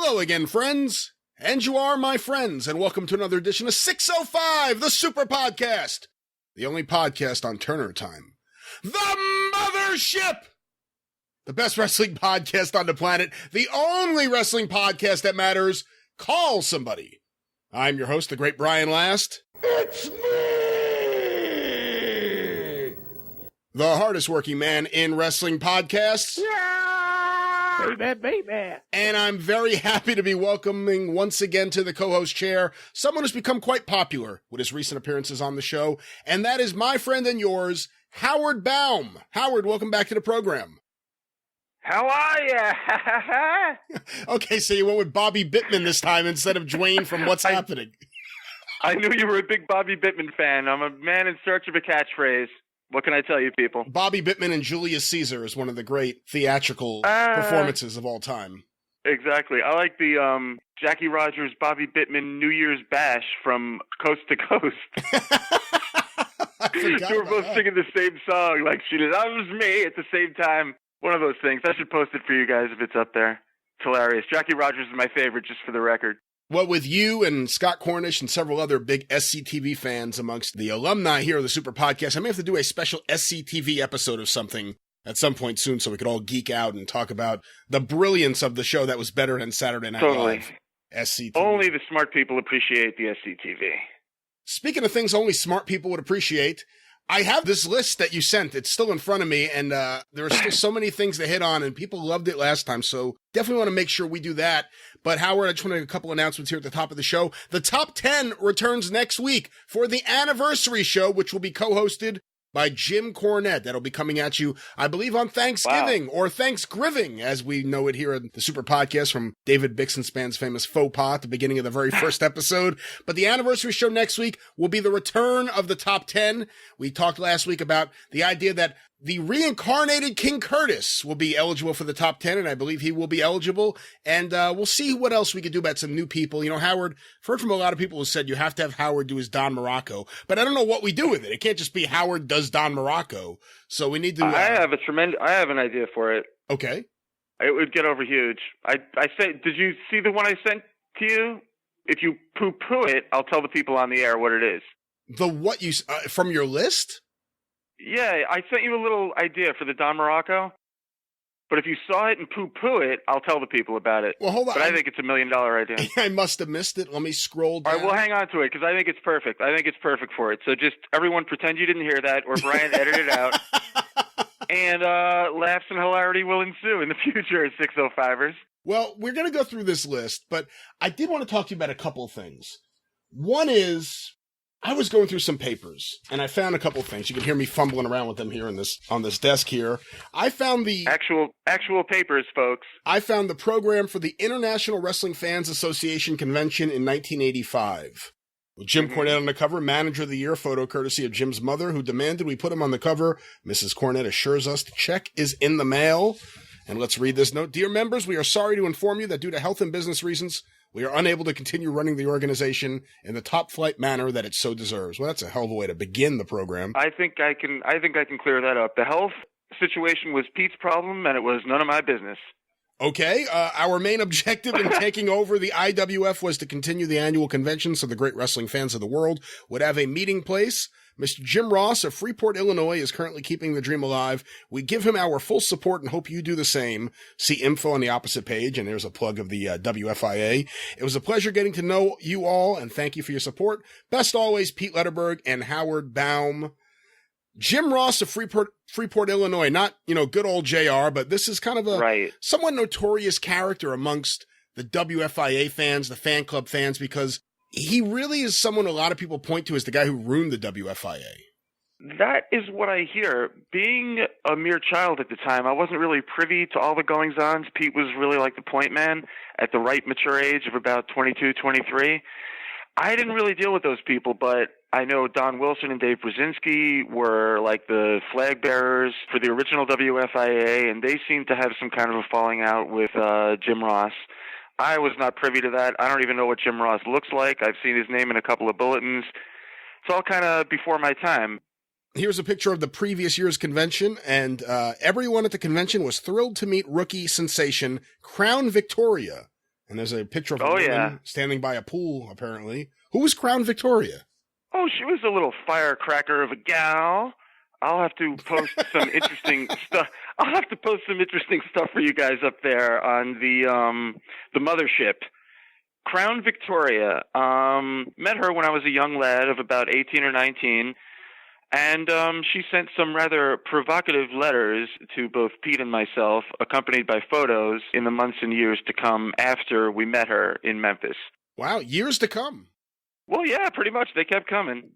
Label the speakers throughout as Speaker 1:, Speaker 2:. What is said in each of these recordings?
Speaker 1: Hello again, friends. And you are my friends, and welcome to another edition of 605, the Superpodcast. The only podcast on Turner time. The Mothership! The best wrestling podcast on the planet. The only wrestling podcast that matters. Call somebody. I'm your host, the great Brian Last.
Speaker 2: It's me!
Speaker 1: The hardest working man in wrestling podcasts.
Speaker 2: Baby.
Speaker 1: And I'm very happy to be welcoming once again to the co-host chair someone who's become quite popular with his recent appearances on the show, and that is my friend and yours, Howard Baum. Howard, welcome back to the program.
Speaker 3: How are ya?
Speaker 1: Okay, so you went with Bobby Bittman this time instead of Dwayne from What's Happening.
Speaker 3: I knew you were a big Bobby Bittman fan. I'm a man in search of a catchphrase. What can I tell you, people?
Speaker 1: Bobby Bittman and Julius Caesar is one of the great theatrical performances of all time.
Speaker 3: Exactly. I like the Jackie Rogers, Bobby Bittman New Year's Bash from Coast to Coast. They were both singing the same song, like She Loves Me at the same time. One of those things. I should post it for you guys if it's up there. It's hilarious. Jackie Rogers is my favorite, just for the record.
Speaker 1: Well, with you and Scott Cornish and several other big SCTV fans amongst the alumni here of the Super Podcast, I may have to do a special SCTV episode of something at some point soon so we could all geek out and talk about the brilliance of the show that was better than Saturday Night Live. SCTV.
Speaker 3: Only the smart people appreciate the SCTV.
Speaker 1: Speaking of things only smart people would appreciate, I have this list that you sent. It's still in front of me, and there are still so many things to hit on, and people loved it last time, so definitely want to make sure we do that. But Howard, I just want to make a couple announcements here at the top of the show. The Top 10 returns next week for the anniversary show, which will be co-hosted by Jim Cornette. That'll be coming at you, I believe, on Thanksgiving or Thanksgiving, as we know it here at the Super Podcast from David Bixenspan's famous faux pas at the beginning of the very first episode. But the anniversary show next week will be the return of the Top 10. We talked last week about the idea that the reincarnated King Curtis will be eligible for the Top 10, and I believe he will be eligible. And we'll see what else we can do about some new people. You know, Howard, I've heard from a lot of people who said you have to have Howard do his Don Morocco, but I don't know what we do with it. It can't just be Howard does Don Morocco. So we need to...
Speaker 3: I have an idea for it.
Speaker 1: Okay.
Speaker 3: It would get over huge. I said, did you see the one I sent to you? If you poo-poo it, I'll tell the people on the air what it is.
Speaker 1: The what you... from your list?
Speaker 3: Yeah, I sent you a little idea for the Don Morocco, but if you saw it and poo-poo it, I'll tell the people about it.
Speaker 1: Well, hold on.
Speaker 3: But I think it's $1 million idea.
Speaker 1: I must have missed it. Let me scroll down.
Speaker 3: All right, we'll hang on to it, because I think it's perfect. I think it's perfect for it. So just everyone pretend you didn't hear that, or Brian edited it out, and laughs and hilarity will ensue in the future as 605ers.
Speaker 1: Well, we're going to go through this list, but I did want to talk to you about a couple of things. One is... I was going through some papers, and I found a couple of things. You can hear me fumbling around with them here on this desk here. I found the...
Speaker 3: Actual papers, folks.
Speaker 1: I found the program for the International Wrestling Fans Association Convention in 1985. With Jim Cornette on the cover, Manager of the Year, photo courtesy of Jim's mother, who demanded we put him on the cover. Mrs. Cornette assures us the check is in the mail. And let's read this note. Dear members, we are sorry to inform you that due to health and business reasons, we are unable to continue running the organization in the top flight manner that it so deserves. Well, that's a hell of a way to begin the program.
Speaker 3: I think I can clear that up. The health situation was Pete's problem, and it was none of my business.
Speaker 1: Okay, our main objective in taking over the IWF was to continue the annual convention so the great wrestling fans of the world would have a meeting place. Mr. Jim Ross of Freeport, Illinois is currently keeping the dream alive. We give him our full support and hope you do the same. See info on the opposite page, and there's a plug of the WFIA. It was a pleasure getting to know you all, and thank you for your support. Best always, Pete Letterberg and Howard Baum. Jim Ross of Freeport, Illinois, not, good old JR, but this is kind of a somewhat notorious character amongst the WFIA fans, the fan club fans, because he really is someone a lot of people point to as the guy who ruined the WFIA.
Speaker 3: That is what I hear. Being a mere child at the time, I wasn't really privy to all the goings-ons. Pete was really like the point man at the right mature age of about 22, 23. I didn't really deal with those people, but I know Don Wilson and Dave Brzezinski were like the flag bearers for the original WFIA, and they seemed to have some kind of a falling out with Jim Ross. I was not privy to that. I don't even know what Jim Ross looks like. I've seen his name in a couple of bulletins. It's all kind of before my time.
Speaker 1: Here's a picture of the previous year's convention, and everyone at the convention was thrilled to meet rookie sensation Crown Victoria, And there's a picture of a woman
Speaker 3: yeah,
Speaker 1: standing by a pool, apparently. Who was Crown Victoria?
Speaker 3: Oh, she was a little firecracker of a gal. I'll have to post some interesting stuff. I'll have to post some interesting stuff for you guys up there on the Mothership. Crown Victoria. Met her when I was a young lad of about 18 or 19. And she sent some rather provocative letters to both Pete and myself, accompanied by photos in the months and years to come after we met her in Memphis.
Speaker 1: Wow, years to come.
Speaker 3: Well, yeah, pretty much. They kept coming.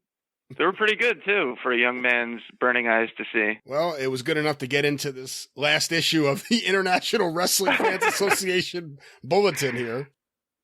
Speaker 3: They were pretty good, too, for a young man's burning eyes to see.
Speaker 1: Well, it was good enough to get into this last issue of the International Wrestling Fans Association Bulletin here.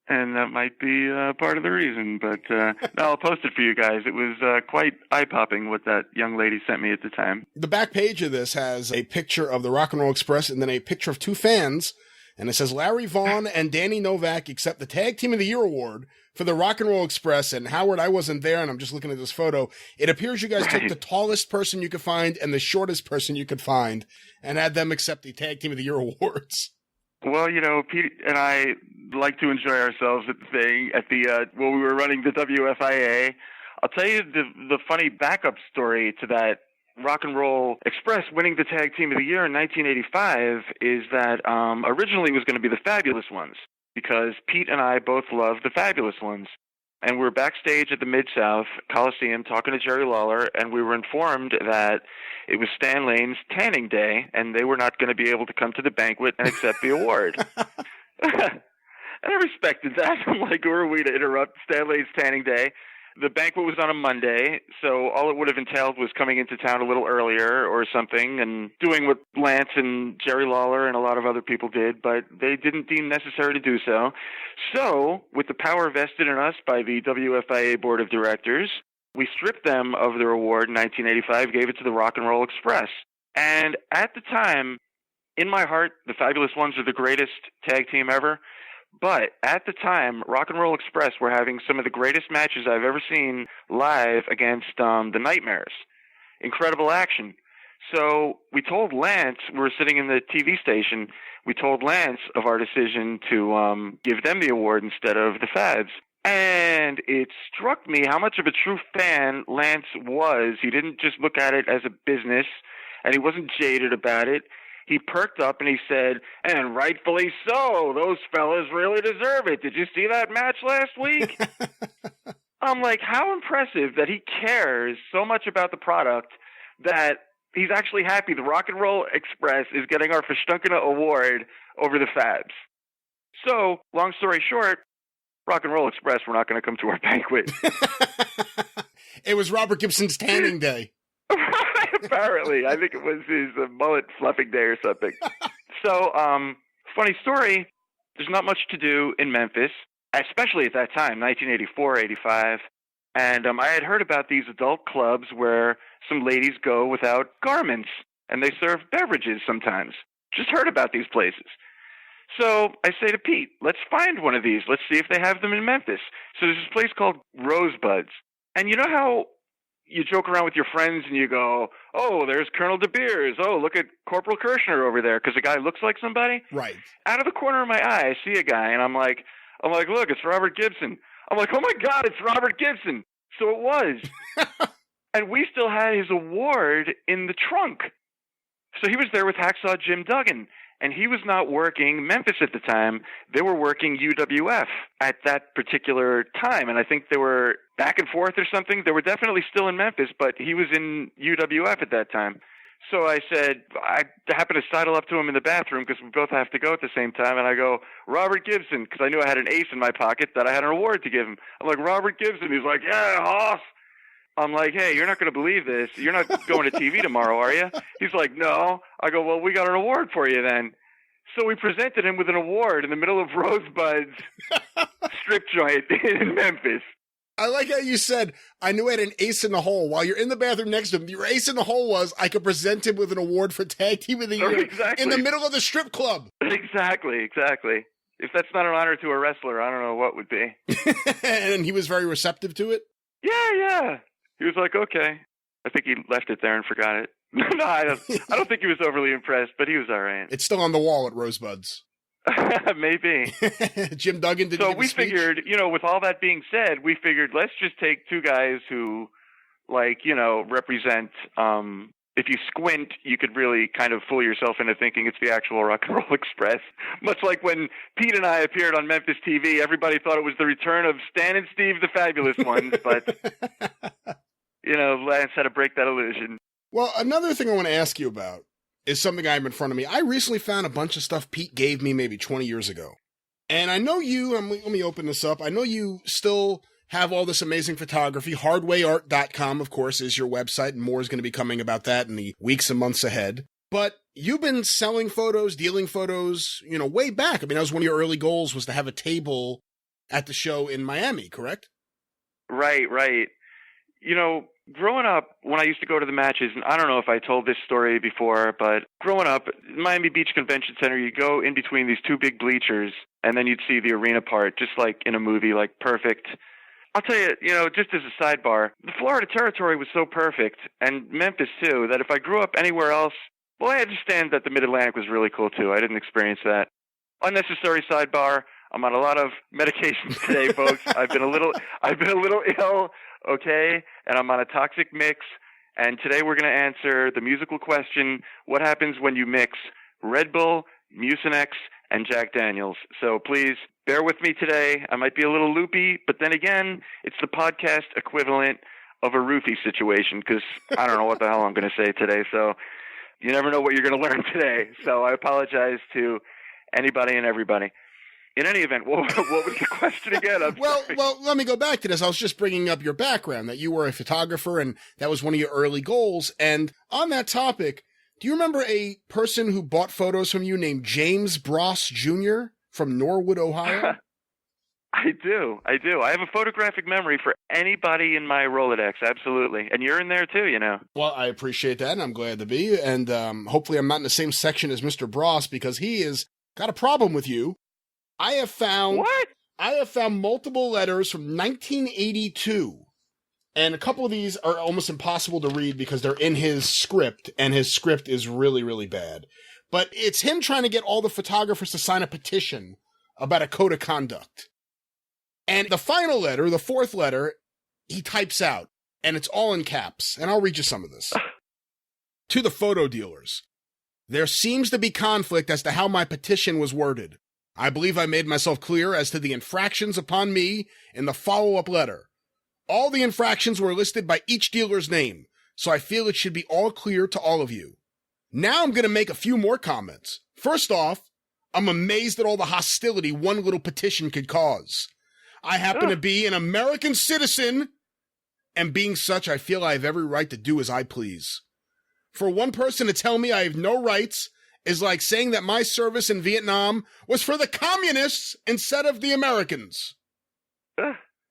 Speaker 3: And that might be part of the reason, but no, I'll post it for you guys. It was quite eye-popping what that young lady sent me at the time.
Speaker 1: The back page of this has a picture of the Rock and Roll Express and then a picture of two fans, and it says Larry Vaughn and Danny Novak accept the Tag Team of the Year award for the Rock and Roll Express. And Howard, I wasn't there, and I'm just looking at this photo. It appears you guys took the tallest person you could find and the shortest person you could find and had them accept the Tag Team of the Year awards.
Speaker 3: Well, you know, Pete and I like to enjoy ourselves at the thing when we were running the WFIA. I'll tell you the funny backup story to that Rock and Roll Express winning the Tag Team of the Year in 1985 is that originally it was going to be the Fabulous Ones because Pete and I both love the Fabulous Ones. And we were backstage at the Mid-South Coliseum talking to Jerry Lawler, and we were informed that it was Stan Lane's tanning day, and they were not going to be able to come to the banquet and accept the award. And I respected that. I'm like, who are we to interrupt Stan Lane's tanning day? The banquet was on a Monday, so all it would have entailed was coming into town a little earlier or something and doing what Lance and Jerry Lawler and a lot of other people did, but they didn't deem necessary to do so. So, with the power vested in us by the WFIA Board of Directors, we stripped them of their award in 1985, gave it to the Rock and Roll Express. And at the time, in my heart, the Fabulous Ones are the greatest tag team ever. But at the time, Rock and Roll Express were having some of the greatest matches I've ever seen live against the Nightmares. Incredible action. So we told Lance, we were sitting in the TV station, we told Lance of our decision to give them the award instead of the Fabs. And it struck me how much of a true fan Lance was. He didn't just look at it as a business, and he wasn't jaded about it. He perked up and he said, and rightfully so, those fellas really deserve it. Did you see that match last week? I'm like, how impressive that he cares so much about the product that he's actually happy the Rock and Roll Express is getting our Verstunkene Award over the Fabs. So, long story short, Rock and Roll Express were not going to come to our banquet.
Speaker 1: It was Robert Gibson's tanning day.
Speaker 3: Apparently. I think it was his mullet fluffing day or something. So, funny story, there's not much to do in Memphis, especially at that time, 1984, 85. And I had heard about these adult clubs where some ladies go without garments, and they serve beverages sometimes. Just heard about these places. So I say to Pete, let's find one of these. Let's see if they have them in Memphis. So there's this place called Rosebuds. And you know how you joke around with your friends and you go, oh, there's Colonel De Beers. Oh, look at Corporal Kirshner over there because the guy looks like somebody.
Speaker 1: Right.
Speaker 3: Out of the corner of my eye, I see a guy, and I'm like, look, it's Robert Gibson. I'm like, oh, my God, it's Robert Gibson. So it was. And we still had his award in the trunk. So he was there with Hacksaw Jim Duggan. And he was not working Memphis at the time. They were working UWF at that particular time. And I think they were back and forth or something. They were definitely still in Memphis, but he was in UWF at that time. So I said, I happened to sidle up to him in the bathroom because we both have to go at the same time. And I go, Robert Gibson, because I knew I had an ace in my pocket that I had an award to give him. I'm like, Robert Gibson. He's like, yeah, Hoss. I'm like, hey, you're not going to believe this. You're not going to TV tomorrow, are you? He's like, no. I go, well, we got an award for you then. So we presented him with an award in the middle of Rosebud's strip joint in Memphis.
Speaker 1: I like how you said, I knew I had an ace in the hole. While you're in the bathroom next to him, your ace in the hole was I could present him with an award for Tag Team of the Year in the middle of the strip club.
Speaker 3: Exactly. If that's not an honor to a wrestler, I don't know what would be.
Speaker 1: And he was very receptive to it?
Speaker 3: Yeah. He was like, okay. I think he left it there and forgot it. No, I don't think he was overly impressed, but he was all right.
Speaker 1: It's still on the wall at Rosebuds.
Speaker 3: Maybe.
Speaker 1: Jim Duggan did.
Speaker 3: So we figured, with all that being said, we figured let's just take two guys who, represent. If you squint, you could really kind of fool yourself into thinking it's the actual Rock and Roll Express. Much like when Pete and I appeared on Memphis TV, everybody thought it was the return of Stan and Steve, the Fabulous Ones, but Lance had to break that illusion.
Speaker 1: Well, another thing I want to ask you about is something I have in front of me. I recently found a bunch of stuff Pete gave me maybe 20 years ago. And I know you, let me open this up. I know you still have all this amazing photography. Hardwayart.com, of course, is your website, and more is going to be coming about that in the weeks and months ahead. But you've been selling photos, dealing photos, way back. I mean, that was one of your early goals, was to have a table at the show in Miami, correct?
Speaker 3: Right. Growing up, when I used to go to the matches, and I don't know if I told this story before, but growing up, Miami Beach Convention Center, you go in between these two big bleachers, and then you'd see the arena part, just like in a movie, like perfect. I'll tell you, just as a sidebar, the Florida territory was so perfect, and Memphis too, that if I grew up anywhere else, well, I understand that the Mid-Atlantic was really cool too. I didn't experience that. Unnecessary sidebar. I'm on a lot of medications today, folks. I've been a little ill, okay, and I'm on a toxic mix. And today we're going to answer the musical question: what happens when you mix Red Bull, Mucinex, and Jack Daniels? So please bear with me today. I might be a little loopy, but then again, it's the podcast equivalent of a roofie situation, because I don't know what the hell I'm going to say today. So you never know what you're going to learn today. So I apologize to anybody and everybody. In any event, what was the question again?
Speaker 1: Well, let me go back to this. I was just bringing up your background, that you were a photographer, and that was one of your early goals. And on that topic, do you remember a person who bought photos from you named James Bross Jr. from Norwood, Ohio?
Speaker 3: I do. I have a photographic memory for anybody in my Rolodex, absolutely. And you're in there too,
Speaker 1: Well, I appreciate that, and I'm glad to be. And hopefully I'm not in the same section as Mr. Bross, because he has got a problem with you. I have found multiple letters from 1982, and a couple of these are almost impossible to read because they're in his script, and his script is really, really bad. But it's him trying to get all the photographers to sign a petition about a code of conduct. And the final letter, the fourth letter, he types out, and it's all in caps, and I'll read you some of this. To the photo dealers, there seems to be conflict as to how my petition was worded. I believe I made myself clear as to the infractions upon me in the follow-up letter. All the infractions were listed by each dealer's name, so I feel it should be all clear to all of you. Now I'm going to make a few more comments. First off, I'm amazed at all the hostility one little petition could cause. I happen to be an American citizen, and being such, I feel I have every right to do as I please. For one person to tell me I have no rights is like saying that my service in Vietnam was for the communists instead of the Americans.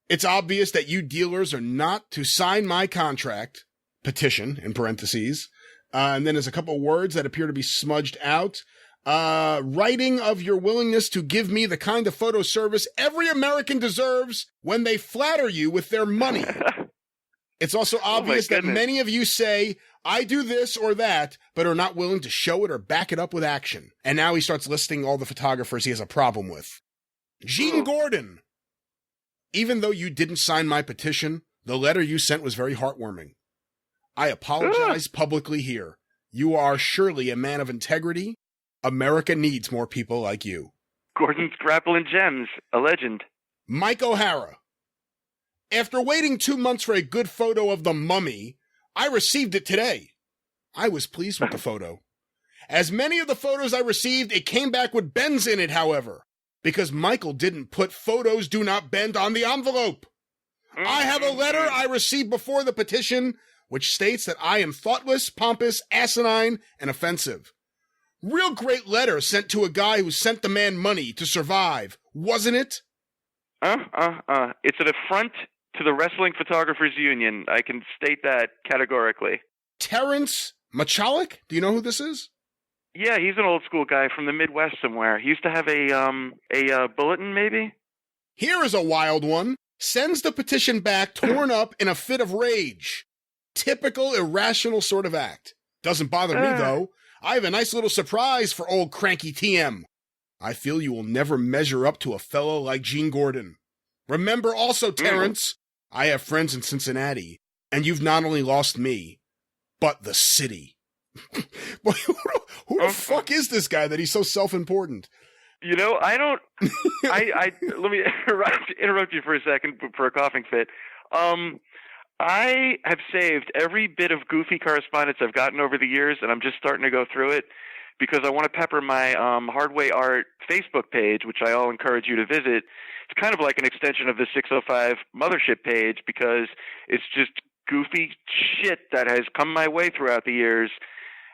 Speaker 1: It's obvious that you dealers are not to sign my contract, petition, in parentheses, and then there's a couple words that appear to be smudged out. Writing of your willingness to give me the kind of photo service every American deserves when they flatter you with their money. It's also obvious that many of you say, I do this or that, but are not willing to show it or back it up with action. And now he starts listing all the photographers he has a problem with. Gene Gordon. Even though you didn't sign my petition, the letter you sent was very heartwarming. I apologize publicly here. You are surely a man of integrity. America needs more people like you.
Speaker 3: Gordon's Grappling Gems, a legend.
Speaker 1: Mike O'Hara. After waiting 2 months for a good photo of the mummy, I received it today. I was pleased with the photo. As many of the photos I received, it came back with bends in it, however, because Michael didn't put photos do not bend on the envelope. I have a letter I received before the petition, which states that I am thoughtless, pompous, asinine, and offensive. Real great letter sent to a guy who sent the man money to survive, wasn't it?
Speaker 3: It's an affront to the Wrestling Photographers Union. I can state that categorically.
Speaker 1: Terrence Machalik? Do you know who this is?
Speaker 3: Yeah, he's an old school guy from the Midwest somewhere. He used to have a bulletin, maybe?
Speaker 1: Here is a wild one. Sends the petition back torn up in a fit of rage. Typical irrational sort of act. Doesn't bother me, though. I have a nice little surprise for old cranky TM. I feel you will never measure up to a fellow like Gene Gordon. Remember also, Terrence, I have friends in Cincinnati, and you've not only lost me, but the city. Boy, who the fuck is this guy that he's so self-important?
Speaker 3: You know, I don't. Let me interrupt you for a second for a coughing fit. I have saved every bit of goofy correspondence I've gotten over the years, and I'm just starting to go through it because I want to pepper my Hardway Art Facebook page, which I all encourage you to visit. It's kind of like an extension of the 605 Mothership page because it's just goofy shit that has come my way throughout the years.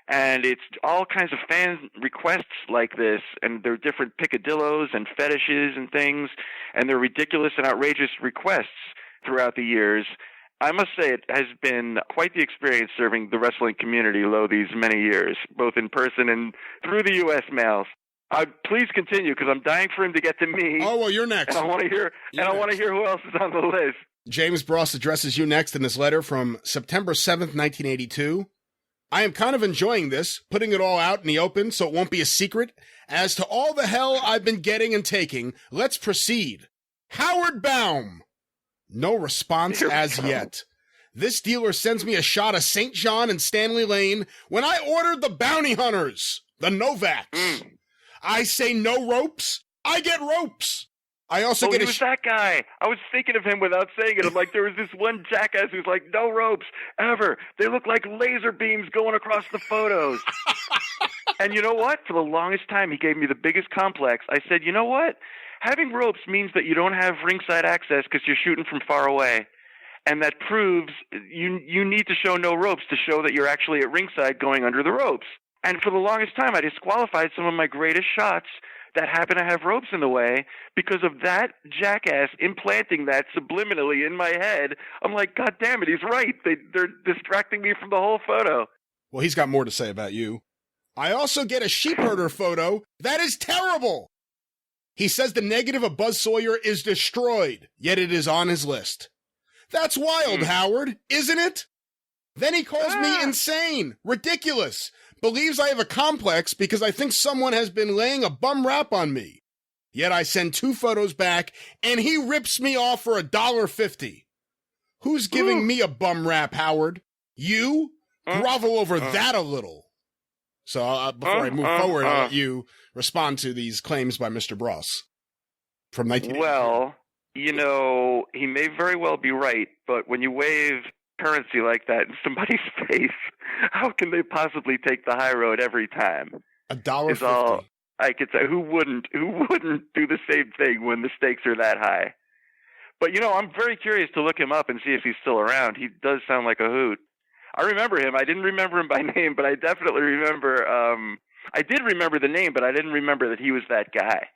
Speaker 3: And it's all kinds of fan requests like this, and they're different picadillos and fetishes and things, and they're ridiculous and outrageous requests throughout the years. I must say it has been quite the experience serving the wrestling community these many years, both in person and through the U.S. mails. Please continue, because I'm dying for him to get to me.
Speaker 1: Oh, well, you're next.
Speaker 3: And I want to hear. I want to hear who else is on the list.
Speaker 1: James Bross addresses you next in this letter from September 7th, 1982. I am kind of enjoying this, putting it all out in the open so it won't be a secret. As to all the hell I've been getting and taking, let's proceed. Howard Baum. No response as yet. This dealer sends me a shot of St. John and Stanley Lane when I ordered the Bounty Hunters, the Novaks. I say no ropes, I get ropes. I also get
Speaker 3: he was that guy. I was thinking of him without saying it. I'm like, there was this one jackass who's like, no ropes, ever. They look like laser beams going across the photos. And you know what? For the longest time, he gave me the biggest complex. I said, you know what? Having ropes means that you don't have ringside access because you're shooting from far away. And that proves you need to show no ropes to show that you're actually at ringside going under the ropes. And for the longest time, I disqualified some of my greatest shots that happen to have ropes in the way because of that jackass implanting that subliminally in my head. I'm like, God damn it, he's right. They're distracting me from the whole photo.
Speaker 1: Well, he's got more to say about you. I also get a sheep herder photo. That is terrible. He says the negative of Buzz Sawyer is destroyed, yet it is on his list. That's wild, Howard, isn't it? Then he calls me insane, ridiculous, believes I have a complex because I think someone has been laying a bum rap on me. Yet I send 2 photos back, and he rips me off for $1.50. Who's giving me a bum rap, Howard? You? Grovel over that a little. So before I move forward, I'll let you respond to these claims by Mr. Bross from 1980.
Speaker 3: Well, you know, he may very well be right, but when you wave currency like that in somebody's face, how can they possibly take the high road every time?
Speaker 1: $1.50.
Speaker 3: I could say, who wouldn't do the same thing when the stakes are that high? But, you know, I'm very curious to look him up and see if he's still around. He does sound like a hoot. I remember him. I didn't remember him by name, but I definitely remember, I did remember the name, but I didn't remember that he was that guy.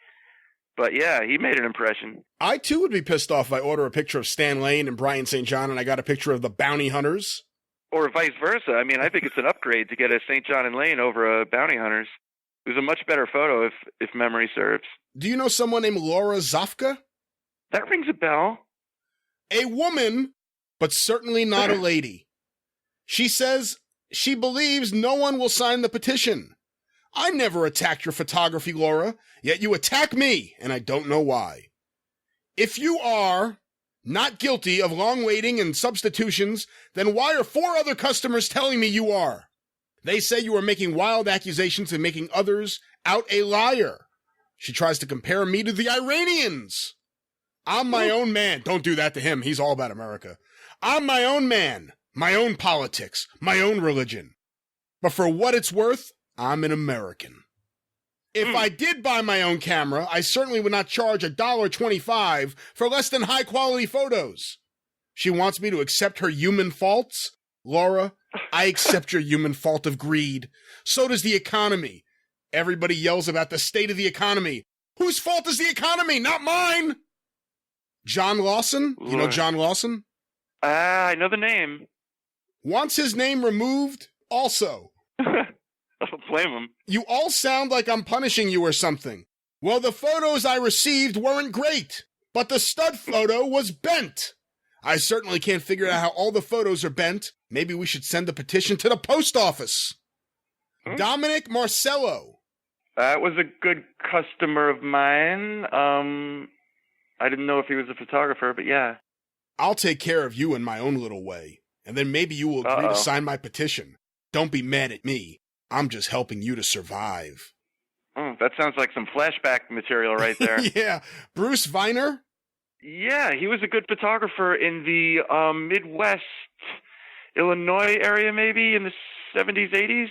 Speaker 3: But yeah, he made an impression.
Speaker 1: I too would be pissed off if I order a picture of Stan Lane and Brian St. John and I got a picture of the Bounty Hunters.
Speaker 3: Or vice versa. I mean, I think it's an upgrade to get a St. John and Lane over a Bounty Hunters. It was a much better photo if memory serves.
Speaker 1: Do you know someone named Laura Zafka?
Speaker 3: That rings a bell.
Speaker 1: A woman, but certainly not a lady. She says she believes no one will sign the petition. I never attacked your photography, Laura, yet you attack me, and I don't know why. If you are not guilty of long waiting and substitutions, then why are 4 other customers telling me you are? They say you are making wild accusations and making others out a liar. She tries to compare me to the Iranians. I'm my own man. Don't do that to him. He's all about America. I'm my own man, my own politics, my own religion. But for what it's worth, I'm an American. If I did buy my own camera, I certainly would not charge $1.25 for less than high-quality photos. She wants me to accept her human faults. Laura, I accept your human fault of greed. So does the economy. Everybody yells about the state of the economy. Whose fault is the economy? Not mine! John Lawson? You know John Lawson?
Speaker 3: I know the name.
Speaker 1: Wants his name removed also.
Speaker 3: I don't blame him.
Speaker 1: You all sound like I'm punishing you or something. Well, the photos I received weren't great, but the stud photo was bent. I certainly can't figure out how all the photos are bent. Maybe we should send a petition to the post office. Dominic Marcello.
Speaker 3: That was a good customer of mine. I didn't know if he was a photographer, but yeah.
Speaker 1: I'll take care of you in my own little way, and then maybe you will agree to sign my petition. Don't be mad at me. I'm just helping you to survive.
Speaker 3: Oh, that sounds like some flashback material right there.
Speaker 1: Yeah. Bruce Viner?
Speaker 3: Yeah, he was a good photographer in the Midwest, Illinois area maybe, in the 70s, 80s.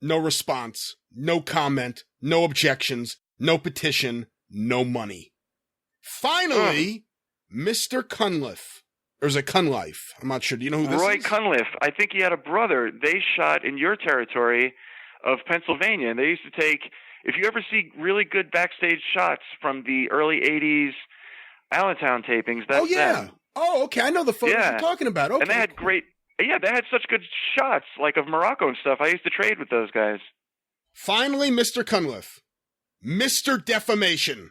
Speaker 1: No response, no comment, no objections, no petition, no money. Finally, Mr. Cunliffe. Or is it Cunliffe? I'm not sure. Do you know who this
Speaker 3: Roy
Speaker 1: is?
Speaker 3: Cunliffe. I think he had a brother. They shot in your territory of Pennsylvania, and they used to take, if you ever see really good backstage shots from the early 80s Allentown tapings, that's them.
Speaker 1: Oh, okay. I know the photos you're talking about. Okay.
Speaker 3: And they had they had such good shots, like of Morocco and stuff. I used to trade with those guys.
Speaker 1: Finally, Mr. Cunliffe. Mr. Defamation.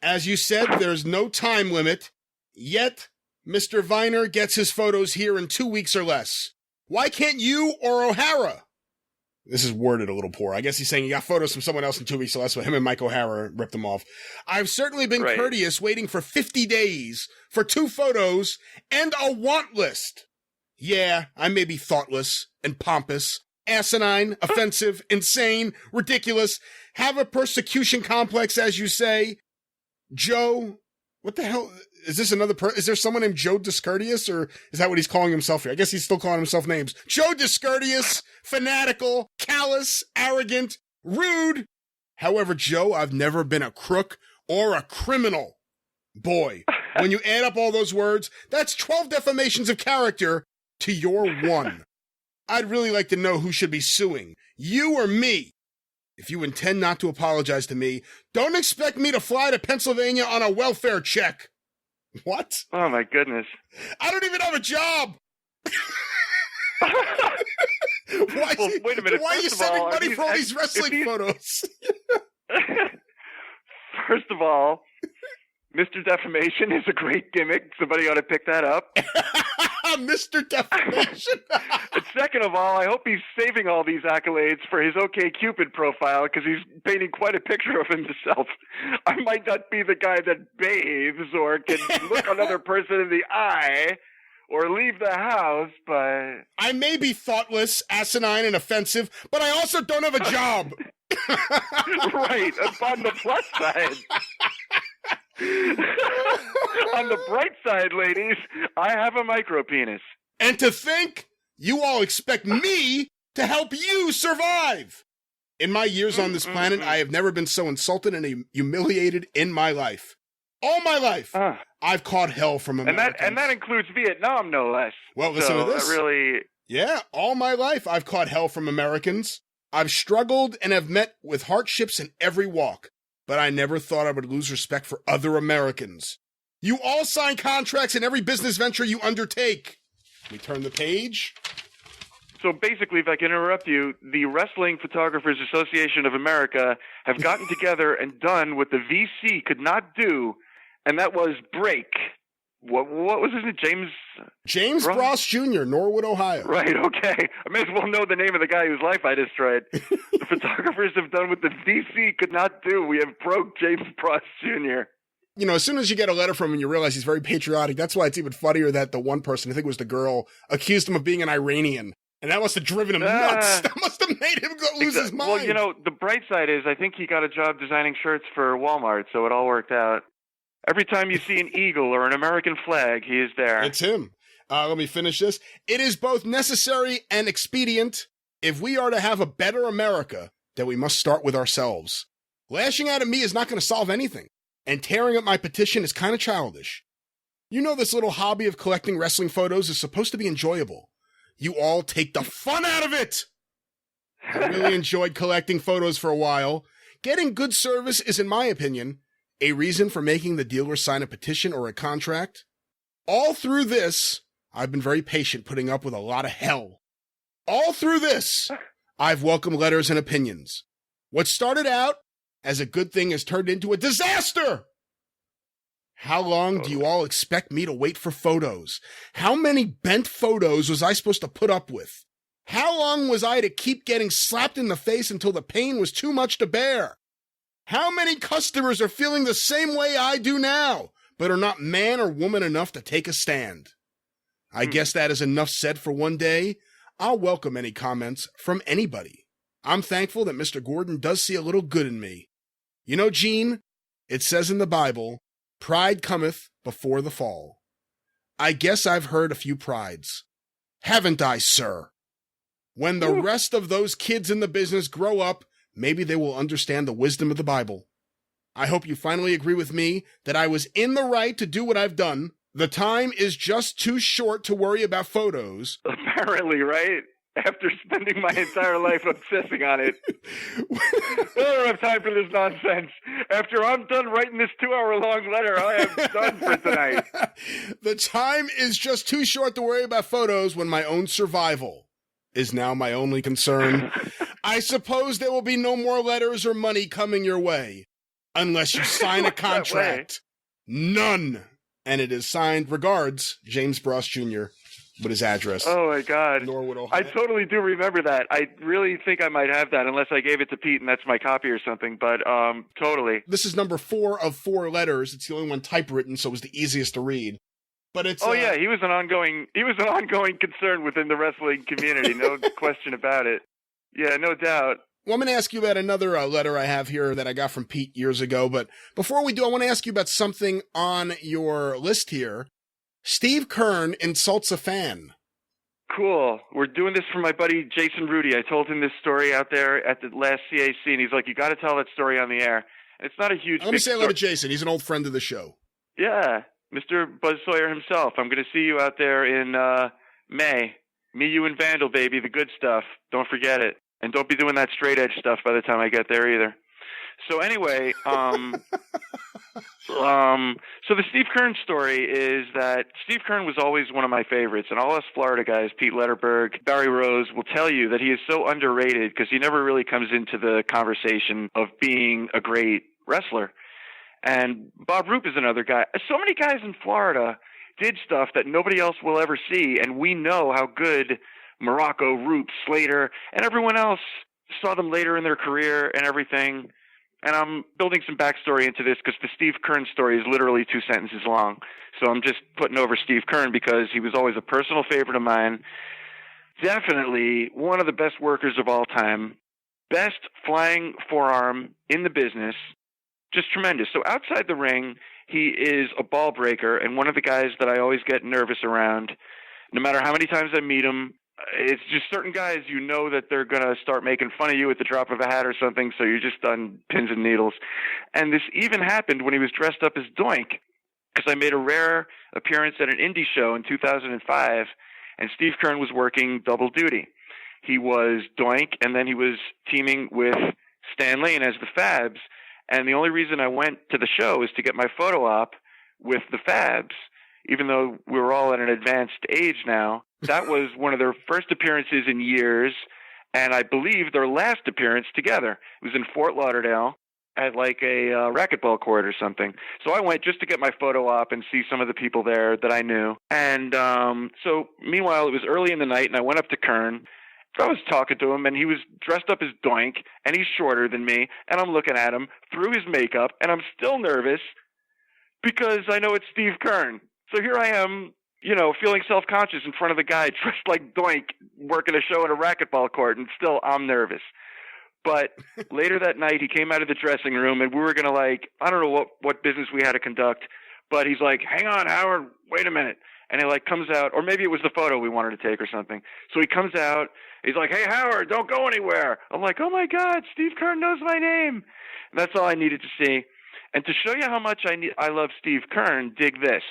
Speaker 1: As you said, there's no time limit, yet Mr. Viner gets his photos here in 2 weeks or less. Why can't you or O'Hara? This is worded a little poor. I guess he's saying he got photos from someone else in 2 weeks or less, but him and Mike O'Hara ripped them off. I've certainly been courteous waiting for 50 days for 2 photos and a want list. Yeah, I may be thoughtless and pompous, asinine, offensive, insane, ridiculous, have a persecution complex, as you say. Joe, what the hell? Is this another is there someone named Joe Discourteous, or is that what he's calling himself here? I guess he's still calling himself names. Joe Discourteous, fanatical, callous, arrogant, rude. However, Joe, I've never been a crook or a criminal. Boy, when you add up all those words, that's 12 defamations of character to your 1. I'd really like to know who should be suing, you or me. If you intend not to apologize to me, don't expect me to fly to Pennsylvania on a welfare check. What?
Speaker 3: Oh, my goodness.
Speaker 1: I don't even have a job.
Speaker 3: Wait a minute.
Speaker 1: Why are you sending money for all these wrestling photos?
Speaker 3: First of all, Mr. Defamation is a great gimmick. Somebody ought to pick that up.
Speaker 1: Mr. Defamation.
Speaker 3: And second of all, I hope he's saving all these accolades for his OkCupid profile, because he's painting quite a picture of himself. I might not be the guy that bathes or can look another person in the eye or leave the house, but...
Speaker 1: I may be thoughtless, asinine, and offensive, but I also don't have a job.
Speaker 3: Right, on the plus side. On the bright side, ladies, I have a micro penis.
Speaker 1: And to think you all expect me to help you survive. In my years on this planet, I have never been so insulted and humiliated in my life. All my life, I've caught hell from Americans.
Speaker 3: And that includes Vietnam, no less.
Speaker 1: Well, listen to this.
Speaker 3: Really...
Speaker 1: Yeah, all my life, I've caught hell from Americans. I've struggled and have met with hardships in every walk. But I never thought I would lose respect for other Americans. You all sign contracts in every business venture you undertake. We turn the page.
Speaker 3: So basically, if I can interrupt you, the Wrestling Photographers Association of America have gotten together and done what the VC could not do, and that was break. What was his name?
Speaker 1: James Bross Jr., Norwood, Ohio.
Speaker 3: Right, okay. I may as well know the name of the guy whose life I destroyed. The photographers have done what the VC could not do. We have broke James Bross Jr.
Speaker 1: You know, as soon as you get a letter from him, you realize he's very patriotic. That's why it's even funnier that the one person, I think it was the girl, accused him of being an Iranian. And that must have driven him nuts. That must have made him lose his mind.
Speaker 3: Well, you know, the bright side is I think he got a job designing shirts for Walmart, so it all worked out. Every time you see an eagle or an American flag, he is there.
Speaker 1: It's him. Let me finish this. It is both necessary and expedient, if we are to have a better America, that we must start with ourselves. Lashing out at me is not going to solve anything, and tearing up my petition is kind of childish. You know, this little hobby of collecting wrestling photos is supposed to be enjoyable. You all take the fun out of it. I really enjoyed collecting photos for a while. Getting good service is, in my opinion, a reason for making the dealer sign a petition or a contract. All through this, I've been very patient, putting up with a lot of hell. All through this, I've welcomed letters and opinions. What started out as a good thing has turned into a disaster. How long do you all expect me to wait for photos? How many bent photos was I supposed to put up with? How long was I to keep getting slapped in the face until the pain was too much to bear? How many customers are feeling the same way I do now, but are not man or woman enough to take a stand? I guess that is enough said for one day. I'll welcome any comments from anybody. I'm thankful that Mr. Gordon does see a little good in me. You know, Gene, it says in the Bible, pride cometh before the fall. I guess I've heard a few prides. Haven't I, sir? When the rest of those kids in the business grow up, maybe they will understand the wisdom of the Bible. I hope you finally agree with me that I was in the right to do what I've done. The time is just too short to worry about photos.
Speaker 3: Apparently, right? After spending my entire life obsessing on it. I don't have time for this nonsense. After I'm done writing this 2-hour-long letter, I am done for tonight.
Speaker 1: The time is just too short to worry about photos when my own survival is now my only concern. I suppose there will be no more letters or money coming your way unless you sign a contract. None. And it is signed, regards, James Bross Jr., with his address.
Speaker 3: Oh, my God.
Speaker 1: Norwood, Ohio.
Speaker 3: I totally do remember that. I really think I might have that, unless I gave it to Pete and that's my copy or something, but totally.
Speaker 1: This is number 4 of 4 letters. It's the only one typewritten, so it was the easiest to read. But it's
Speaker 3: yeah, he was an ongoing concern within the wrestling community, no question about it. Yeah, no doubt.
Speaker 1: Well, I'm going to ask you about another letter I have here that I got from Pete years ago, but before we do, I want to ask you about something on your list here. Steve Keirn insults a fan.
Speaker 3: Cool. We're doing this for my buddy Jason Rudy. I told him this story out there at the last CAC, and he's like, you got to tell that story on the air. It's not a huge
Speaker 1: Let me say hello to Jason. He's an old friend of the show.
Speaker 3: Yeah, Mr. Buzz Sawyer himself. I'm going to see you out there in May. Me, you, and Vandal, baby. The good stuff. Don't forget it. And don't be doing that straight edge stuff by the time I get there either. So anyway, so the Steve Keirn story is that Steve Keirn was always one of my favorites, and all us Florida guys, Pete Letterberg, Barry Rose, will tell you that he is so underrated because he never really comes into the conversation of being a great wrestler. And Bob Roop is another guy. So many guys in Florida did stuff that nobody else will ever see, and we know how good Morocco, Roop, Slater, and everyone else saw them later in their career and everything. And I'm building some backstory into this because the Steve Keirn story is literally 2 sentences long. So I'm just putting over Steve Keirn because he was always a personal favorite of mine. Definitely one of the best workers of all time. Best flying forearm in the business. Just tremendous. So outside the ring, he is a ball breaker and one of the guys that I always get nervous around. No matter how many times I meet him, it's just certain guys, you know that they're going to start making fun of you at the drop of a hat or something, so you're just on pins and needles. And this even happened when he was dressed up as Doink, because I made a rare appearance at an indie show in 2005, and Steve Keirn was working double duty. He was Doink, and then he was teaming with Stan Lane as the Fabs, and the only reason I went to the show is to get my photo op with the Fabs, even though we were all at an advanced age now. That was one of their first appearances in years, and I believe their last appearance together. It was in Fort Lauderdale at like a racquetball court or something. So I went just to get my photo op and see some of the people there that I knew. And so meanwhile, it was early in the night, and I went up to Keirn. I was talking to him, and he was dressed up as Doink, and he's shorter than me, and I'm looking at him through his makeup, and I'm still nervous because I know it's Steve Keirn. So here I am, you know, feeling self-conscious in front of the guy dressed like Doink working a show at a racquetball court, and still I'm nervous. But later that night, he came out of the dressing room, and we were going to, like, I don't know what business we had to conduct, but he's like, hang on, Howard, wait a minute. And he, like, comes out, or maybe it was the photo we wanted to take or something. So he comes out, he's like, hey, Howard, don't go anywhere. I'm like, oh, my God, Steve Keirn knows my name. And that's all I needed to see. And to show you how much I love Steve Keirn, dig this.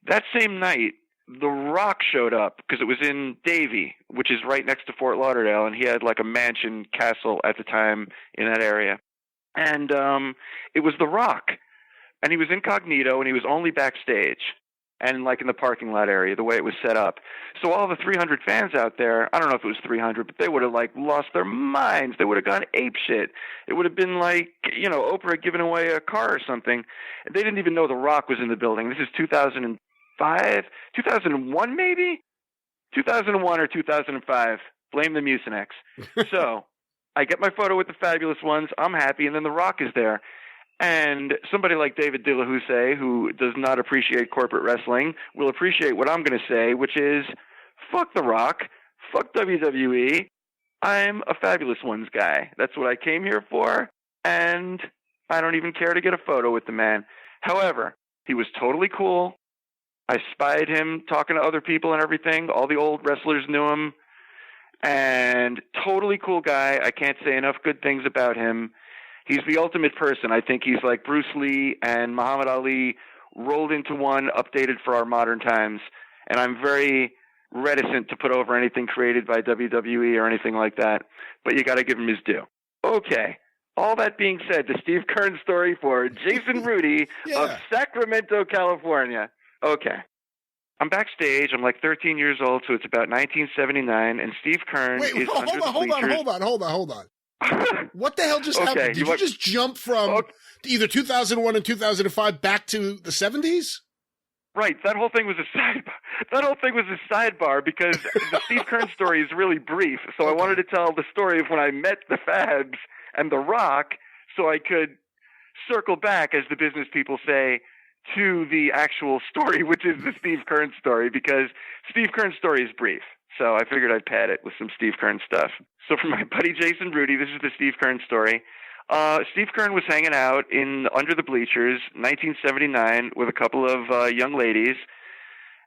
Speaker 3: That same night, The Rock showed up because it was in Davie, which is right next to Fort Lauderdale, and he had like a mansion castle at the time in that area. And it was The Rock, and he was incognito, and he was only backstage and like in the parking lot area, the way it was set up. So all the 300 fans out there, I don't know if it was 300, but they would have like lost their minds. They would have gone apeshit. It would have been like, you know, Oprah giving away a car or something. They didn't even know The Rock was in the building. This is 2005, 2001 maybe? 2001 or 2005. Blame the Mucinex. So I get my photo with the fabulous ones. I'm happy. And then The Rock is there. And somebody like David De La Houssaye, who does not appreciate corporate wrestling, will appreciate what I'm going to say, which is, fuck The Rock, fuck WWE. I'm a Fabulous Ones guy. That's what I came here for, and I don't even care to get a photo with the man. However, he was totally cool. I spied him talking to other people and everything. All the old wrestlers knew him, and totally cool guy. I can't say enough good things about him. He's the ultimate person. I think he's like Bruce Lee and Muhammad Ali rolled into one, updated for our modern times. And I'm very reticent to put over anything created by WWE or anything like that. But you got to give him his due. Okay. All that being said, the Steve Keirn story for Jason Rudy of Sacramento, California. Okay. I'm backstage. I'm like 13 years old, so it's about 1979, and Steve Keirn is under the bleachers.
Speaker 1: Hold on. What the hell just happened? Did you just jump from either 2001 and 2005 back to the 70s?
Speaker 3: Right. That whole thing was a sidebar because the Steve Keirn story is really brief. So I wanted to tell the story of when I met the Fabs and The Rock so I could circle back, as the business people say, to the actual story, which is the Steve Keirn story, because Steve Keirn's story is brief. So I figured I'd pad it with some Steve Keirn stuff. So for my buddy Jason Rudy, this is the Steve Keirn story. Steve Keirn was hanging out under the bleachers, 1979, with a couple of young ladies.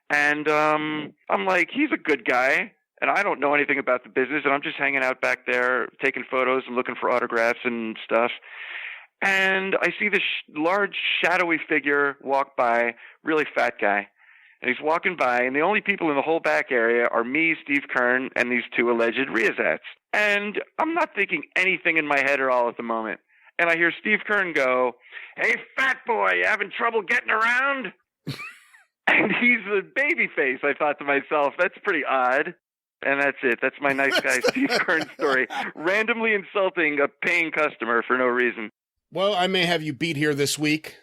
Speaker 3: And I'm like, he's a good guy, and I don't know anything about the business, and I'm just hanging out back there taking photos and looking for autographs and stuff. And I see this large, shadowy figure walk by, really fat guy. And he's walking by, and the only people in the whole back area are me, Steve Keirn, and these two alleged Riazats. And I'm not thinking anything in my head at all at the moment. And I hear Steve Keirn go, "Hey, fat boy, you having trouble getting around?" And he's a baby face. I thought to myself, that's pretty odd. And that's it. That's my nice guy Steve Keirn story. Randomly insulting a paying customer for no reason.
Speaker 1: Well, I may have you beat here this week.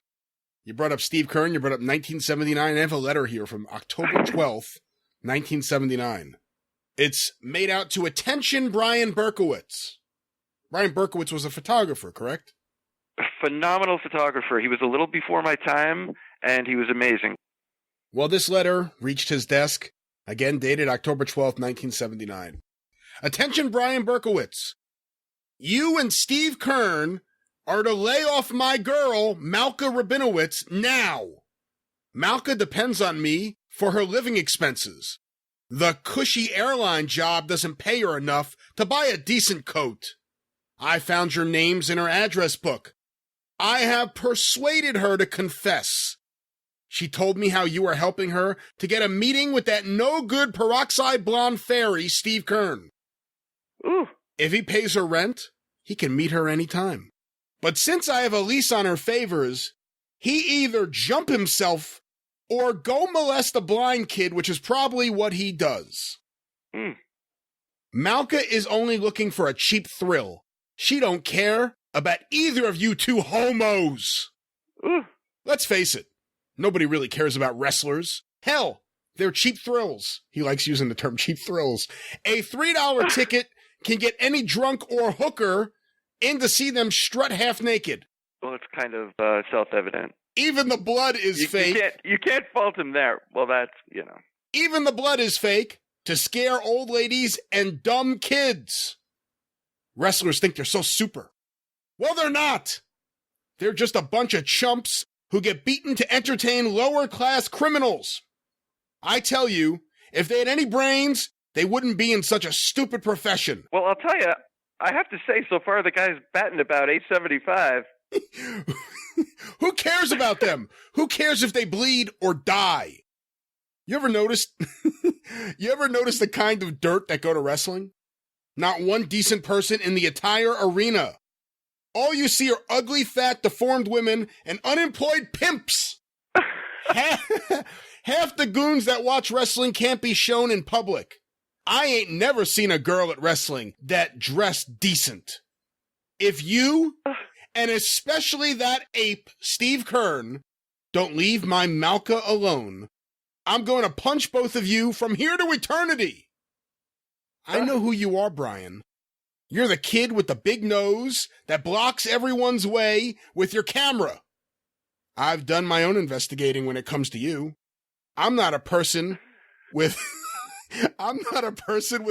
Speaker 1: You brought up Steve Keirn, you brought up 1979. I have a letter here from October 12th, 1979. It's made out to attention Brian Berkowitz. Brian Berkowitz was a photographer, correct?
Speaker 3: A phenomenal photographer. He was a little before my time, and he was amazing.
Speaker 1: Well, this letter reached his desk, again dated October 12th, 1979. Attention Brian Berkowitz. You and Steve Keirn are to lay off my girl, Malka Rabinowitz, now. Malka depends on me for her living expenses. The cushy airline job doesn't pay her enough to buy a decent coat. I found your names in her address book. I have persuaded her to confess. She told me how you are helping her to get a meeting with that no-good peroxide blonde fairy, Steve Keirn.
Speaker 3: Ooh.
Speaker 1: If he pays her rent, he can meet her anytime. But since I have a lease on her favors, he either jump himself or go molest a blind kid, which is probably what he does. Malka is only looking for a cheap thrill. She don't care about either of you two homos. Let's face it, nobody really cares about wrestlers. Hell, they're cheap thrills. He likes using the term cheap thrills. A $3 ticket can get any drunk or hooker in to see them strut half naked.
Speaker 3: Well, it's kind of self-evident.
Speaker 1: Even the blood is fake.
Speaker 3: You can't fault him there. Well, that's,
Speaker 1: Even the blood is fake to scare old ladies and dumb kids. Wrestlers think they're so super. Well, they're not. They're just a bunch of chumps who get beaten to entertain lower-class criminals. I tell you, if they had any brains, they wouldn't be in such a stupid profession.
Speaker 3: Well, I'll tell you, I have to say, so far the guy's batting about 875.
Speaker 1: Who cares about them? Who cares if they bleed or die? You ever notice the kind of dirt that go to wrestling? Not one decent person in the entire arena. All you see are ugly, fat, deformed women and unemployed pimps. Half the goons that watch wrestling can't be shown in public. I ain't never seen a girl at wrestling that dressed decent. If you, and especially that ape, Steve Keirn, don't leave my Malka alone, I'm going to punch both of you from here to eternity. I know who you are, Brian. You're the kid with the big nose that blocks everyone's way with your camera. I've done my own investigating when it comes to you. I'm not a person with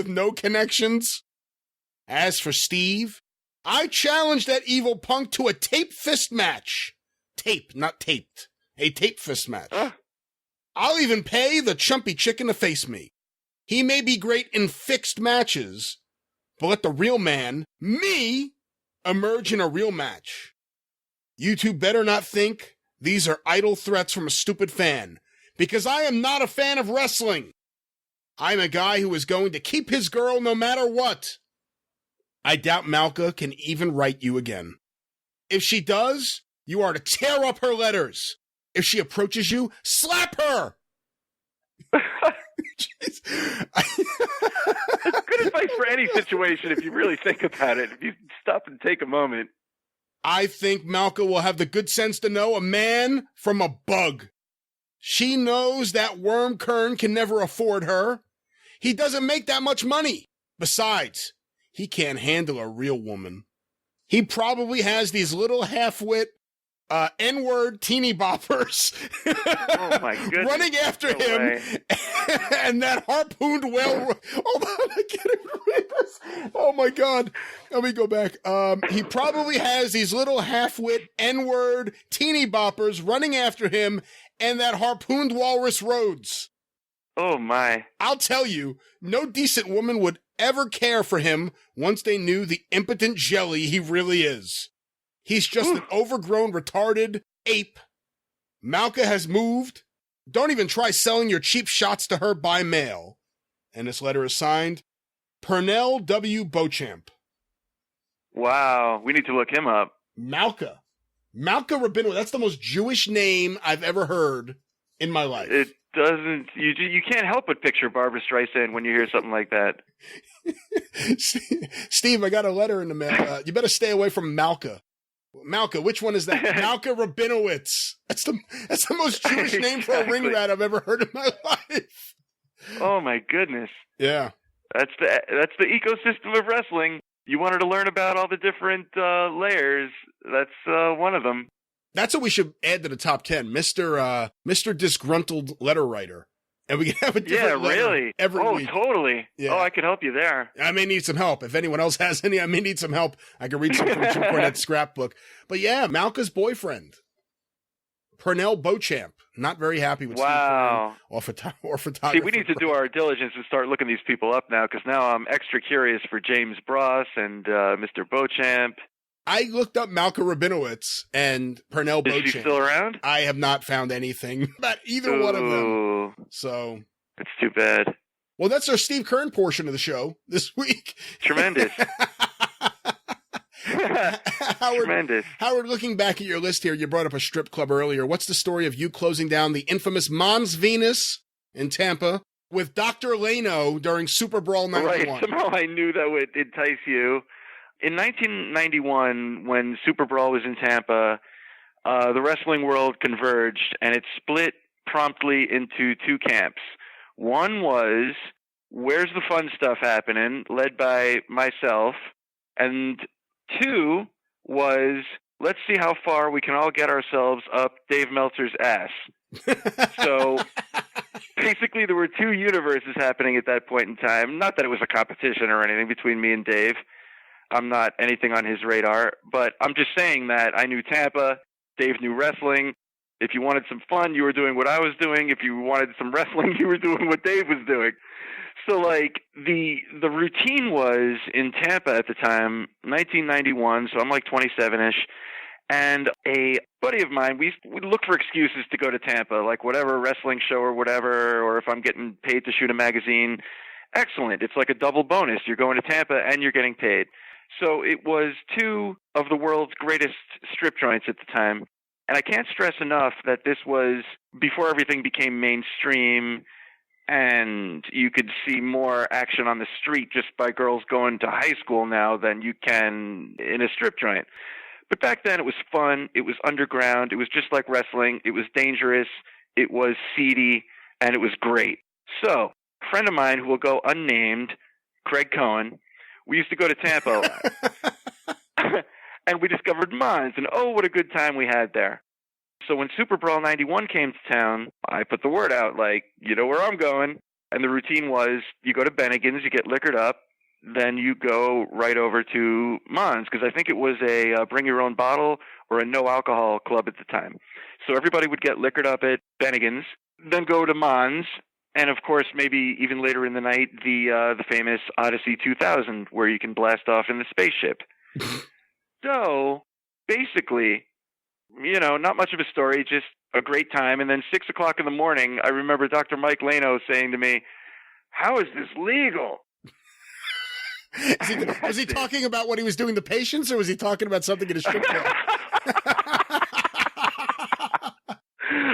Speaker 1: no connections. As for Steve, I challenged that evil punk to a tape fist match. Tape, not taped. A tape fist match. I'll even pay the chumpy chicken to face me. He may be great in fixed matches, but let the real man, me, emerge in a real match. You two better not think these are idle threats from a stupid fan, because I am not a fan of wrestling. I'm a guy who is going to keep his girl no matter what. I doubt Malka can even write you again. If she does, you are to tear up her letters. If she approaches you, slap her!
Speaker 3: That's good advice for any situation if you really think about it. If you stop and take a moment.
Speaker 1: I think Malka will have the good sense to know a man from a bug. She knows that worm Keirn can never afford her. He doesn't make that much money. Besides, he can't handle a real woman. He probably has these little half-wit, N-word teeny boppers
Speaker 3: oh my goodness.
Speaker 1: running after him, and that harpooned whale. Hold on, I can't even read this. Oh my God. Let me go back. He probably has these little half-wit N-word teeny boppers running after him, and that harpooned walrus Rhodes.
Speaker 3: Oh my.
Speaker 1: I'll tell you, no decent woman would ever care for him once they knew the impotent jelly he really is. He's just an overgrown, retarded ape. Malka has moved. Don't even try selling your cheap shots to her by mail. And this letter is signed, Pernell W. Beauchamp.
Speaker 3: Wow, we need to look him up.
Speaker 1: Malka Rabinowitz. That's the most Jewish name I've ever heard in my life.
Speaker 3: It doesn't. You can't help but picture Barbra Streisand when you hear something like that.
Speaker 1: Steve, I got a letter in the mail. You better stay away from Malka. Malka, which one is that? Malka Rabinowitz. That's the most Jewish name for a ring rat I've ever heard in my life.
Speaker 3: Oh my goodness.
Speaker 1: Yeah.
Speaker 3: That's the ecosystem of wrestling. You wanted to learn about all the different layers. That's one of them.
Speaker 1: That's what we should add to the top 10. Mr. Disgruntled Letter Writer. And we can have a different letter every week.
Speaker 3: Oh, totally.
Speaker 1: Yeah.
Speaker 3: Oh, I could help you there.
Speaker 1: I may need some help. If anyone else has any, I may need some help. I can read some from Jim Cornette's scrapbook. But yeah, Malka's boyfriend, Pernell Beauchamp. Not very happy with Steve Keirn or photography.
Speaker 3: See, we need to do our diligence and start looking these people up now, because now I'm extra curious for James Bross and Mr. Beauchamp.
Speaker 1: I looked up Malka Rabinowitz and Pernell Beauchamp.
Speaker 3: Is she still around?
Speaker 1: I have not found anything about either one of them. So
Speaker 3: it's too bad.
Speaker 1: Well, that's our Steve Keirn portion of the show this week.
Speaker 3: Tremendous. Tremendous.
Speaker 1: Howard, looking back at your list here, you brought up a strip club earlier. What's the story of you closing down the infamous Mons Venus in Tampa with Dr. Leno during Super Brawl 91?
Speaker 3: Right. Somehow I knew that would entice you. In 1991, when Super Brawl was in Tampa, the wrestling world converged, and it split promptly into two camps. One was, where's the fun stuff happening, led by myself, and two was, let's see how far we can all get ourselves up Dave Meltzer's ass. So basically there were two universes happening at that point in time. Not that it was a competition or anything between me and Dave. I'm not anything on his radar, but I'm just saying that I knew Tampa, Dave knew wrestling. If you wanted some fun, you were doing what I was doing. If you wanted some wrestling, you were doing what Dave was doing. So, like, the routine was in Tampa at the time, 1991, so I'm like 27-ish, and a buddy of mine, we'd look for excuses to go to Tampa, like whatever wrestling show or whatever, or if I'm getting paid to shoot a magazine, excellent. It's like a double bonus. You're going to Tampa and you're getting paid. So it was two of the world's greatest strip joints at the time. And I can't stress enough that this was before everything became mainstream and you could see more action on the street just by girls going to high school now than you can in a strip joint. But back then it was fun. It was underground. It was just like wrestling. It was dangerous. It was seedy, and it was great. So a friend of mine who will go unnamed Craig Cohen. We used to go to Tampa a lot. And we discovered Mons, and oh, what a good time we had there. So when Super Brawl 91 came to town, I put the word out, like, you know where I'm going. And the routine was, you go to Bennigan's, you get liquored up, then you go right over to Mons, because I think it was a bring your own bottle or a no alcohol club at the time. So everybody would get liquored up at Bennigan's, then go to Mons, and of course, maybe even later in the night, the famous Odyssey 2000, where you can blast off in the spaceship. So basically, you know, not much of a story, just a great time. And then 6 o'clock in the morning, I remember Dr. Mike Lano saying to me, "How is this legal?"
Speaker 1: Was he talking about what he was doing to patients, or was he talking about something in a strip club?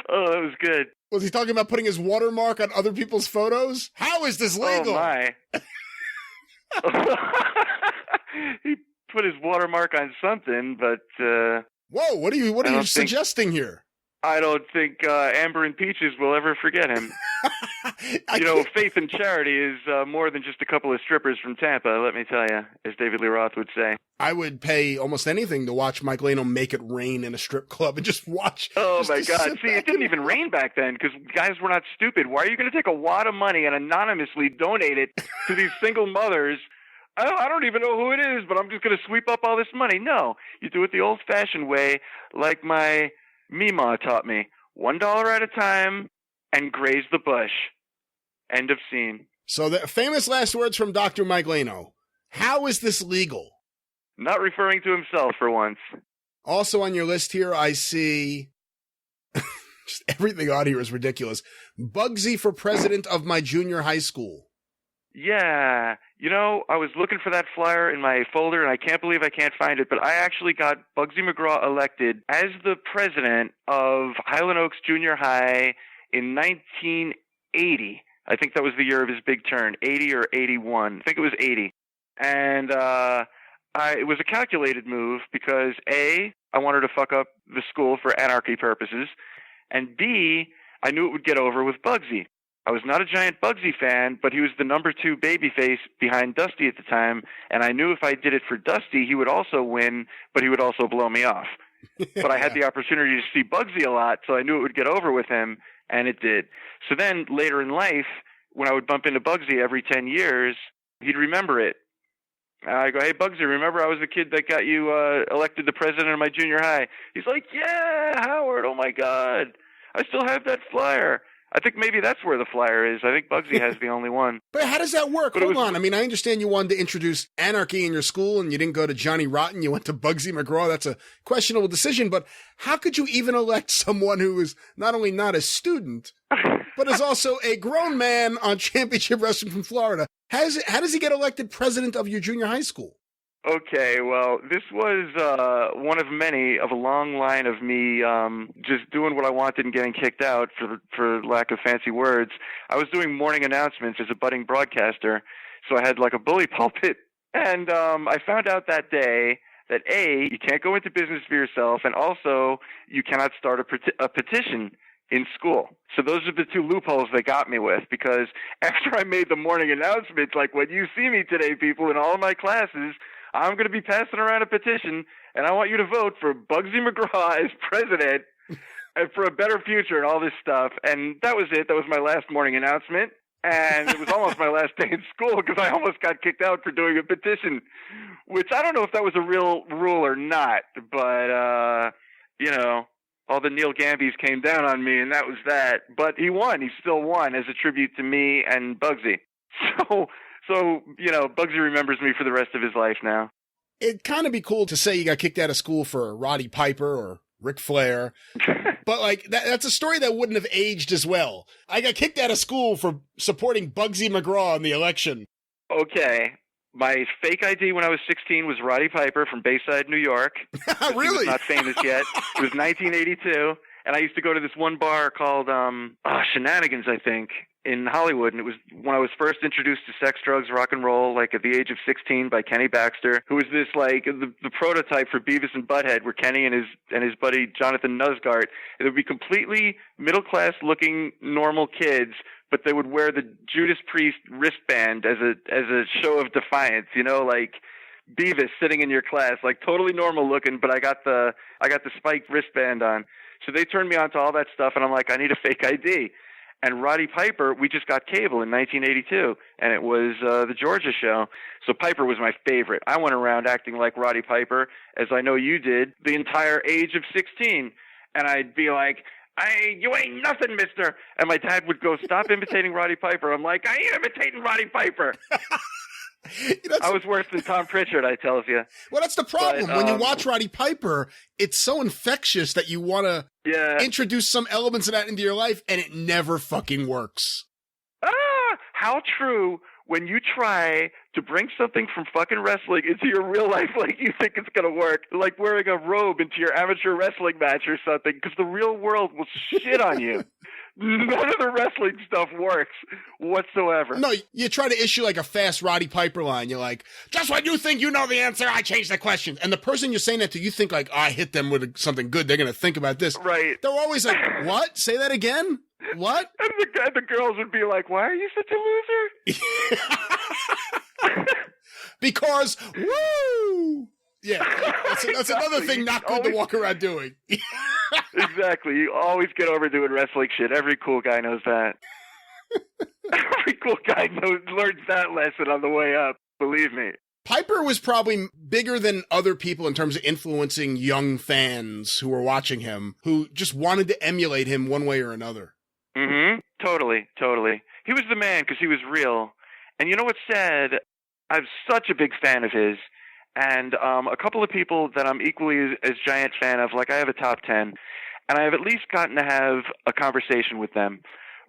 Speaker 3: Oh, that was good.
Speaker 1: Was he talking about putting his watermark on other people's photos? How is this legal?
Speaker 3: Oh, my. He put his watermark on something, but...
Speaker 1: Whoa, what are you suggesting here?
Speaker 3: I don't think Amber and Peaches will ever forget him. You know, faith and charity is more than just a couple of strippers from Tampa, let me tell you, as David Lee Roth would say.
Speaker 1: I would pay almost anything to watch Mike Lano make it rain in a strip club and just watch.
Speaker 3: Oh, my God. See, it didn't even rain back then because guys were not stupid. Why are you going to take a wad of money and anonymously donate it to these single mothers? I don't even know who it is, but I'm just going to sweep up all this money. No, you do it the old-fashioned way, like my Meemaw taught me. $1 at a time and graze the bush. End of scene.
Speaker 1: So the famous last words from Dr. Mike Lano. How is this legal?
Speaker 3: Not referring to himself for once.
Speaker 1: Also on your list here, I see just everything on here is ridiculous. Bugsy for president of my junior high school.
Speaker 3: Yeah. You know, I was looking for that flyer in my folder, and I can't believe I can't find it, but I actually got Bugsy McGraw elected as the president of Highland Oaks Junior High in 1980. I think that was the year of his big turn, 80 or 81. I think it was 80. And it was a calculated move because, A, I wanted to fuck up the school for anarchy purposes, and B, I knew it would get over with Bugsy. I was not a giant Bugsy fan, but he was the number 2 babyface behind Dusty at the time, and I knew if I did it for Dusty, he would also win, but he would also blow me off. But I had the opportunity to see Bugsy a lot, so I knew it would get over with him, and it did. So then, later in life, when I would bump into Bugsy every 10 years, he'd remember it. I go, "Hey, Bugsy, remember I was the kid that got you elected the president of my junior high?" He's like, "Yeah, Howard, oh my God, I still have that flyer." I think maybe that's where the flyer is. I think Bugsy has the only one.
Speaker 1: But how does that work? Hold on. I mean, I understand you wanted to introduce anarchy in your school and you didn't go to Johnny Rotten. You went to Bugsy McGraw. That's a questionable decision. But how could you even elect someone who is not only not a student, but is also a grown man on championship wrestling from Florida? How does he get elected president of your junior high school?
Speaker 3: Okay, well, this was one of many of a long line of me just doing what I wanted and getting kicked out for lack of fancy words. I was doing morning announcements as a budding broadcaster, so I had like a bully pulpit. And I found out that day that A, you can't go into business for yourself, and also you cannot start a petition in school. So those are the 2 loopholes they got me with, because after I made the morning announcements, like, when you see me today, people, in all of my classes, I'm going to be passing around a petition, and I want you to vote for Bugsy McGraw as president and for a better future and all this stuff. And that was it. That was my last morning announcement. And it was almost my last day in school because I almost got kicked out for doing a petition, which I don't know if that was a real rule or not. But, you know, all the Neil Gambys came down on me, and that was that. But he won. He still won as a tribute to me and Bugsy. So, you know, Bugsy remembers me for the rest of his life now.
Speaker 1: It'd kind of be cool to say you got kicked out of school for Roddy Piper or Ric Flair. But, like, that's a story that wouldn't have aged as well. I got kicked out of school for supporting Bugsy McGraw in the election.
Speaker 3: Okay. My fake ID when I was 16 was Roddy Piper from Bayside, New York.
Speaker 1: Really?
Speaker 3: He was not famous yet. It was 1982. And I used to go to this one bar called Shenanigans, I think, in Hollywood. And it was when I was first introduced to sex, drugs, rock and roll, like at the age of 16 by Kenny Baxter, who was this like the prototype for Beavis and Butthead, where Kenny and his buddy Jonathan Nusgart, it would be completely middle-class looking normal kids but they would wear the Judas Priest wristband as a show of defiance, like Beavis sitting in your class, like totally normal looking, but I got the spiked wristband on. So they turned me on to all that stuff, and I'm like, I need a fake ID. And Roddy Piper, we just got cable in 1982, and it was the Georgia show. So Piper was my favorite. I went around acting like Roddy Piper, as I know you did, the entire age of 16. And I'd be like, you ain't nothing, mister. And my dad would go, stop imitating Roddy Piper. I'm like, I ain't imitating Roddy Piper. I was worse than Tom Pritchard, I tells you.
Speaker 1: Well, that's the problem. When you watch Roddy Piper, it's so infectious that you want to introduce some elements of that into your life, and it never fucking works.
Speaker 3: How true when you try to bring something from fucking wrestling into your real life like you think it's going to work, like wearing a robe into your amateur wrestling match or something, because the real world will shit on you. None of the wrestling stuff works whatsoever.
Speaker 1: No, you try to issue like a fast Roddy Piper line. You're like, just when you think you know the answer, I change the question. And the person you're saying that to, you think like, I hit them with something good. They're going to think about this.
Speaker 3: Right.
Speaker 1: They're always like, what? Say that again? What?
Speaker 3: And the girls would be like, why are you such a loser?
Speaker 1: Because, woo! Yeah, that's another thing not good to walk around doing.
Speaker 3: Exactly. You always get over doing wrestling shit. Every cool guy knows that. Every cool guy learns that lesson on the way up. Believe me.
Speaker 1: Piper was probably bigger than other people in terms of influencing young fans who were watching him, who just wanted to emulate him one way or another.
Speaker 3: Mm-hmm. Totally. He was the man because he was real. And you know what's sad? I'm such a big fan of his. And a couple of people that I'm equally as giant fan of, like I have a top 10, and I have at least gotten to have a conversation with them.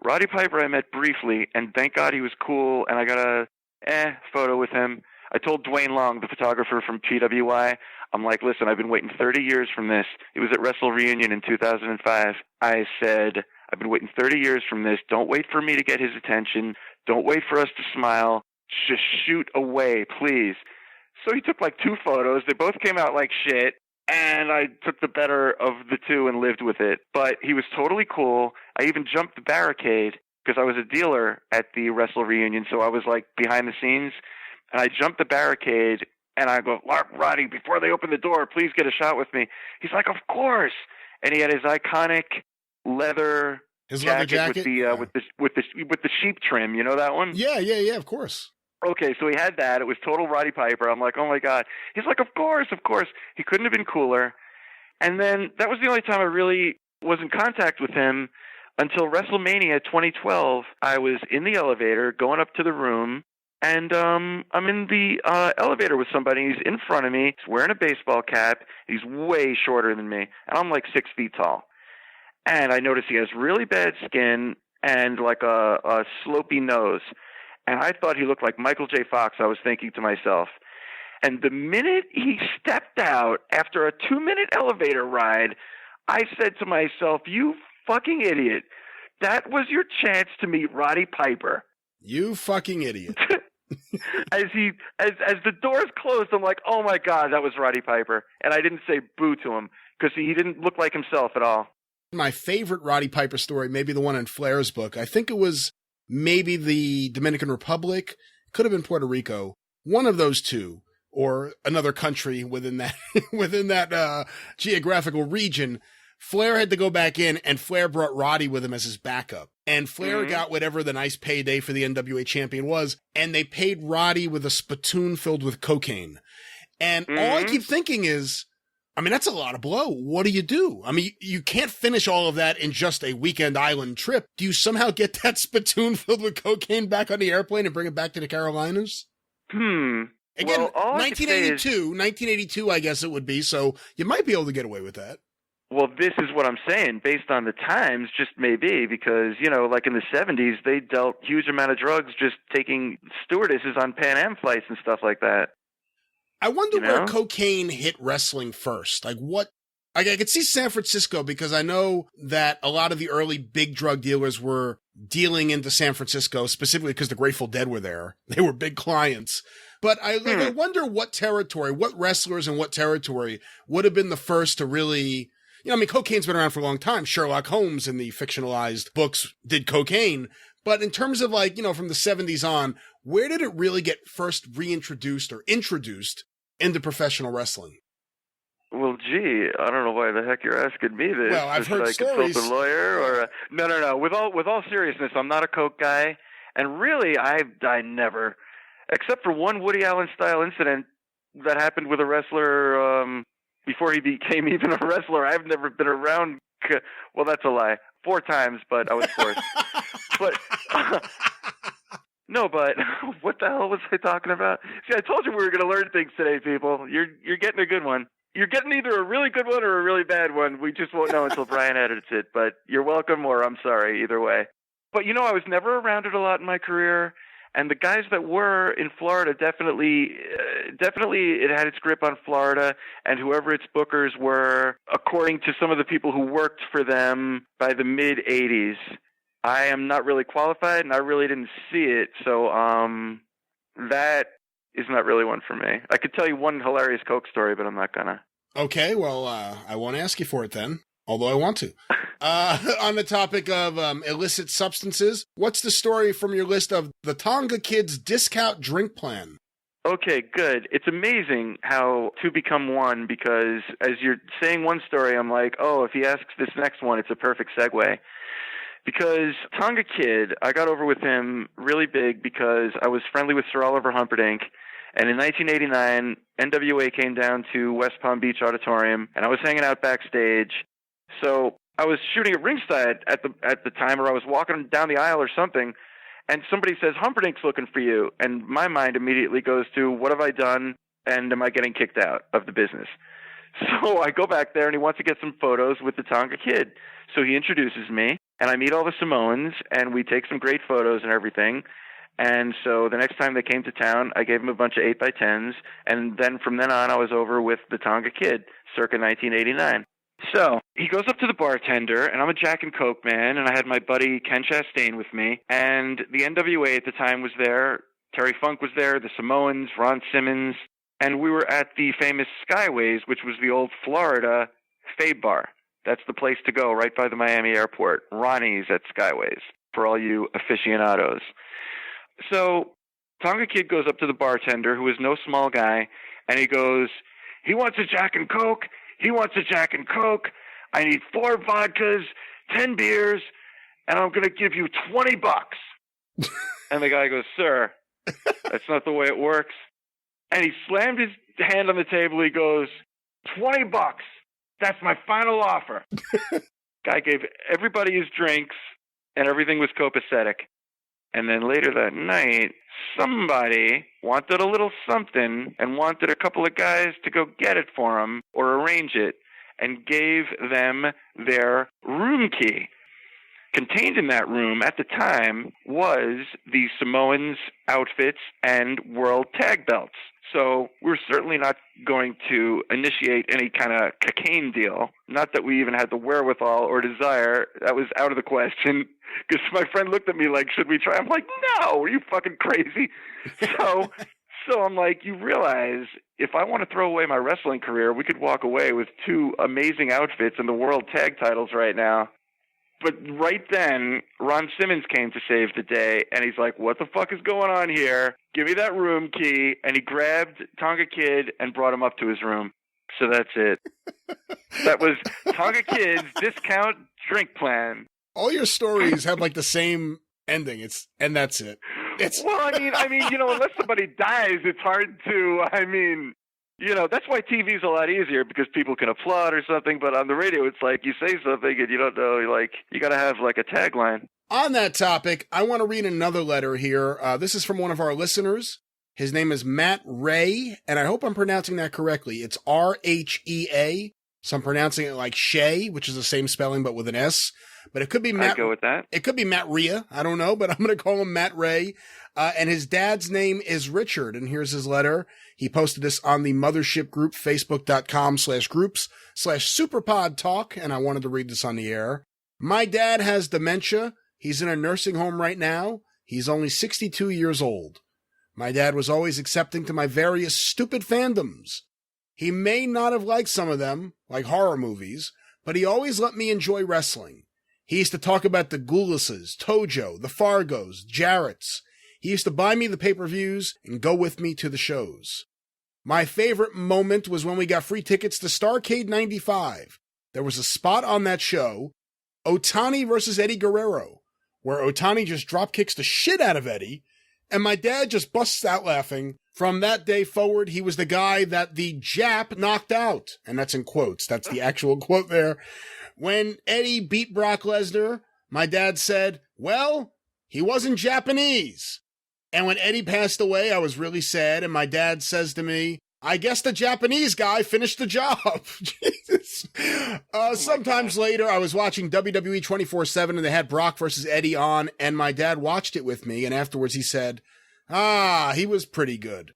Speaker 3: Roddy Piper I met briefly, and thank God he was cool, and I got a photo with him. I told Dwayne Long, the photographer from PWI, I'm like, listen, I've been waiting 30 years from this. It was at Wrestle Reunion in 2005. I said, I've been waiting 30 years from this. Don't wait for me to get his attention. Don't wait for us to smile. Just shoot away, please. So he took like 2 photos. They both came out like shit, and I took the better of the 2 and lived with it. But he was totally cool. I even jumped the barricade because I was a dealer at the Wrestle Reunion, so I was like behind the scenes. And I jumped the barricade, and I go, Roddy, before they open the door, please get a shot with me. He's like, of course. And he had his iconic leather jacket with the sheep trim. You know that one?
Speaker 1: Yeah, of course.
Speaker 3: Okay, so he had that. It was total Roddy Piper. I'm like, oh my God. He's like, of course. He couldn't have been cooler. And then that was the only time I really was in contact with him until WrestleMania 2012. I was in the elevator going up to the room, and I'm in the elevator with somebody. He's in front of me. He's wearing a baseball cap. He's way shorter than me, and I'm like 6 feet tall. And I noticed he has really bad skin and like a slopey nose. And I thought he looked like Michael J. Fox, I was thinking to myself. And the minute he stepped out after a 2-minute elevator ride, I said to myself, you fucking idiot. That was your chance to meet Roddy Piper.
Speaker 1: You fucking idiot.
Speaker 3: As the doors closed, I'm like, oh my God, that was Roddy Piper. And I didn't say boo to him because he didn't look like himself at all.
Speaker 1: My favorite Roddy Piper story, maybe the one in Flair's book. I think it was maybe the Dominican Republic, could have been Puerto Rico, one of those two, or another country within that geographical region. Flair had to go back in, and Flair brought Roddy with him as his backup. And Flair got whatever the nice payday for the NWA champion was, and they paid Roddy with a spittoon filled with cocaine. And all I keep thinking is, I mean, that's a lot of blow. What do you do? I mean, you can't finish all of that in just a weekend island trip. Do you somehow get that spittoon filled with cocaine back on the airplane and bring it back to the Carolinas? Again,
Speaker 3: well,
Speaker 1: 1982, I guess it would be, so you might be able to get away with that.
Speaker 3: Well, this is what I'm saying, based on the times, just maybe, because, like in the 70s, they dealt huge amount of drugs just taking stewardesses on Pan Am flights and stuff like that.
Speaker 1: I wonder where cocaine hit wrestling first. Like what? I could see San Francisco because I know that a lot of the early big drug dealers were dealing into San Francisco, specifically because the Grateful Dead were there. They were big clients. But I wonder what territory, what wrestlers in what territory would have been the first to really, cocaine's been around for a long time. Sherlock Holmes in the fictionalized books did cocaine. But in terms of from the 70s on, where did it really get first reintroduced or introduced into professional wrestling?
Speaker 3: Well, gee, I don't know why the heck you're asking me this.
Speaker 1: Well, I've heard stories.
Speaker 3: Consult a lawyer or no. With all seriousness, I'm not a coke guy, and really, I never, except for one Woody Allen style incident that happened with a wrestler before he became even a wrestler. I've never been around. Well, that's a lie. 4 times, but I was forced. But no, but what the hell was I talking about? See, I told you we were going to learn things today, people. You're getting a good one. You're getting either a really good one or a really bad one. We just won't know until Brian edits it. But you're welcome, or I'm sorry, either way. But I was never around it a lot in my career, and the guys that were in Florida definitely it had its grip on Florida, and whoever its bookers were, according to some of the people who worked for them by the mid '80s. I am not really qualified, and I really didn't see it, so that is not really one for me. I could tell you one hilarious coke story, but I'm not gonna. Okay,
Speaker 1: well, I won't ask you for it then, although I want to. On the topic of illicit substances, what's the story from your list of the Tonga Kid's discount drink plan?
Speaker 3: Okay, good. It's amazing how two become one, because as you're saying one story, I'm like, oh, if he asks this next one, it's a perfect segue. Because Tonga Kid, I got over with him really big because I was friendly with Sir Oliver Humperdinck. And in 1989, NWA came down to West Palm Beach Auditorium, and I was hanging out backstage. So I was shooting at ringside at the time, or I was walking down the aisle or something, and somebody says, Humperdinck's looking for you. And my mind immediately goes to, what have I done, and am I getting kicked out of the business? So I go back there, and he wants to get some photos with the Tonga Kid. So he introduces me, and I meet all the Samoans, and we take some great photos and everything. And so the next time they came to town, I gave them a bunch of 8x10s, and then from then on, I was over with the Tonga Kid, circa 1989. So he goes up to the bartender, and I'm a Jack and Coke man, and I had my buddy Ken Chastain with me, and the NWA at the time was there. Terry Funk was there, the Samoans, Ron Simmons, and we were at the famous Skyways, which was the old Florida Fabe Bar. That's the place to go, right by the Miami airport. Ronnie's at Skyways, for all you aficionados. So Tonga Kid goes up to the bartender, who is no small guy, and he goes, he wants a Jack and Coke. He wants a Jack and Coke. I need 4 vodkas, 10 beers, and I'm going to give you $20. And the guy goes, sir, that's not the way it works. And he slammed his hand on the table. He goes, $20. That's my final offer. Guy gave everybody his drinks, and everything was copacetic. And then later that night, somebody wanted a little something and wanted a couple of guys to go get it for him or arrange it, and gave them their room key. Contained in that room at the time was the Samoans' outfits and world tag belts. So we're certainly not going to initiate any kind of cocaine deal. Not that we even had the wherewithal or desire. That was out of the question. Because my friend looked at me like, should we try? I'm like, no, are you fucking crazy? So I'm like, you realize if I want to throw away my wrestling career, we could walk away with 2 amazing outfits and the world tag titles right now. But right then, Ron Simmons came to save the day, and he's like, what the fuck is going on here? Give me that room key. And he grabbed Tonga Kid and brought him up to his room. So that's it. That was Tonga Kid's discount drink plan.
Speaker 1: All your stories have like the same ending. And that's it.
Speaker 3: Well, I mean, unless somebody dies, it's hard to, that's why TV's a lot easier, because people can applaud or something, but on the radio, it's like you say something and you don't know, you got to have like a tagline.
Speaker 1: On that topic, I want to read another letter here. This is from one of our listeners. His name is Matt Ray, and I hope I'm pronouncing that correctly. It's R-H-E-A, so I'm pronouncing it like Shay, which is the same spelling but with an S. But it could be Matt.
Speaker 3: I'd go with that.
Speaker 1: It could be Matt Rhea. I don't know, but I'm going to call him Matt Ray. And his dad's name is Richard. And here's his letter. He posted this on the Mothership group, facebook.com/groups/superpod talk. And I wanted to read this on the air. My dad has dementia. He's in a nursing home right now. He's only 62 years old. My dad was always accepting to my various stupid fandoms. He may not have liked some of them, like horror movies, but he always let me enjoy wrestling. He used to talk about the Goulises, Tojo, the Fargos, Jarretts. He used to buy me the pay-per-views and go with me to the shows. My favorite moment was when we got free tickets to Starrcade 95. There was a spot on that show, Otani versus Eddie Guerrero, where Otani just drop kicks the shit out of Eddie, and my dad just busts out laughing. From that day forward, he was the guy that the Jap knocked out. And that's in quotes. That's the actual quote there. When Eddie beat Brock Lesnar, my dad said, well, he wasn't Japanese. And when Eddie passed away, I was really sad. And my dad says to me, I guess the Japanese guy finished the job. Jesus. Sometimes later, I was watching WWE 24/7 and they had Brock versus Eddie on. And my dad watched it with me. And afterwards he said, he was pretty good.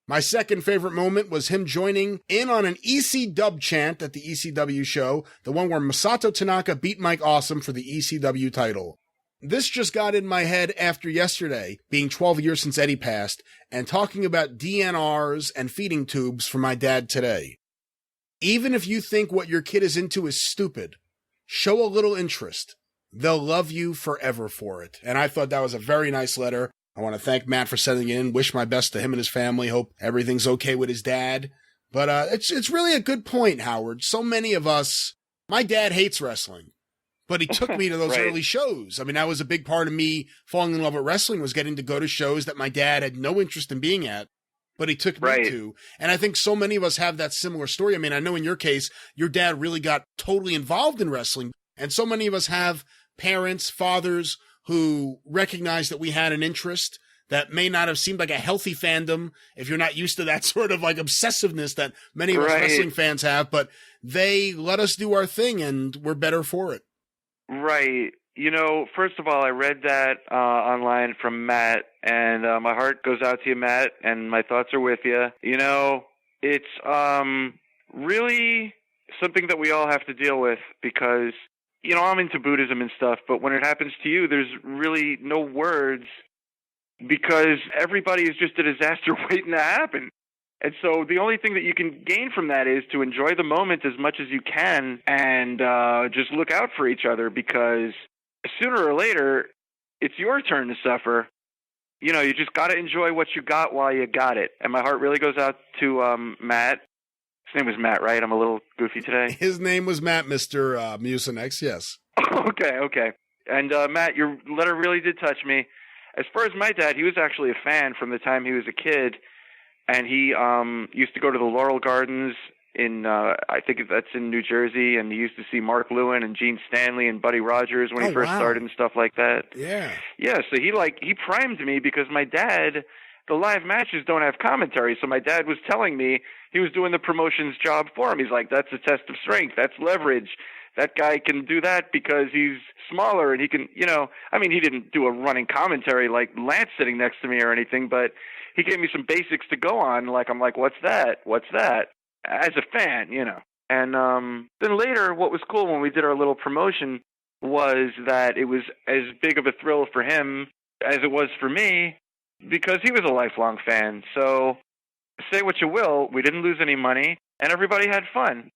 Speaker 1: My second favorite moment was him joining in on an EC dub chant at the ECW show, the one where Masato Tanaka beat Mike Awesome for the ECW title. This just got in my head after yesterday, being 12 years since Eddie passed, and talking about DNRs and feeding tubes for my dad today. Even if you think what your kid is into is stupid, show a little interest. They'll love you forever for it. And I thought that was a very nice letter. I want to thank Matt for sending it in. Wish my best to him and his family. Hope everything's okay with his dad. But it's really a good point, Howard. So many of us, my dad hates wrestling, but he took me to those
Speaker 3: Right.
Speaker 1: early shows. I mean, that was a big part of me falling in love with wrestling, was getting to go to shows that my dad had no interest in being at, but he took me
Speaker 3: Right.
Speaker 1: to. And I think so many of us have that similar story. I mean, I know in your case, your dad really got totally involved in wrestling. And so many of us have parents, fathers who recognize that we had an interest that may not have seemed like a healthy fandom if you're not used to that sort of like obsessiveness that many of us
Speaker 3: Right.
Speaker 1: wrestling fans have, but they let us do our thing and we're better for it.
Speaker 3: Right. You know, first of all, I read that online from Matt, and my heart goes out to you, Matt, and my thoughts are with you. You know, it's really something that we all have to deal with because, you know, I'm into Buddhism and stuff, but when it happens to you, there's really no words because everybody is just a disaster waiting to happen. And so the only thing that you can gain from that is to enjoy the moment as much as you can and just look out for each other because sooner or later, it's your turn to suffer. You know, you just got to enjoy what you got while you got it. And my heart really goes out to Matt. His name was Matt, right? I'm a little goofy today.
Speaker 1: His name was Matt, Mr. Mucinex, yes.
Speaker 3: Okay. And Matt, your letter really did touch me. As far as my dad, he was actually a fan from the time he was a kid. And he used to go to the Laurel Gardens in, I think that's in New Jersey, and he used to see Mark Lewin and Gene Stanley and Buddy Rogers when he first started and stuff like that.
Speaker 1: Yeah.
Speaker 3: Yeah, so he primed me because my dad, the live matches don't have commentary, so my dad was telling me he was doing the promotion's job for him. He's like, that's a test of strength, that's leverage. That guy can do that because he's smaller and he can, you know, I mean, he didn't do a running commentary like Lance sitting next to me or anything, but he gave me some basics to go on. Like, I'm like, what's that? As a fan, you know. And then later, what was cool when we did our little promotion was that it was as big of a thrill for him as it was for me because he was a lifelong fan. So say what you will, we didn't lose any money and everybody had fun.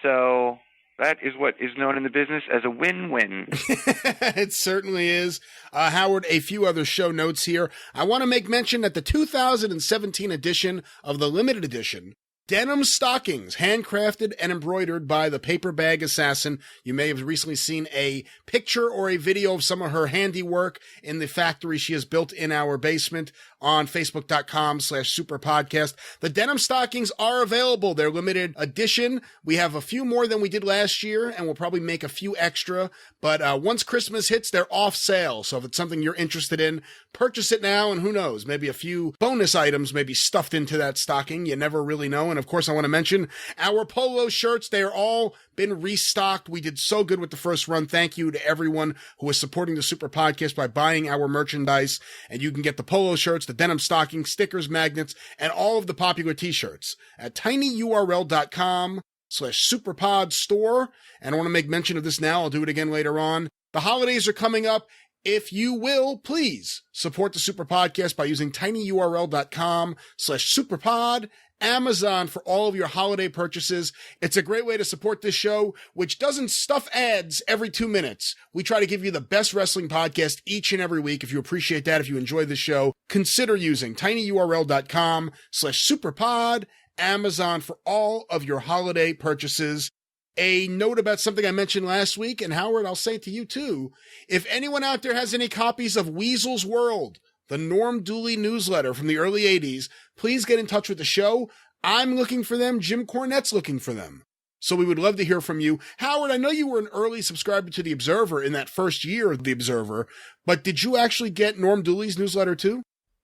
Speaker 3: So that is what is known in the business as a win-win.
Speaker 1: It certainly is. Howard, a few other show notes here. I want to make mention that the 2017 edition of the limited edition denim stockings, handcrafted and embroidered by the Paper Bag Assassin. You may have recently seen a picture or a video of some of her handiwork in the factory she has built in our basement on Facebook.com/Superpodcast. The denim stockings are available. They're limited edition. We have a few more than we did last year, and we'll probably make a few extra. But once Christmas hits, they're off sale. So if it's something you're interested in, purchase it now, and who knows, maybe a few bonus items may be stuffed into that stocking. You never really know. And of course, I want to mention our polo shirts. They are all been restocked. We did so good with the first run. Thank you to everyone who is supporting the Super Podcast by buying our merchandise. And you can get the polo shirts, the denim stockings, stickers, magnets, and all of the popular t-shirts at tinyurl.com/superpodstore. And I want to make mention of this now. I'll do it again later on. The holidays are coming up. If you will, please support the Super Podcast by using tinyurl.com/superpod, Amazon for all of your holiday purchases. It's a great way to support this show, which doesn't stuff ads every 2 minutes. We try to give you the best wrestling podcast each and every week. If you appreciate that, if you enjoy the show, consider using tinyurl.com/superpod, Amazon for all of your holiday purchases. A note about something I mentioned last week, and Howard, I'll say it to you too. If anyone out there has any copies of Weasel's World, the Norm Dooley newsletter from the early 80s, please get in touch with the show. I'm looking for them. Jim Cornette's looking for them. So we would love to hear from you. Howard, I know you were an early subscriber to The Observer in that first year of The Observer, but did you actually get Norm Dooley's newsletter too?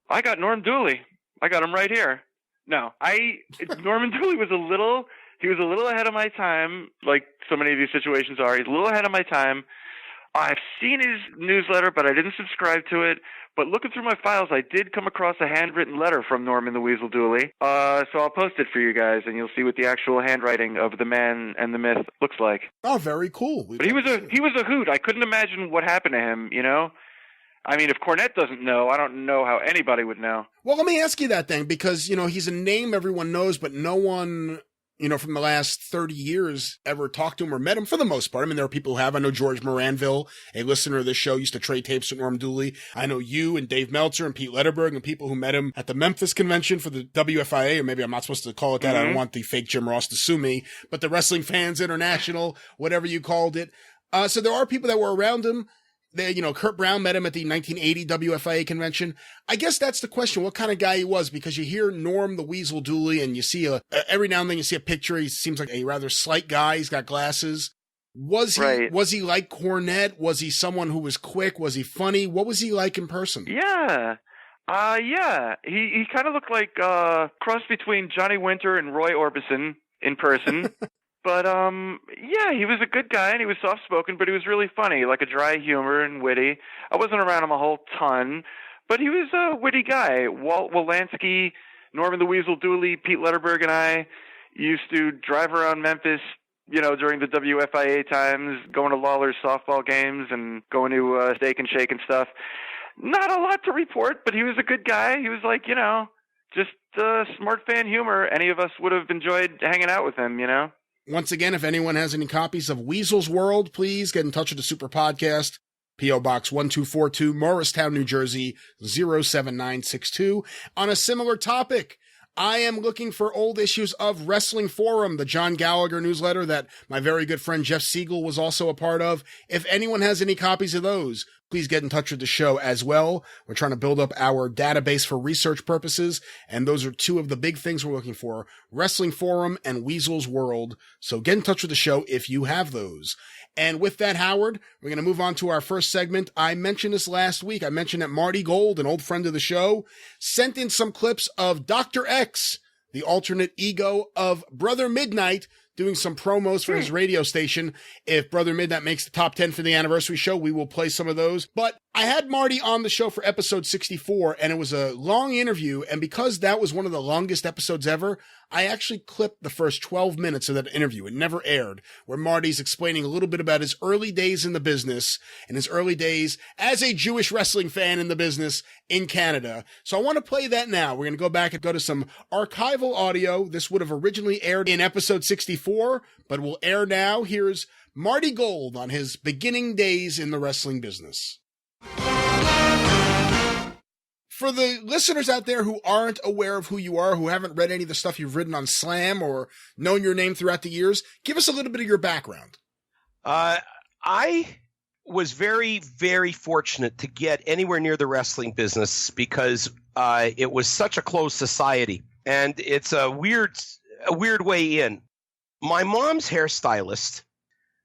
Speaker 3: I got Norm Dooley. I got him right here. No, Norman Dooley was a little ahead of my time, like so many of these situations are. He's a little ahead of my time. I've seen his newsletter, but I didn't subscribe to it. But looking through my files, I did come across a handwritten letter from Norman the Weasel Dooley. So I'll post it for you guys, and you'll see what the actual handwriting of the man and the myth looks like.
Speaker 1: Oh, very cool.
Speaker 3: But he was a hoot. I couldn't imagine what happened to him, you know? I mean, if Cornette doesn't know, I don't know how anybody would know.
Speaker 1: Well, let me ask you that then, because, he's a name everyone knows, but no one, from the last 30 years ever talked to him or met him for the most part. I mean, there are people who have. I know George Moranville, a listener of this show, used to trade tapes with Norm Dooley. I know you and Dave Meltzer and Pete Letterberg and people who met him at the Memphis convention for the WFIA, or maybe I'm not supposed to call it that. I don't want the fake Jim Ross to sue me, but the Wrestling Fans International, whatever you called it. So there are people that were around him. Kurt Brown met him at the 1980 WFIA convention. I guess that's the question, what kind of guy he was, because you hear Norm the Weasel Dooley and you see every now and then you see a picture. He seems like a rather slight guy. He's got glasses. Was he like Cornette? Was he someone who was quick? Was he funny? What was he like in person?
Speaker 3: Yeah. He kind of looked like cross between Johnny Winter and Roy Orbison in person. But, he was a good guy, and he was soft-spoken, but he was really funny, like a dry humor and witty. I wasn't around him a whole ton, but he was a witty guy. Walt Wolanski, Norman the Weasel Dooley, Pete Letterberg, and I used to drive around Memphis, during the WFIA times, going to Lawler's softball games and going to Steak and Shake and stuff. Not a lot to report, but he was a good guy. He was like, just smart fan humor. Any of us would have enjoyed hanging out with him,
Speaker 1: Once again, if anyone has any copies of Weasel's World, please get in touch with the Super Podcast. P.O. Box 1242, Morristown, New Jersey, 07962. On a similar topic, I am looking for old issues of Wrestling Forum, the John Gallagher newsletter that my very good friend Jeff Siegel was also a part of. If anyone has any copies of those, please get in touch with the show as well. We're trying to build up our database for research purposes, and those are two of the big things we're looking for, Wrestling Forum and Weasel's World. So get in touch with the show if you have those. And with that, Howard, we're going to move on to our first segment. I mentioned this last week. I mentioned that Marty Gold, an old friend of the show, sent in some clips of Dr. X, the alternate ego of Brother Midnight, doing some promos for his radio station. If Brother Midnight makes the top 10 for the anniversary show, we will play some of those. But I had Marty on the show for episode 64, and it was a long interview. And because that was one of the longest episodes ever, I actually clipped the first 12 minutes of that interview. It never aired, where Marty's explaining a little bit about his early days in the business and his early days as a Jewish wrestling fan in the business in Canada. So I want to play that now. We're going to go back and go to some archival audio. This would have originally aired in episode 64, but will air now. Here's Marty Gold on his beginning days in the wrestling business. For the listeners out there who aren't aware of who you are, who haven't read any of the stuff you've written on Slam or known your name throughout the years, give us a little bit of your background.
Speaker 2: I was very, very fortunate to get anywhere near the wrestling business because it was such a closed society, and it's a weird way in. My mom's hairstylist,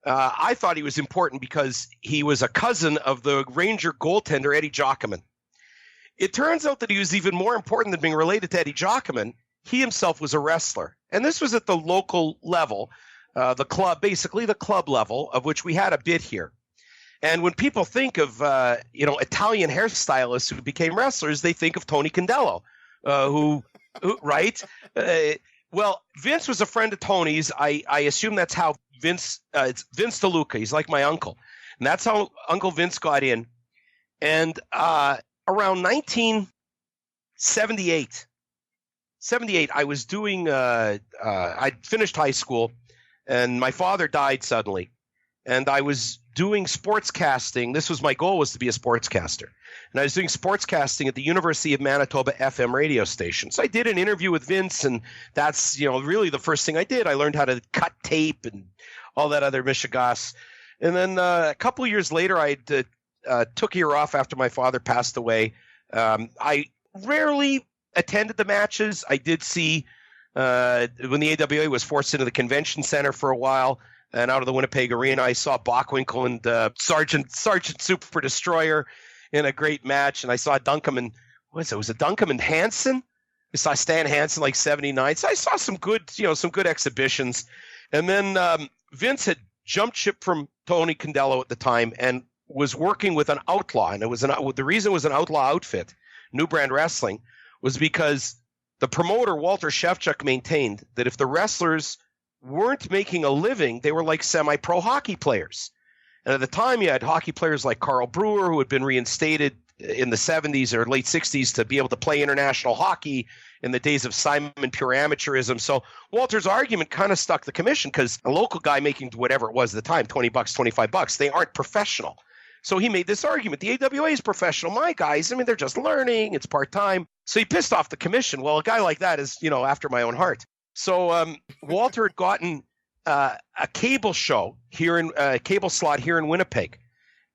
Speaker 2: I thought he was important because he was a cousin of the Ranger goaltender Eddie Jockman. It turns out that he was even more important than being related to Eddie Jockman. He himself was a wrestler. And this was at the local level, the club level, of which we had a bit here. And when people think of, Italian hairstylists who became wrestlers, they think of Tony Condello, who right? Well, Vince was a friend of Tony's. I assume that's how it's Vince DeLuca. He's like my uncle. And that's how Uncle Vince got in. And around 1978, I was doing, I'd finished high school, and my father died suddenly. And I was doing sportscasting. This was my goal, was to be a sportscaster. And I was doing sportscasting at the University of Manitoba FM radio station. So I did an interview with Vince, and that's, really the first thing I did. I learned how to cut tape and all that other mishigas. And then a couple of years later, I took a year off after my father passed away. I rarely attended the matches. I did see when the AWA was forced into the convention center for a while. And out of the Winnipeg Arena, I saw Bockwinkel and Sergeant Super Destroyer in a great match. And I saw Duncombe and, was it Duncombe and Hansen? I saw Stan Hansen like 79. So I saw some good exhibitions. And then Vince had jumped ship from Tony Condello at the time and was working with an outlaw. And the reason it was an outlaw outfit, New Brand Wrestling, was because the promoter, Walter Shevchuk, maintained that if the wrestlers weren't making a living, they were like semi-pro hockey players. And at the time, you had hockey players like Carl Brewer, who had been reinstated in the 70s or late 60s to be able to play international hockey in the days of Simon Pure amateurism. So Walter's argument kind of stuck the commission, because a local guy making whatever it was at the time, $20, $25, they aren't professional. So he made this argument. The AWA is professional. My guys, they're just learning. It's part-time. So he pissed off the commission. Well, a guy like that is, after my own heart. So Walter had gotten a cable show here cable slot here in Winnipeg.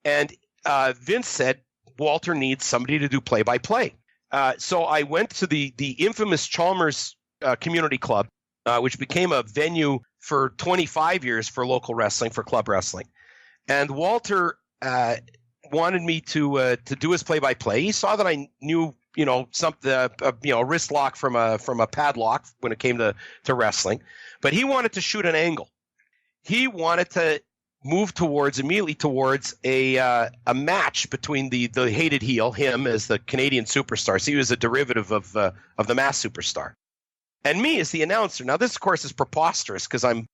Speaker 2: And Vince said, Walter needs somebody to do play-by-play. So I went to the infamous Chalmers Community Club, which became a venue for 25 years for local wrestling, for club wrestling. And Walter wanted me to do his play-by-play. He saw that I knew, something, a wrist lock from a padlock when it came to wrestling, but he wanted to shoot an angle. He wanted to move immediately towards a match between the hated heel, him as the Canadian superstar. So he was a derivative of the mass superstar, and me as the announcer. Now this, of course, is preposterous, because I'm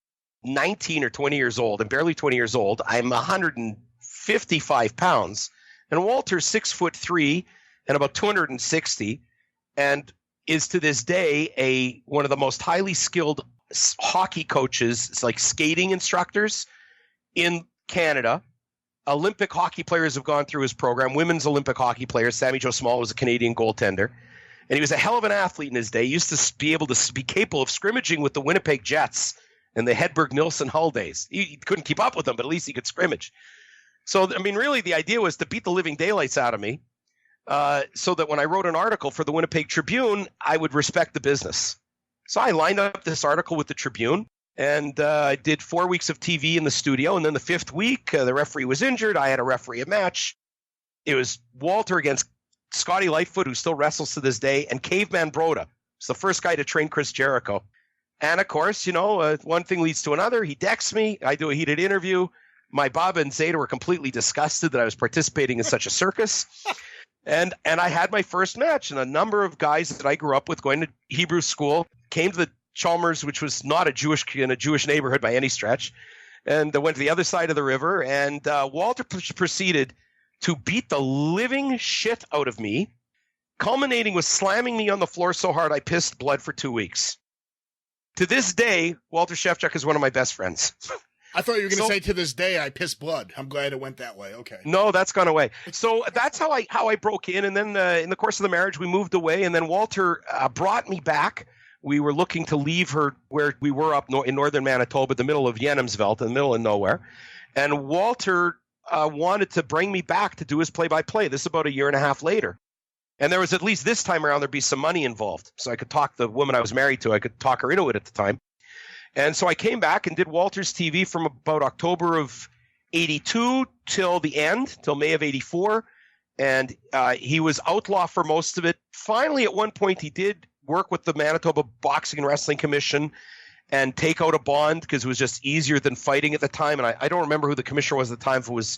Speaker 2: 19 or 20 years old. I'm barely 20 years old. I'm 155 pounds, and Walter's 6'3" and about 260, and is to this day one of the most highly skilled hockey coaches. It's like skating instructors in Canada. Olympic hockey players have gone through his program. Women's Olympic hockey players. Sammy Jo Small was a Canadian goaltender, and he was a hell of an athlete in his day. He used to be able to be capable of scrimmaging with the Winnipeg Jets in the Hedberg Nilsson Hull days. He couldn't keep up with them, but at least he could scrimmage. So, really, the idea was to beat the living daylights out of me, so that when I wrote an article for the Winnipeg Tribune, I would respect the business. So I lined up this article with the Tribune, and I did 4 weeks of TV in the studio. And then the fifth week, the referee was injured. I had to referee a match. It was Walter against Scotty Lightfoot, who still wrestles to this day, and Caveman Broda. He's the first guy to train Chris Jericho. And of course, one thing leads to another. He decks me. I do a heated interview. My Baba and Zeta were completely disgusted that I was participating in such a circus. And I had my first match, and a number of guys that I grew up with going to Hebrew school came to the Chalmers, which was not in a Jewish neighborhood by any stretch, and went to the other side of the river. And Walter proceeded to beat the living shit out of me, culminating with slamming me on the floor so hard I pissed blood for 2 weeks. To this day, Walter Shevchuk is one of my best friends.
Speaker 1: I thought you were going to say, to this day, I piss blood. I'm glad it went that way. Okay.
Speaker 2: No, that's gone away. So that's how I broke in. And then in the course of the marriage, we moved away. And then Walter brought me back. We were looking to leave her where we were up in northern Manitoba, the middle of Yenhamsveld, in the middle of nowhere. And Walter wanted to bring me back to do his play-by-play. This is about a year and a half later. And there was, at least this time around, there'd be some money involved. So I could talk the woman I was married to. I could talk her into it at the time. And so I came back and did Walter's TV from about October of 82 till the end, till May of 84. And he was outlaw for most of it. Finally, at one point, he did work with the Manitoba Boxing and Wrestling Commission and take out a bond, because it was just easier than fighting at the time. And I don't remember who the commissioner was at the time, if it was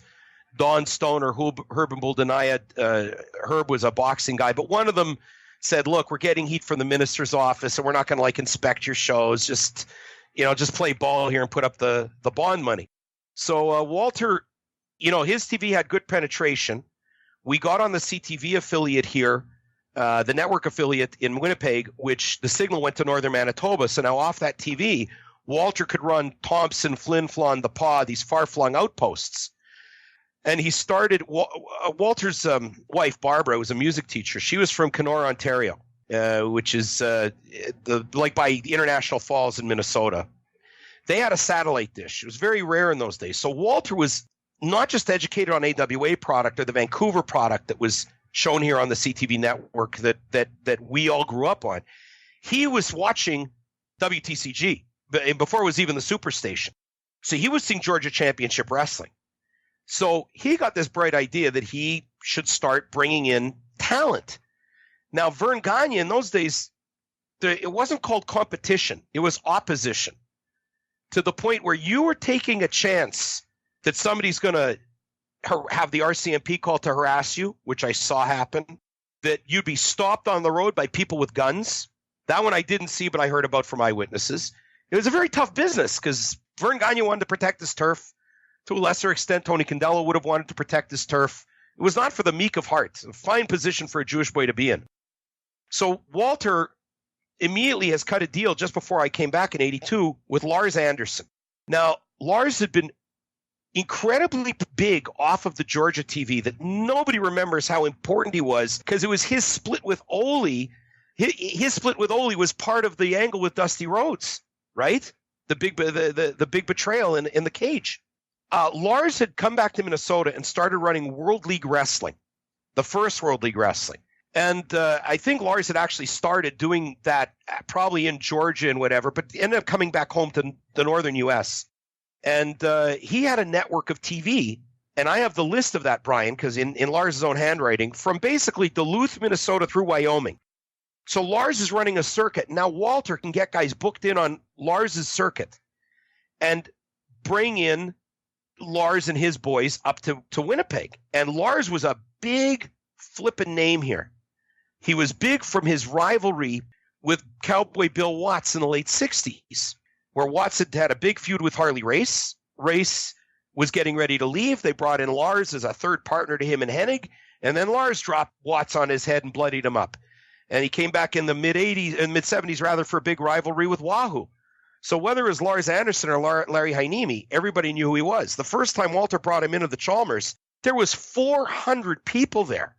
Speaker 2: Don Stone or Herb and Buldenaya. Herb was a boxing guy, but one of them said, look, we're getting heat from the minister's office, and we're not going to inspect your shows. Just play ball here and put up the bond money. So Walter, his TV had good penetration. we got on the CTV affiliate here, the network affiliate in Winnipeg, which the signal went to northern Manitoba. So now off that TV, Walter could run Thompson, Flin Flon, The Paw, these far-flung outposts. And he started, Walter's wife, Barbara, was a music teacher. She was from Kenora, Ontario, which is like by International Falls in Minnesota. They had a satellite dish. It was very rare in those days. So Walter was not just educated on AWA product or the Vancouver product that was shown here on the CTV network that we all grew up on. He was watching WTCG before it was even the Superstation. So he was seeing Georgia Championship Wrestling. So he got this bright idea that he should start bringing in talent. Now, Vern Gagne, in those days, it wasn't called competition. It was opposition, to the point where you were taking a chance that somebody's going to have the RCMP call to harass you, which I saw happen, that you'd be stopped on the road by people with guns. That one I didn't see, but I heard about from eyewitnesses. It was a very tough business because Vern Gagne wanted to protect his turf. To a lesser extent, Tony Condello would have wanted to protect his turf. It was not for the meek of heart. A fine position for a Jewish boy to be in. So Walter immediately has cut a deal just before I came back in 82 with Lars Anderson. Now, Lars had been incredibly big off of the Georgia TV that nobody remembers how important he was, because it was his split with Ole. His split with Ole was part of the angle with Dusty Rhodes, right? The big betrayal in the cage. Lars had come back to Minnesota and started running World League Wrestling, the first World League Wrestling. And I think Lars had actually started doing that probably in Georgia and whatever, but ended up coming back home to the northern U.S. And he had a network of TV, and I have the list of that, Brian, because in Lars' own handwriting, from basically Duluth, Minnesota through Wyoming. So Lars is running a circuit. Now Walter can get guys booked in on Lars' circuit and bring in Lars and his boys up to Winnipeg. And Lars was a big flippin' name here. He was big from his rivalry with Cowboy Bill Watts in the late 60s, where Watts had a big feud with Harley Race. Race was getting ready to leave. They brought in Lars as a third partner to him and Hennig, and then Lars dropped Watts on his head and bloodied him up. And he came back in the mid-70s rather, for a big rivalry with Wahoo. So whether it was Lars Anderson or Larry Heinemi, everybody knew who he was. The first time Walter brought him into the Chalmers, there was 400 people there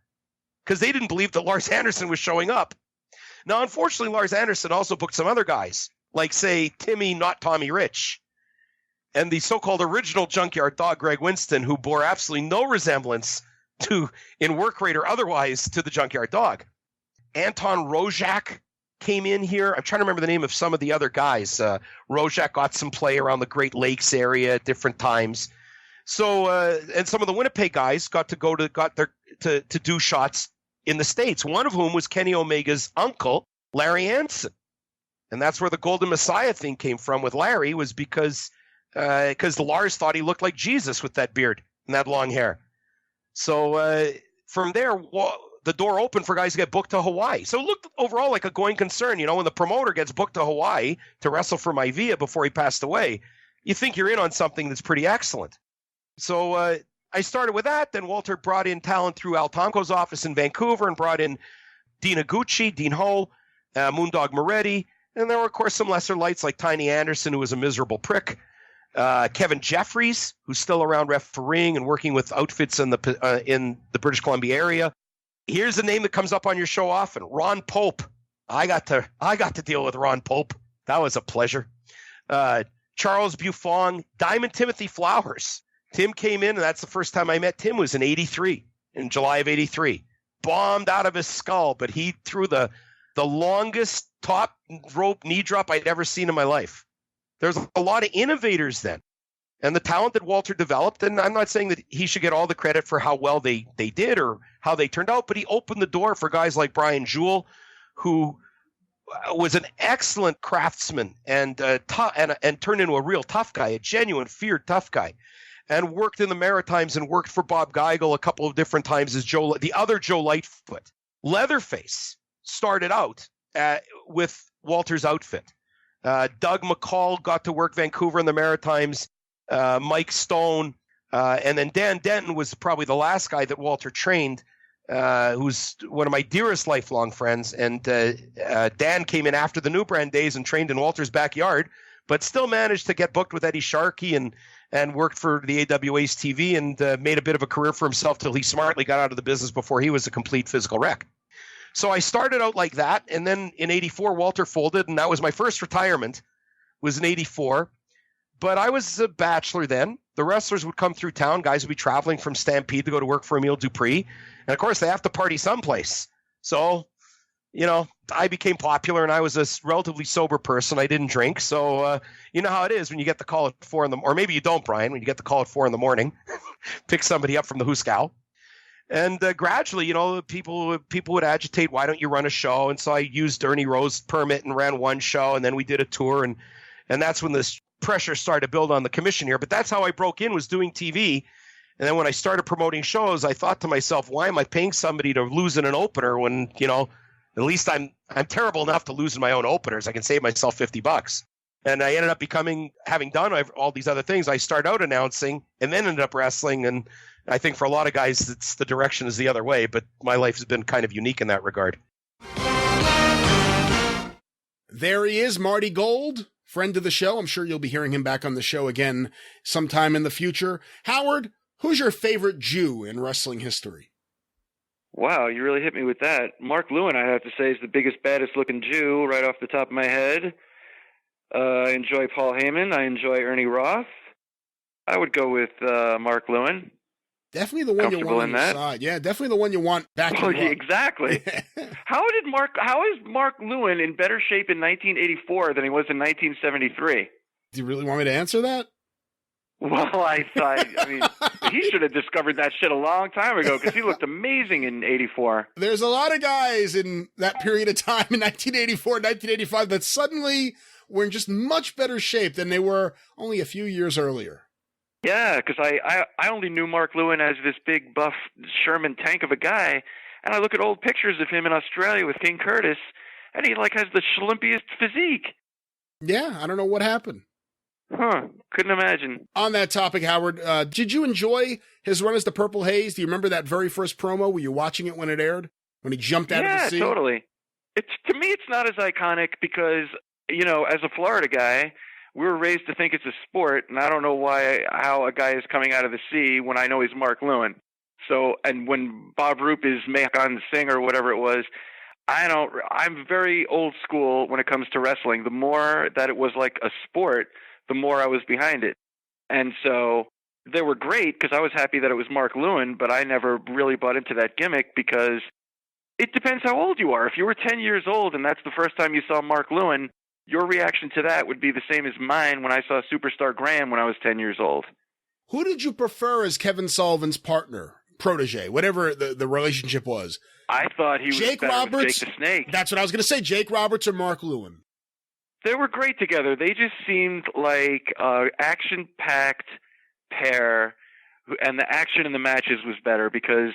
Speaker 2: because they didn't believe that Lars Anderson was showing up. Now, unfortunately, Lars Anderson also booked some other guys, like, say, Timmy Not Tommy Rich, and the so-called original Junkyard Dog, Greg Winston, who bore absolutely no resemblance to, in work rate or otherwise, to the Junkyard Dog. Anton Rozak came in here. I'm trying to remember the name of some of the other guys. Rozak got some play around the Great Lakes area at different times. So, and some of the Winnipeg guys got to do shots in the States. One of whom was Kenny Omega's uncle, Larry Anson. And that's where the Golden Messiah thing came from with Larry, was because Lars thought he looked like Jesus with that beard and that long hair. So from there, the door opened for guys to get booked to Hawaii. So it looked overall like a going concern. You know, when the promoter gets booked to Hawaii to wrestle for Maivia before he passed away, you think you're in on something that's pretty excellent. So I started with that. Then Walter brought in talent through Al Tomko's office in Vancouver and brought in Dean Iguchi, Dean Ho, Moondog Moretti. And there were, of course, some lesser lights like Tiny Anderson, who was a miserable prick. Kevin Jeffries, who's still around refereeing and working with outfits in the British Columbia area. Here's a name that comes up on your show often, Ron Pope. I got to deal with Ron Pope. That was a pleasure. Charles Buffon, Diamond Timothy Flowers. Tim came in, and that's the first time I met Tim, was in 83, in July of 83. Bombed out of his skull, but he threw the longest top rope knee drop I'd ever seen in my life. There's a lot of innovators then. And the talent that Walter developed, and I'm not saying that he should get all the credit for how well they did or how they turned out, but he opened the door for guys like Brian Jewell, who was an excellent craftsman and turned into a real tough guy, a genuine, feared tough guy, and worked in the Maritimes and worked for Bob Geigel a couple of different times as the other Joe Lightfoot. Leatherface started out with Walter's outfit. Doug McCall got to work Vancouver in the Maritimes. Mike Stone, and then Dan Denton was probably the last guy that Walter trained who's one of my dearest lifelong friends. And Dan came in after the New Brand days and trained in Walter's backyard, but still managed to get booked with Eddie Sharkey and worked for the AWA's TV and made a bit of a career for himself till he smartly got out of the business before he was a complete physical wreck. So I started out like that, and then in 84, Walter folded, and that was my first retirement, was in 84. But I was a bachelor then. The wrestlers would come through town. Guys would be traveling from Stampede to go to work for Emile Dupree. And, of course, they have to party someplace. So, I became popular, and I was a relatively sober person. I didn't drink. So, you know how it is when you get the call at 4 in the morning. Or maybe you don't, Brian, when you get the call at 4 in the morning. Pick somebody up from the Hooskow. And gradually, people would agitate, why don't you run a show? And so I used Ernie Rose's permit and ran one show, and then we did a tour. And that's when this pressure started to build on the commission here. But that's how I broke in, was doing TV. And then when I started promoting shows, I thought to myself, why am I paying somebody to lose in an opener when, at least I'm terrible enough to lose in my own openers. I can save myself $50. And I ended up having done all these other things. I started out announcing and then ended up wrestling. And I think for a lot of guys, the direction is the other way. But my life has been kind of unique in that regard.
Speaker 1: There he is, Marty Gold, friend of the show. I'm sure you'll be hearing him back on the show again sometime in the future. Howard, who's your favorite Jew in wrestling history?
Speaker 3: Wow, you really hit me with that. Mark Lewin, I have to say, is the biggest, baddest-looking Jew right off the top of my head. I enjoy Paul Heyman. I enjoy Ernie Roth. I would go with Mark Lewin.
Speaker 1: Definitely the one you want on your side. Yeah, definitely the one you want back.
Speaker 3: Oh, yeah, exactly. How is Mark Lewin in better shape in 1984 than he was in 1973?
Speaker 1: Do you really want me to answer that?
Speaker 3: Well, I mean, he should have discovered that shit a long time ago because he looked amazing in 84.
Speaker 1: There's a lot of guys in that period of time in 1984, 1985 that suddenly were in just much better shape than they were only a few years earlier.
Speaker 3: Yeah, because I only knew Mark Lewin as this big, buff Sherman tank of a guy, and I look at old pictures of him in Australia with King Curtis, and he has the schlimpiest physique.
Speaker 1: Yeah, I don't know what happened.
Speaker 3: Huh, couldn't imagine.
Speaker 1: On that topic, Howard, did you enjoy his run as the Purple Haze? Do you remember that very first promo? Were you watching it when it aired? When he jumped out of the sea?
Speaker 3: Yeah, totally. To me, it's not as iconic because, as a Florida guy, we were raised to think it's a sport, and I don't know how a guy is coming out of the sea when I know he's Mark Lewin. So, and when Bob Roop is Mahon Singh or whatever it was, I'm very old school when it comes to wrestling. The more that it was like a sport, the more I was behind it. And so they were great because I was happy that it was Mark Lewin, but I never really bought into that gimmick because it depends how old you are. If you were 10 years old and that's the first time you saw Mark Lewin, your reaction to that would be the same as mine when I saw Superstar Graham when I was 10 years old.
Speaker 1: Who did you prefer as Kevin Sullivan's partner, protege, whatever the relationship was?
Speaker 3: I thought he was
Speaker 1: Jake Roberts,
Speaker 3: Jake the Snake.
Speaker 1: That's what I was going to say, Jake Roberts or Mark Lewin.
Speaker 3: They were great together. They just seemed like an action-packed pair, and the action in the matches was better because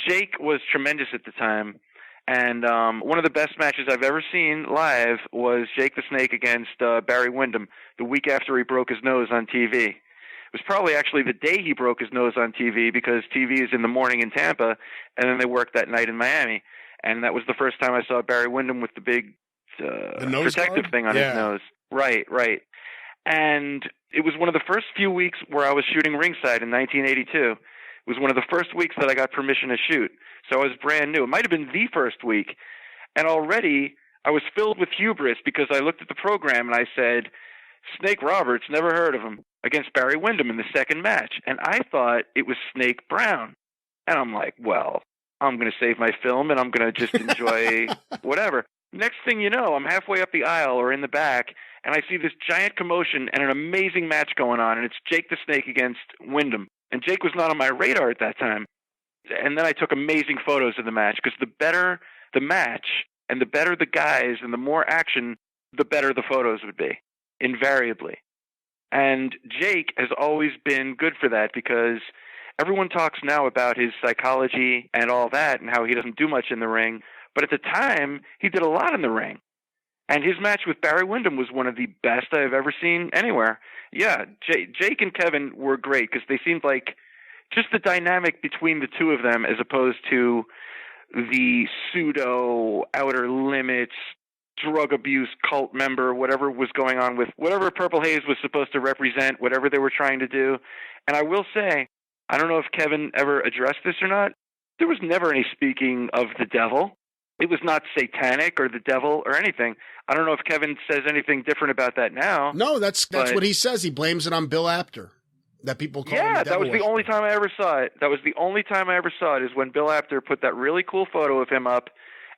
Speaker 3: Jake was tremendous at the time. And one of the best matches I've ever seen live was Jake the Snake against Barry Windham the week after he broke his nose on TV. It was probably actually the day he broke his nose on TV because TV is in the morning in Tampa, and then they worked that night in Miami. And that was the first time I saw Barry Windham with the big protective
Speaker 1: guard?
Speaker 3: thing on his nose. Right. And it was one of the first few weeks where I was shooting ringside in 1982. It was one of the first weeks that I got permission to shoot. So I was brand new. It might have been the first week. And already I was filled with hubris because I looked at the program and I said, Snake Roberts, never heard of him, against Barry Windham in the second match. And I thought it was Snake Brown. And I'm like, well, I'm going to save my film and I'm going to just enjoy whatever. Next thing you know, I'm halfway up the aisle or in the back, and I see this giant commotion and an amazing match going on, and it's Jake the Snake against Windham. And Jake was not on my radar at that time. And then I took amazing photos of the match, because the better the match and the better the guys and the more action, the better the photos would be, invariably. And Jake has always been good for that, because everyone talks now about his psychology and all that and how he doesn't do much in the ring. But at the time, he did a lot in the ring. And his match with Barry Windham was one of the best I've ever seen anywhere. Yeah, Jake and Kevin were great because they seemed like just the dynamic between the two of them as opposed to the pseudo outer limits drug abuse cult member, whatever was going on with whatever Purple Haze was supposed to represent, whatever they were trying to do. And I will say, I don't know if Kevin ever addressed this or not, there was never any speaking of the devil. It was not satanic or the devil or anything. I don't know if Kevin says anything different about that now.
Speaker 1: No, that's what he says. He blames it on Bill Apter. That people call him the devil.
Speaker 3: That was the only time I ever saw it. That was the only time I ever saw it, is when Bill Apter put that really cool photo of him up,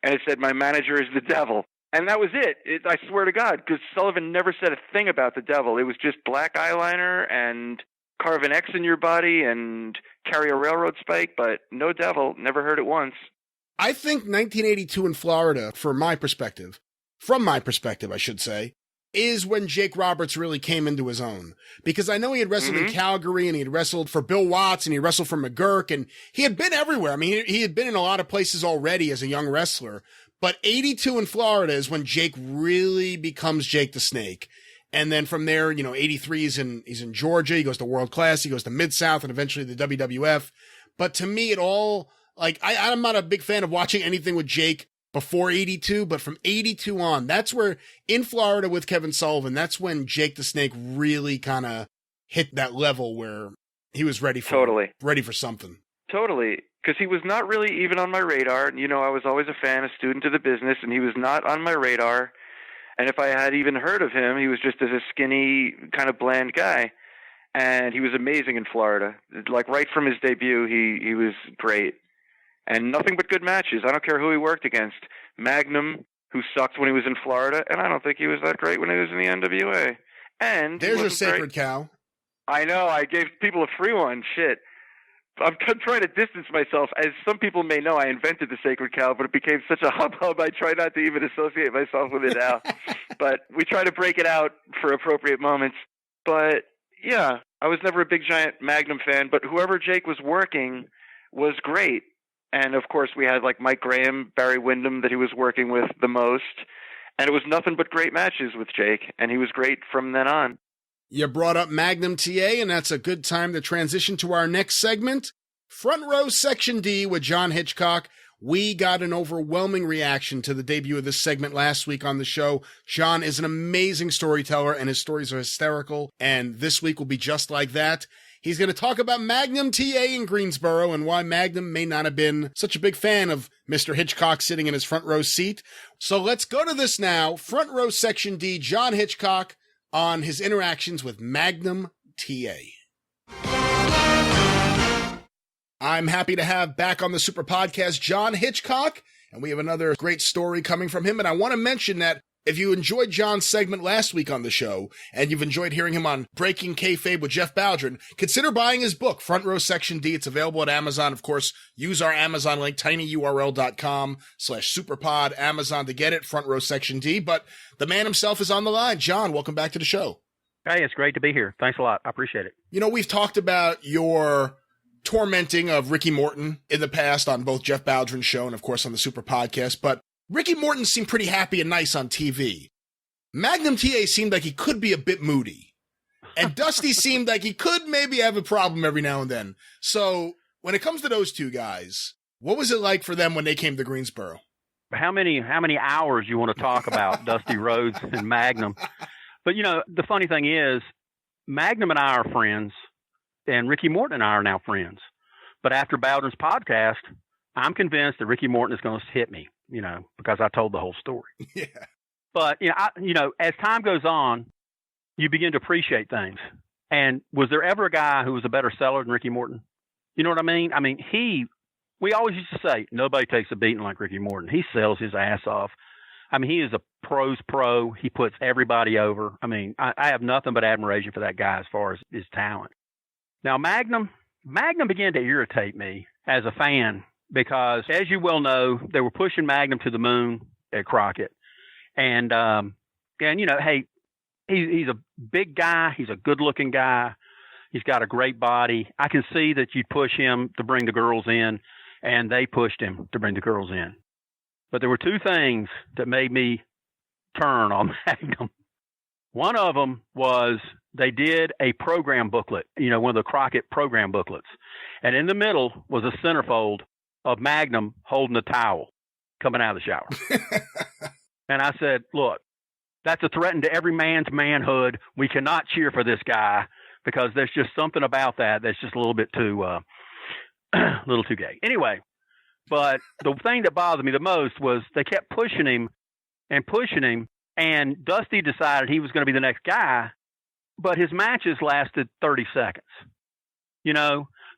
Speaker 3: and it said, "My manager is the devil." And that was it. I swear to God, because Sullivan never said a thing about the devil. It was just black eyeliner and carve an X in your body and carry a railroad spike, but no devil. Never heard it once.
Speaker 1: I think 1982 in Florida, from my perspective, I should say, is when Jake Roberts really came into his own. Because I know he had wrestled in Calgary, and he had wrestled for Bill Watts, and he wrestled for McGurk, and he had been everywhere. I mean, he had been in a lot of places already as a young wrestler. But 82 in Florida is when Jake really becomes Jake the Snake. And then from there, 83 he's in Georgia. He goes to World Class. He goes to Mid-South and eventually the WWF. But to me, it all, I'm not a big fan of watching anything with Jake before 82, but from 82 on, that's where, in Florida with Kevin Sullivan, that's when Jake the Snake really kind of hit that level where he was ready for something.
Speaker 3: Totally. Because he was not really even on my radar. I was always a fan, a student of the business, and he was not on my radar. And if I had even heard of him, he was just as a skinny, kind of bland guy. And he was amazing in Florida. Like, right from his debut, he was great. And nothing but good matches. I don't care who he worked against. Magnum, who sucked when he was in Florida, and I don't think he was that great when he was in the NWA. And
Speaker 1: there's a sacred cow.
Speaker 3: I know. I gave people a free one. Shit. I'm trying to distance myself. As some people may know, I invented the sacred cow, but it became such a hubbub, I try not to even associate myself with it now. But we try to break it out for appropriate moments. But, yeah, I was never a big, giant Magnum fan, but whoever Jake was working was great. And, of course, we had, like, Mike Graham, Barry Windham that he was working with the most. And it was nothing but great matches with Jake, and he was great from then on.
Speaker 1: You brought up Magnum T.A., and that's a good time to transition to our next segment. Front Row Section D with John Hitchcock. We got an overwhelming reaction to the debut of this segment last week on the show. John is an amazing storyteller, and his stories are hysterical, and this week will be just like that. He's going to talk about Magnum T.A. in Greensboro and why Magnum may not have been such a big fan of Mr. Hitchcock sitting in his front row seat. So let's go to this now. Front Row Section D, John Hitchcock, on his interactions with Magnum T.A. I'm happy to have back on the Superpodcast John Hitchcock, and we have another great story coming from him. And I want to mention that if you enjoyed John's segment last week on the show, and you've enjoyed hearing him on Breaking Kayfabe with Jeff Baldwin, consider buying his book, Front Row Section D. It's available at Amazon. Of course, use our Amazon link, tinyurl.com/superpod, Amazon to get it, Front Row Section D. But the man himself is on the line. John, welcome back to the show.
Speaker 4: Hey, it's great to be here. Thanks a lot. I appreciate it.
Speaker 1: We've talked about your tormenting of Ricky Morton in the past on both Jeff Baldwin's show and, of course, on the Superpodcast, but Ricky Morton seemed pretty happy and nice on TV. Magnum T.A. seemed like he could be a bit moody. And Dusty seemed like he could maybe have a problem every now and then. So when it comes to those two guys, what was it like for them when they came to Greensboro?
Speaker 4: How many hours you want to talk about Dusty Rhodes and Magnum? But, the funny thing is, Magnum and I are friends, and Ricky Morton and I are now friends. But after Baldwin's podcast, I'm convinced that Ricky Morton is going to hit me, because I told the whole story.
Speaker 1: Yeah.
Speaker 4: But, as time goes on, you begin to appreciate things. And was there ever a guy who was a better seller than Ricky Morton? You know what I mean? I mean, we always used to say, nobody takes a beating like Ricky Morton. He sells his ass off. I mean, he is a pro's pro. He puts everybody over. I mean, I have nothing but admiration for that guy as far as his talent. Now, Magnum began to irritate me as a fan because, as you well know, they were pushing Magnum to the moon at Crockett. And hey, he's a big guy. He's a good-looking guy. He's got a great body. I can see that you'd push him to bring the girls in, and they pushed him to bring the girls in. But there were two things that made me turn on Magnum. One of them was they did a program booklet, one of the Crockett program booklets. And in the middle was a centerfold of Magnum holding a towel coming out of the shower. And I said, look, that's a threat to every man's manhood. We cannot cheer for this guy because there's just something about that that's just a little bit too, little too gay. Anyway, but the thing that bothered me the most was they kept pushing him, and Dusty decided he was going to be the next guy, but his matches lasted 30 seconds.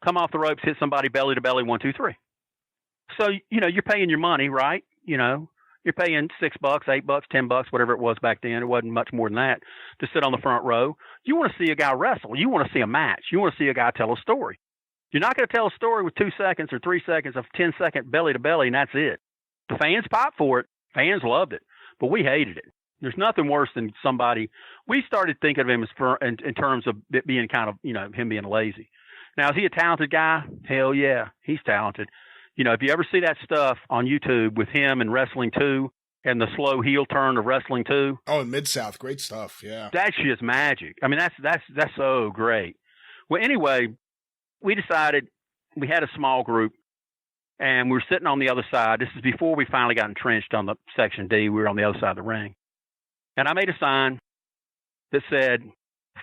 Speaker 4: Come off the ropes, hit somebody belly to belly, 1, 2, 3. So, you're paying your money, right? You're paying $6, $8, $10, whatever it was back then. It wasn't much more than that to sit on the front row. You want to see a guy wrestle. You want to see a match. You want to see a guy tell a story. You're not going to tell a story with 2 seconds or 3 seconds of 10-second belly to belly, and that's it. The fans popped for it. Fans loved it, but we hated it. There's nothing worse than somebody. We started thinking of him as in terms of it being kind of, him being lazy. Now, is he a talented guy? Hell yeah, he's talented. If you ever see that stuff on YouTube with him and Wrestling 2 and the slow heel turn of Wrestling 2.
Speaker 1: Oh, in Mid-South. Great stuff. Yeah.
Speaker 4: That shit's magic. I mean, that's so great. Well, anyway, we decided we had a small group and we were sitting on the other side. This is before we finally got entrenched on the Section D. We were on the other side of the ring. And I made a sign that said,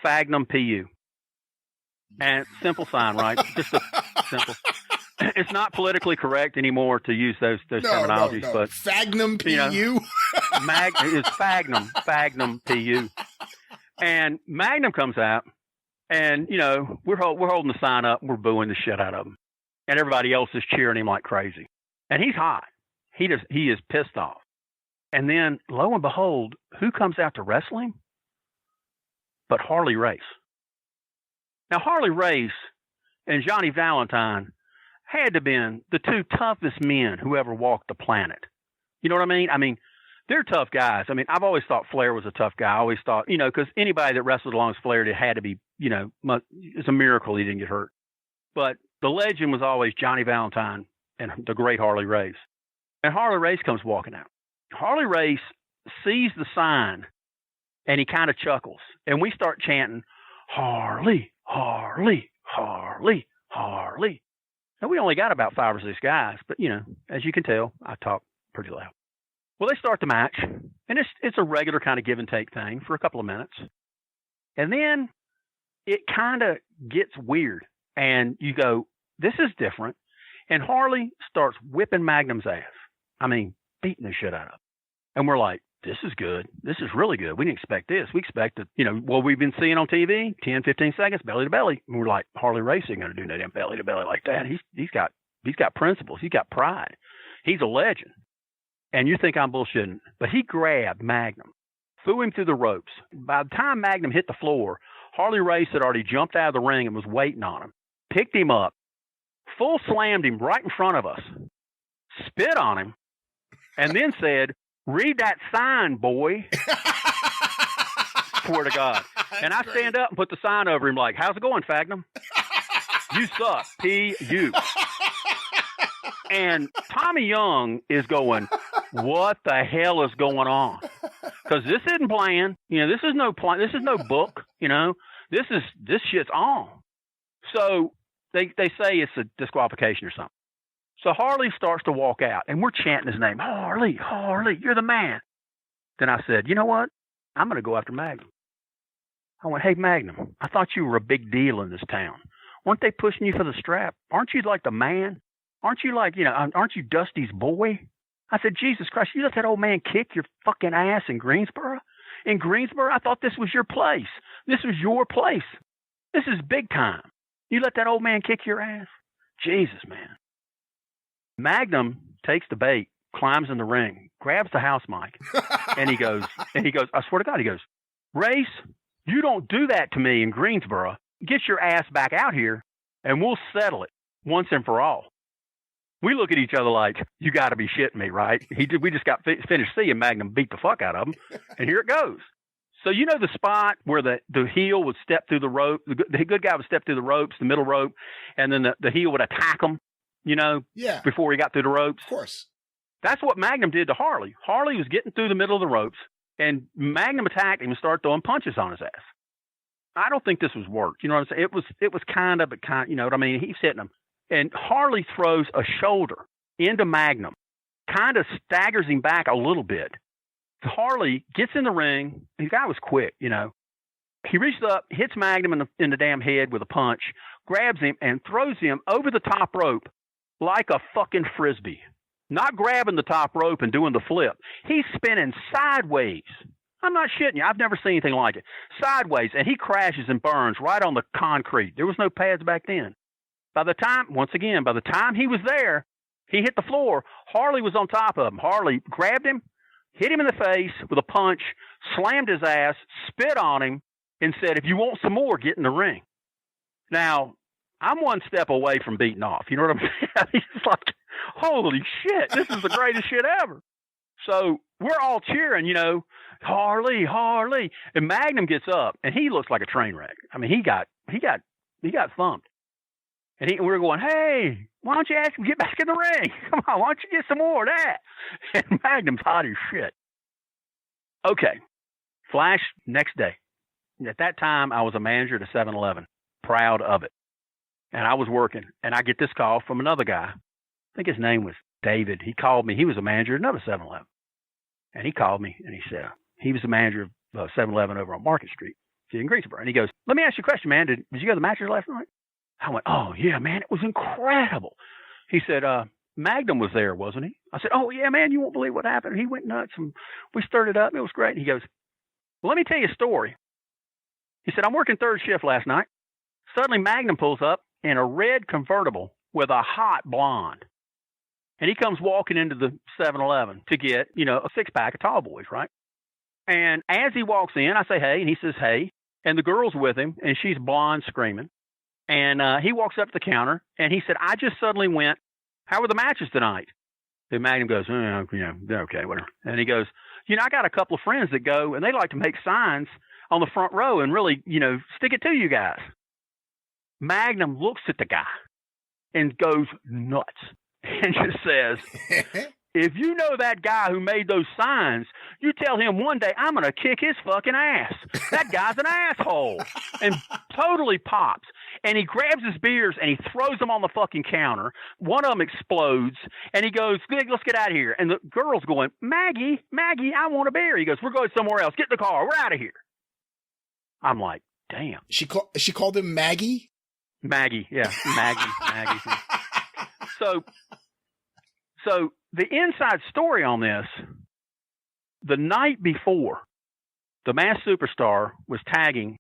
Speaker 4: Magnum T.A. And simple sign, right? Just a simple. It's not politically correct anymore to use those terminologies, but
Speaker 1: Magnum T.A.
Speaker 4: It's Magnum T.A. And Magnum comes out, and we're holding the sign up, and we're booing the shit out of him, and everybody else is cheering him like crazy, and he's hot. He is pissed off, and then lo and behold, who comes out to wrestle him? But Harley Race. Now Harley Race and Johnny Valentine had to have been the two toughest men who ever walked the planet. You know what I mean? I mean, they're tough guys. I mean, I've always thought Flair was a tough guy. I always thought, because anybody that wrestled along with Flair, it had to be, it's a miracle he didn't get hurt. But the legend was always Johnny Valentine and the great Harley Race. And Harley Race comes walking out. Harley Race sees the sign, and he kind of chuckles. And we start chanting, Harley, Harley, Harley, Harley. And we only got about 5 or 6 guys, but, as you can tell, I talk pretty loud. Well, they start the match, and it's a regular kind of give and take thing for a couple of minutes. And then it kind of gets weird, and you go, this is different. And Harley starts whipping Magnum's ass. I mean, beating the shit out of him. And we're like, this is good. This is really good. We didn't expect this. We expected, what we've been seeing on TV, 10, 15 seconds, belly to belly. And we're like, Harley Race ain't going to do no damn belly to belly like that. He's got principles. He's got pride. He's a legend. And you think I'm bullshitting, but he grabbed Magnum, threw him through the ropes. By the time Magnum hit the floor, Harley Race had already jumped out of the ring and was waiting on him, picked him up, full slammed him right in front of us, spit on him, and then said, read that sign, boy. Swear to God. And I stand up and put the sign over him like, how's it going, Magnum? You suck. P.U. And Tommy Young is going, what the hell is going on? Because this isn't playing. This is no plan. This is no book. This shit's on. So they say it's a disqualification or something. So Harley starts to walk out, and we're chanting his name. Harley, Harley, you're the man. Then I said, you know what? I'm going to go after Magnum. I went, hey, Magnum, I thought you were a big deal in this town. Weren't they pushing you for the strap? Aren't you like the man? Aren't you like, aren't you Dusty's boy? I said, Jesus Christ, you let that old man kick your fucking ass in Greensboro? In Greensboro? I thought this was your place. This was your place. This is big time. You let that old man kick your ass? Jesus, man. Magnum takes the bait, climbs in the ring, grabs the house mic, and he goes, I swear to God, he goes, Race, you don't do that to me in Greensboro. Get your ass back out here, and we'll settle it once and for all. We look at each other like, you got to be shitting me, right? We just got finished seeing Magnum beat the fuck out of him, and here it goes. So the spot where the heel would step through the rope, the good guy would step through the ropes, the middle rope, and then the heel would attack him, before he got through the ropes.
Speaker 1: Of course.
Speaker 4: That's what Magnum did to Harley. Harley was getting through the middle of the ropes, and Magnum attacked him and started throwing punches on his ass. I don't think this was work. You know what I'm saying? It was kind of, you know what I mean? He's hitting him. And Harley throws a shoulder into Magnum, kind of staggers him back a little bit. Harley gets in the ring. The guy was quick, you know. He reaches up, hits Magnum in the damn head with a punch, grabs him, and throws him over the top rope like a fucking Frisbee. Not grabbing the top rope and doing the flip. He's spinning sideways. I'm not shitting you. I've never seen anything like it. Sideways, and he crashes and burns right on the concrete. There was no pads back then. By the time he was there, he hit the floor. Harley was on top of him. Harley grabbed him, hit him in the face with a punch, slammed his ass, spit on him, and said, if you want some more, get in the ring. Now, I'm one step away from beating off. You know what I'm saying? He's like, holy shit, this is the greatest shit ever. So we're all cheering, you know, Harley, Harley. And Magnum gets up, and he looks like a train wreck. I mean, he got thumped. And we're going, hey, why don't you ask him to get back in the ring? Come on, why don't you get some more of that? And Magnum's hot as shit. Okay, flash next day. At that time, I was a manager at a 7-Eleven, proud of it. And I was working, and I get this call from another guy. I think his name was David. He called me. He was a manager at another 7-Eleven. And he called me, and he said, he was the manager of 7-Eleven over on Market Street in Greensboro. And he goes, let me ask you a question, man. Did you go to the matches last night? I went, oh, yeah, man, it was incredible. He said, Magnum was there, wasn't he? I said, oh, yeah, man, you won't believe what happened. He went nuts, and we stirred it up, and it was great. And he goes, well, let me tell you a story. He said, I'm working third shift last night. Suddenly, Magnum pulls up in a red convertible with a hot blonde. And he comes walking into the 7-Eleven to get, you know, a six-pack of tall boys, right? And as he walks in, I say, hey, and he says, hey. And the girl's with him, and she's blonde screaming. And he walks up to the counter, and he said, I just suddenly went, how were the matches tonight? And Magnum goes, they're okay, whatever. And he goes, you know, I got a couple of friends that go, and they like to make signs on the front row and really, you know, stick it to you guys. Magnum looks at the guy and goes nuts and just says, if you know that guy who made those signs, you tell him one day I'm going to kick his fucking ass. That guy's an asshole. And totally pops. And he grabs his beers and he throws them on the fucking counter. One of them explodes. And he goes, let's get out of here. And the girl's going, Maggie, I want a beer. He goes, we're going somewhere else. Get in the car. We're out of here. I'm like, damn.
Speaker 1: She called him Maggie?
Speaker 4: Maggie, yeah. Maggie. So the inside story on this, the night before, the Masked Superstar was tagging,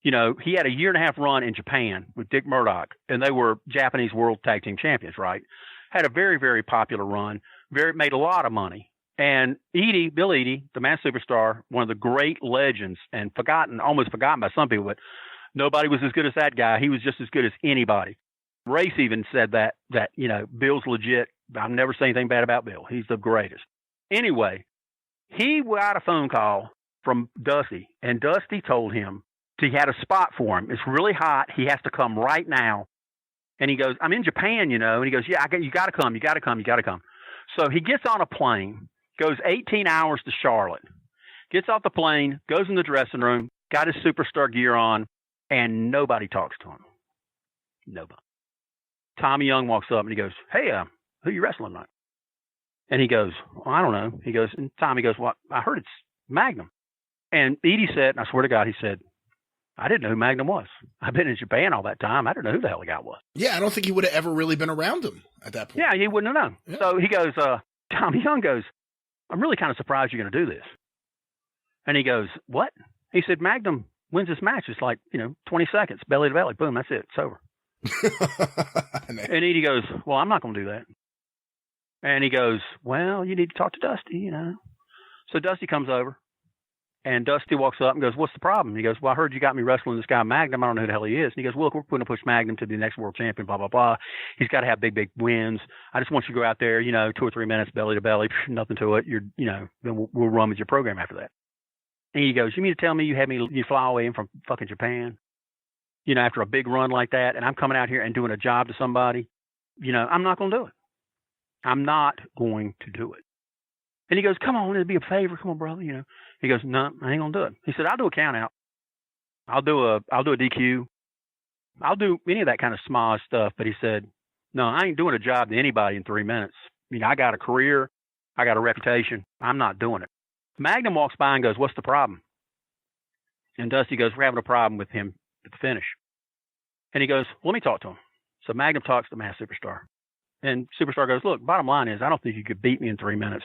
Speaker 4: you know, he had a 1.5-year run in Japan with Dick Murdoch, and they were Japanese World Tag Team Champions, right? Had a very, very popular run, made a lot of money. And Bill Eadie, the Masked Superstar, one of the great legends, and almost forgotten by some people, but nobody was as good as that guy. He was just as good as anybody. Race even said that, you know, Bill's legit. I've never seen anything bad about Bill. He's the greatest. Anyway, he got a phone call from Dusty, and Dusty told him he had a spot for him. It's really hot. He has to come right now. And he goes, I'm in Japan, you know. And he goes, yeah, you got to come. So he gets on a plane, goes 18 hours to Charlotte, gets off the plane, goes in the dressing room, got his superstar gear on, and nobody talks to him. Nobody. Tommy Young walks up and he goes, hey, who you wrestling tonight? And he goes, well, I don't know. He goes, and Tommy goes, well, I heard it's Magnum. And Eadie said, and I swear to God, he said, I didn't know who Magnum was. I've been in Japan all that time. I didn't know who the hell the guy was.
Speaker 1: Yeah, I don't think he would have ever really been around him at that point.
Speaker 4: Yeah, he wouldn't have known. Yeah. So he goes, Tommy Young goes, I'm really kind of surprised you're going to do this. And he goes, what? He said, Magnum wins this match. It's like, 20 seconds, belly to belly. Boom, that's it. It's over. And Eadie goes, well, I'm not going to do that. And he goes, well, you need to talk to Dusty, So Dusty comes over, and Dusty walks up and goes, what's the problem? He goes, well, I heard you got me wrestling this guy Magnum. I don't know who the hell he is. And he goes, well, look, we're going to push Magnum to be the next world champion, blah, blah, blah. He's got to have big, big wins. I just want you to go out there, 2 or 3 minutes, belly to belly, nothing to it. Then we'll run with your program after that. And he goes, you mean to tell me you fly away in from fucking Japan, after a big run like that, and I'm coming out here and doing a job to somebody? I'm not going to do it. I'm not going to do it. And he goes, come on, it'd be a favor. Come on, brother. He goes, no, I ain't going to do it. He said, I'll do a count out. I'll do a DQ. I'll do any of that kind of small stuff. But he said, no, I ain't doing a job to anybody in 3 minutes. I got a career. I got a reputation. I'm not doing it. Magnum walks by and goes, what's the problem? And Dusty goes, we're having a problem with him at the finish. And he goes, let me talk to him. So Magnum talks to Mass Superstar. And Superstar goes, look, bottom line is, I don't think you could beat me in 3 minutes.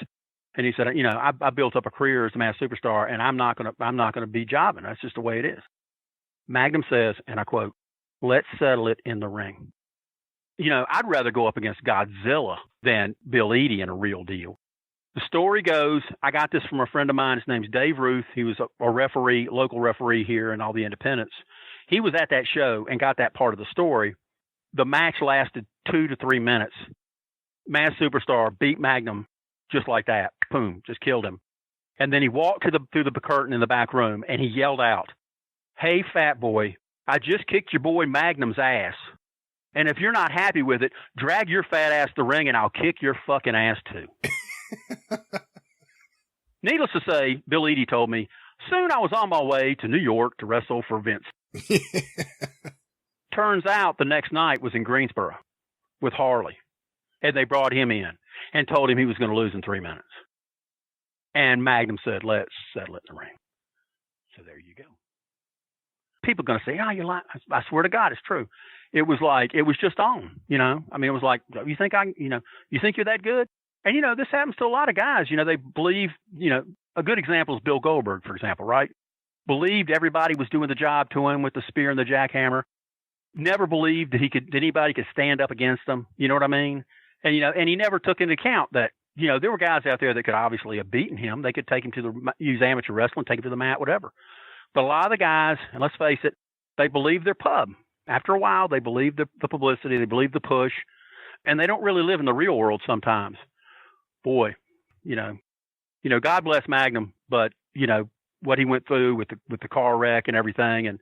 Speaker 4: And he said, I built up a career as a Mass Superstar, and I'm not gonna be jobbing. That's just the way it is. Magnum says, and I quote, let's settle it in the ring. I'd rather go up against Godzilla than Bill Eadie in a real deal. The story goes, I got this from a friend of mine. His name's Dave Ruth. He was a referee, local referee here in all the independents. He was at that show and got that part of the story. The match lasted 2 to 3 minutes. Mass Superstar beat Magnum just like that. Boom, just killed him. And then he walked through the curtain in the back room and he yelled out, hey, fat boy, I just kicked your boy Magnum's ass. And if you're not happy with it, drag your fat ass to the ring and I'll kick your fucking ass too. Needless to say, Bill Eadie told me, soon I was on my way to New York to wrestle for Vince. Turns out the next night was in Greensboro with Harley. And they brought him in and told him he was going to lose in 3 minutes. And Magnum said, let's settle it in the ring. So there you go. People are going to say, oh, you're lying. I swear to God, it's true. It was just on, it was like, you think you think you're that good? And, this happens to a lot of guys. They believe, a good example is Bill Goldberg, for example, right? Believed everybody was doing the job to him with the spear and the jackhammer. Never believed that anybody could stand up against him. You know what I mean? And, and he never took into account that, there were guys out there that could obviously have beaten him. They could take him use amateur wrestling, take him to the mat, whatever. But a lot of the guys, and let's face it, they believe their pub. After a while, they believe the publicity, they believe the push, and they don't really live in the real world sometimes. Boy, God bless Magnum, but what he went through with the car wreck and everything,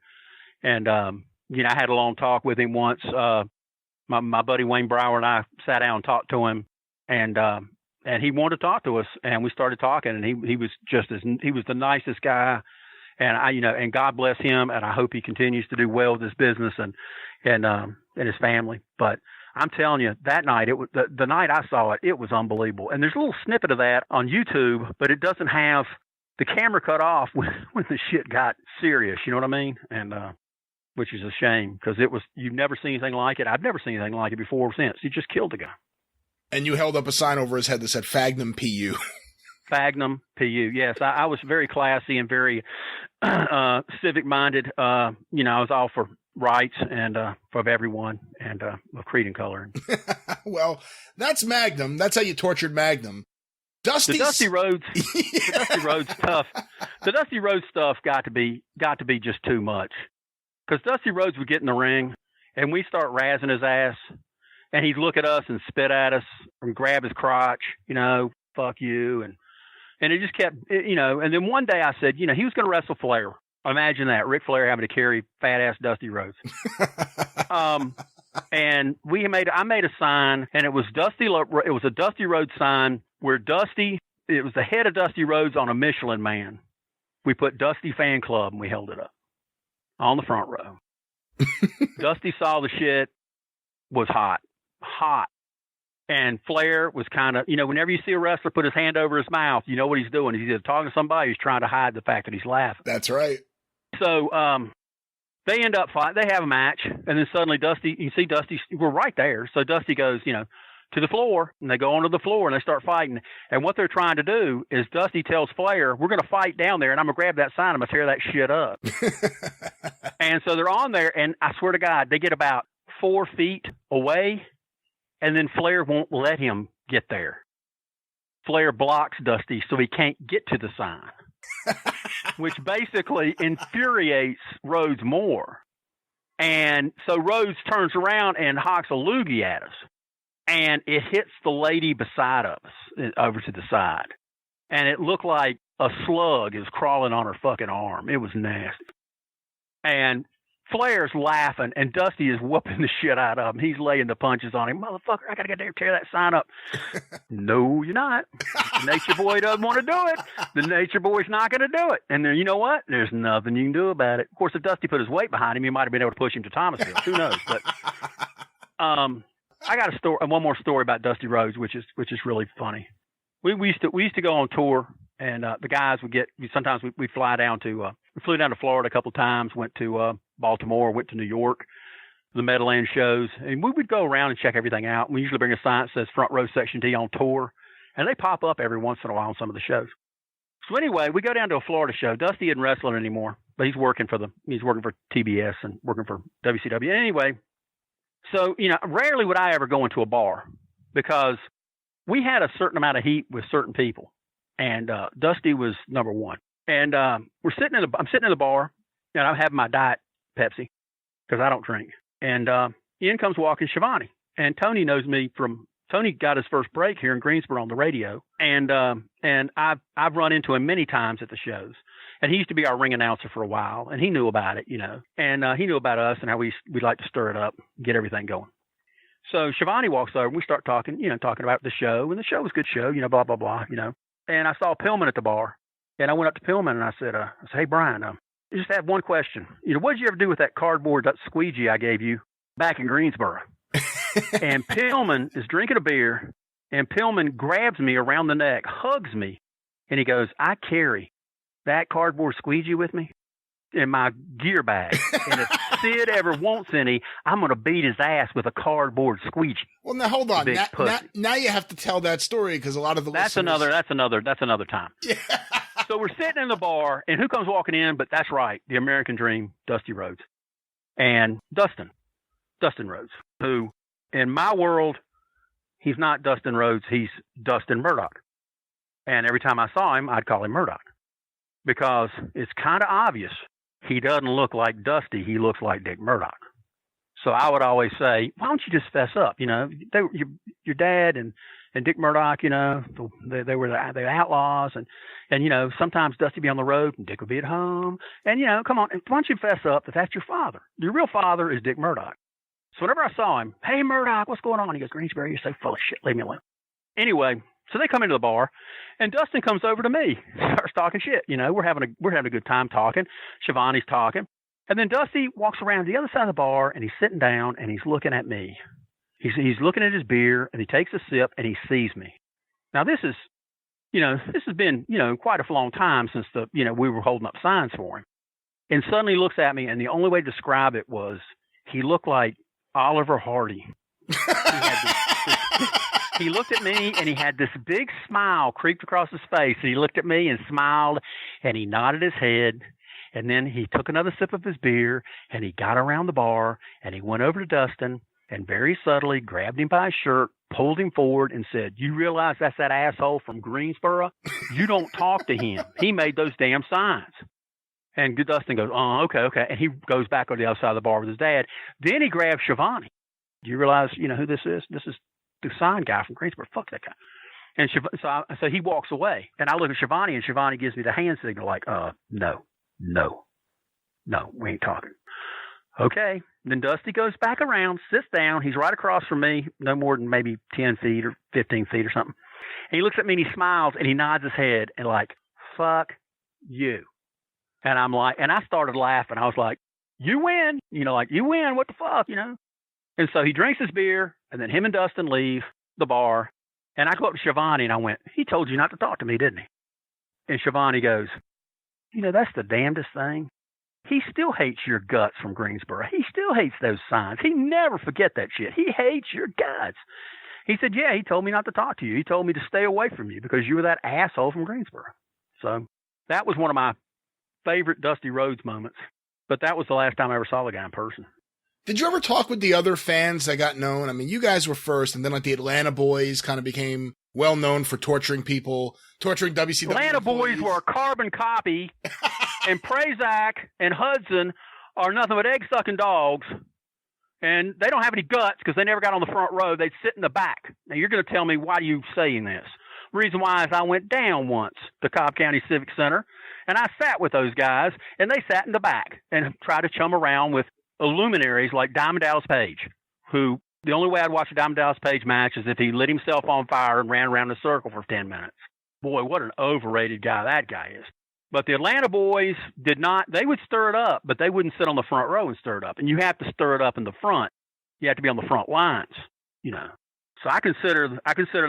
Speaker 4: and I had a long talk with him once. My buddy Wayne Brower and I sat down and talked to him, and he wanted to talk to us, and we started talking, and he was he was the nicest guy. And and God bless him, and I hope he continues to do well with his business and his family. But I'm telling you, that night, the night I saw it, it was unbelievable. And there's a little snippet of that on YouTube, but it doesn't have the camera cut off when the shit got serious. You know what I mean? And which is a shame because you've never seen anything like it. I've never seen anything like it before or since. He just killed the guy.
Speaker 1: And you held up a sign over his head that said Magnum P.U.
Speaker 4: Magnum T.A. Yes, I was very classy and very civic-minded. I was all for rights and for everyone and of creed and color.
Speaker 1: Well, that's Magnum. That's how you tortured Magnum.
Speaker 4: The Dusty Rhodes stuff. The Dusty Rhodes stuff got to be just too much because Dusty Rhodes would get in the ring and we start razzing his ass, and he'd look at us and spit at us and grab his crotch, fuck you, and it just kept, and then one day I said, he was going to wrestle Flair. Imagine that, Ric Flair having to carry fat-ass Dusty Rhodes. And I made a sign, and it was a Dusty Rhodes sign where it was the head of Dusty Rhodes on a Michelin Man. We put Dusty Fan Club, and we held it up on the front row. Dusty saw the shit, was hot. And Flair was kind of, whenever you see a wrestler put his hand over his mouth, you know what he's doing. He's either talking to somebody, he's trying to hide the fact that he's laughing.
Speaker 1: That's right.
Speaker 4: So they end up fighting. They have a match, and then suddenly you see Dusty, we're right there. So Dusty goes, to the floor, and they go onto the floor, and they start fighting. And what they're trying to do is Dusty tells Flair, we're going to fight down there, and I'm going to grab that sign, I'm going to tear that shit up. And so they're on there, and I swear to God, they get about 4 feet away, and then Flair won't let him get there. Flair blocks Dusty so he can't get to the sign, which basically infuriates Rhodes more. And so Rhodes turns around and hawks a loogie at us, and it hits the lady beside us over to the side. And it looked like a slug is crawling on her fucking arm. It was nasty. And Flair's laughing, and Dusty is whooping the shit out of him. He's laying the punches on him. Motherfucker, I got to get there, tear that sign up. No, you're not. The Nature Boy doesn't want to do it. The Nature Boy's not going to do it. And then, you know what? There's nothing you can do about it. Of course, if Dusty put his weight behind him, he might have been able to push him to Thomasville. Who knows? But I got a story, one more story about Dusty Rhodes, which is really funny. We used to go on tour, and the guys would sometimes we fly down to we flew down to Florida a couple of times, went to Baltimore, went to New York, the Meadowland shows, and we would go around and check everything out. We usually bring a sign that says Front Row Section D on tour, and they pop up every once in a while on some of the shows. So anyway, we go down to a Florida show. Dusty isn't wrestling anymore, but he's working for TBS and working for WCW. Anyway, so, rarely would I ever go into a bar because we had a certain amount of heat with certain people, and Dusty was number one. And I'm sitting in the bar, and I'm having my Diet Pepsi because I don't drink. And in comes walking Shivani, and Tony knows me from Tony got his first break here in Greensboro on the radio, and I've run into him many times at the shows. And he used to be our ring announcer for a while, and he knew about it, and he knew about us and how we'd like to stir it up, get everything going. So Shivani walks over, and we start talking about the show, and the show was a good show, blah, blah, blah, And I saw Pillman at the bar, and I went up to Pillman, and I said, hey, Brian, I just have one question. What did you ever do with that cardboard squeegee I gave you back in Greensboro? And Pillman is drinking a beer, and Pillman grabs me around the neck, hugs me, and he goes, I carry that cardboard squeegee with me in my gear bag. And if Sid ever wants any, I'm going to beat his ass with a cardboard squeegee.
Speaker 1: Well, now hold on. Now you have to tell that story because a lot of the
Speaker 4: That's another time. Yeah. So we're sitting in the bar, and who comes walking in? But that's right, the American Dream, Dusty Rhodes, and Dustin Rhodes, who in my world, he's not Dustin Rhodes, he's Dustin Murdoch. And every time I saw him, I'd call him Murdoch because it's kind of obvious he doesn't look like Dusty, he looks like Dick Murdoch. So I would always say, why don't you just fess up? Your dad and Dick Murdoch, they were the outlaws, and sometimes Dusty would be on the road and Dick would be at home. And come on, why don't you fess up that that's your father? Your real father is Dick Murdoch. So whenever I saw him, hey Murdoch, what's going on? He goes, Greensboro, you're so full of shit. Leave me alone. Anyway, so they come into the bar, and Dustin comes over to me, starts talking shit. We're having a good time talking. Shivani's talking. And then Dusty walks around to the other side of the bar, and he's sitting down, and he's looking at me. He's looking at his beer, and he takes a sip, and he sees me. Now, this has been, quite a long time since we were holding up signs for him. And suddenly he looks at me, and the only way to describe it was he looked like Oliver Hardy. He looked at me, and he had this big smile creeped across his face. And he looked at me and smiled, and he nodded his head. And then he took another sip of his beer, and he got around the bar, and he went over to Dustin and very subtly grabbed him by his shirt, pulled him forward, and said, you realize that's that asshole from Greensboro? You don't talk to him. He made those damn signs. And Dustin goes, oh, okay. And he goes back on the other side of the bar with his dad. Then he grabs Shivani. Do you realize, who this is? This is the sign guy from Greensboro. Fuck that guy. And so he walks away. And I look at Shivani, and Shivani gives me the hand signal like, no, we ain't talking. Okay. Then Dusty goes back around, sits down. He's right across from me, no more than maybe 10 feet or 15 feet or something. And he looks at me, and he smiles, and he nods his head, and like, fuck you. And I'm like, and I started laughing. I was like, you win, you win. What the fuck, And so he drinks his beer, and then him and Dustin leave the bar. And I go up to Shivani, and I went, he told you not to talk to me, didn't he? And Shivani goes, that's the damnedest thing. He still hates your guts from Greensboro. He still hates those signs. He never forget that shit. He hates your guts. He said, yeah, he told me not to talk to you. He told me to stay away from you because you were that asshole from Greensboro. So that was one of my favorite Dusty Rhodes moments. But that was the last time I ever saw the guy in person.
Speaker 1: Did you ever talk with the other fans that got known? I mean, you guys were first, and then like the Atlanta boys kind of became well known for torturing people, torturing WCW.
Speaker 4: Atlanta
Speaker 1: employees.
Speaker 4: boys were a carbon copy, and Prazak and Hudson are nothing but egg-sucking dogs, and they don't have any guts because they never got on the front row. They'd sit in the back. Now, you're going to tell me why you saying this. The reason why is I went down once to Cobb County Civic Center, and I sat with those guys, and they sat in the back and tried to chum around with luminaries like Diamond Dallas Page, who the only way I'd watch a Diamond Dallas Page match is if he lit himself on fire and ran around in a circle for 10 minutes. Boy, what an overrated guy that guy is. But the Atlanta boys did not, they would stir it up, but they wouldn't sit on the front row and stir it up. And you have to stir it up in the front. You have to be on the front lines, you know. So I consider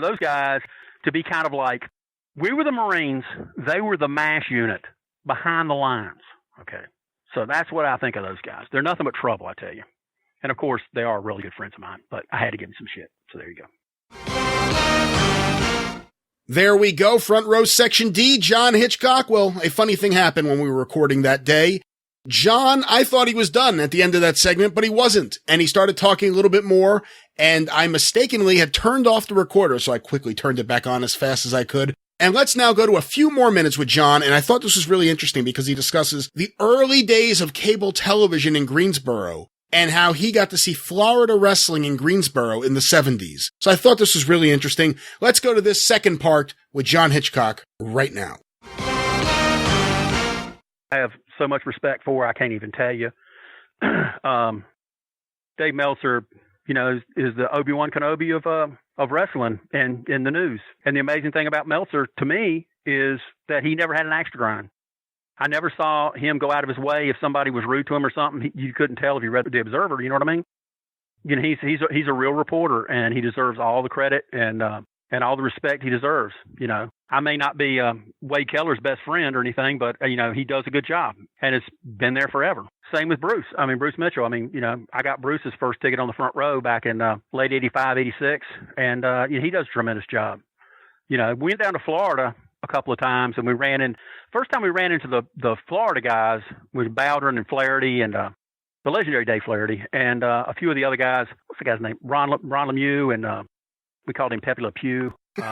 Speaker 4: those guys to be kind of like, we were the Marines, they were the MASH unit behind the lines. Okay. So that's what I think of those guys. They're nothing but trouble, I tell you. And of course, they are really good friends of mine, but I had to give them some shit. So there you go.
Speaker 1: There we go. Front row section D, John Hitchcock. Well, a funny thing happened when we were recording that day. John, I thought he was done at the end of that segment, but he wasn't. And he started talking a little bit more, and I mistakenly had turned off the recorder, so I quickly turned it back on as fast as I could. And let's now go to a few more minutes with John, and I thought this was really interesting because he discusses the early days of cable television in Greensboro and how he got to see Florida wrestling in Greensboro in the 70s. So I thought this was really interesting. Let's go to this second part with John Hitchcock right now.
Speaker 4: I have so much respect for, I can't even tell you. Dave Meltzer, you know, is the Obi-Wan Kenobi of wrestling and in the news. And the amazing thing about Meltzer to me is that he never had an axe to grind. I never saw him go out of his way if somebody was rude to him or something. You couldn't tell if you read the Observer. You know what I mean? You know, he's a real reporter, and he deserves all the credit and all the respect he deserves. You know, I may not be Wade Keller's best friend or anything, but you know, he does a good job, and it's been there forever. Same with Bruce. I mean, Bruce Mitchell. I mean, you know, I got Bruce's first ticket on the front row back in late '85, '86, and you know, he does a tremendous job. You know, we went down to Florida a couple of times, and we ran in. First time we ran into the Florida guys was Bowdern and Flaherty and the legendary Dave Flaherty and a few of the other guys. What's the guy's name? Ron Lemieux, and we called him Pepe Le Pew. You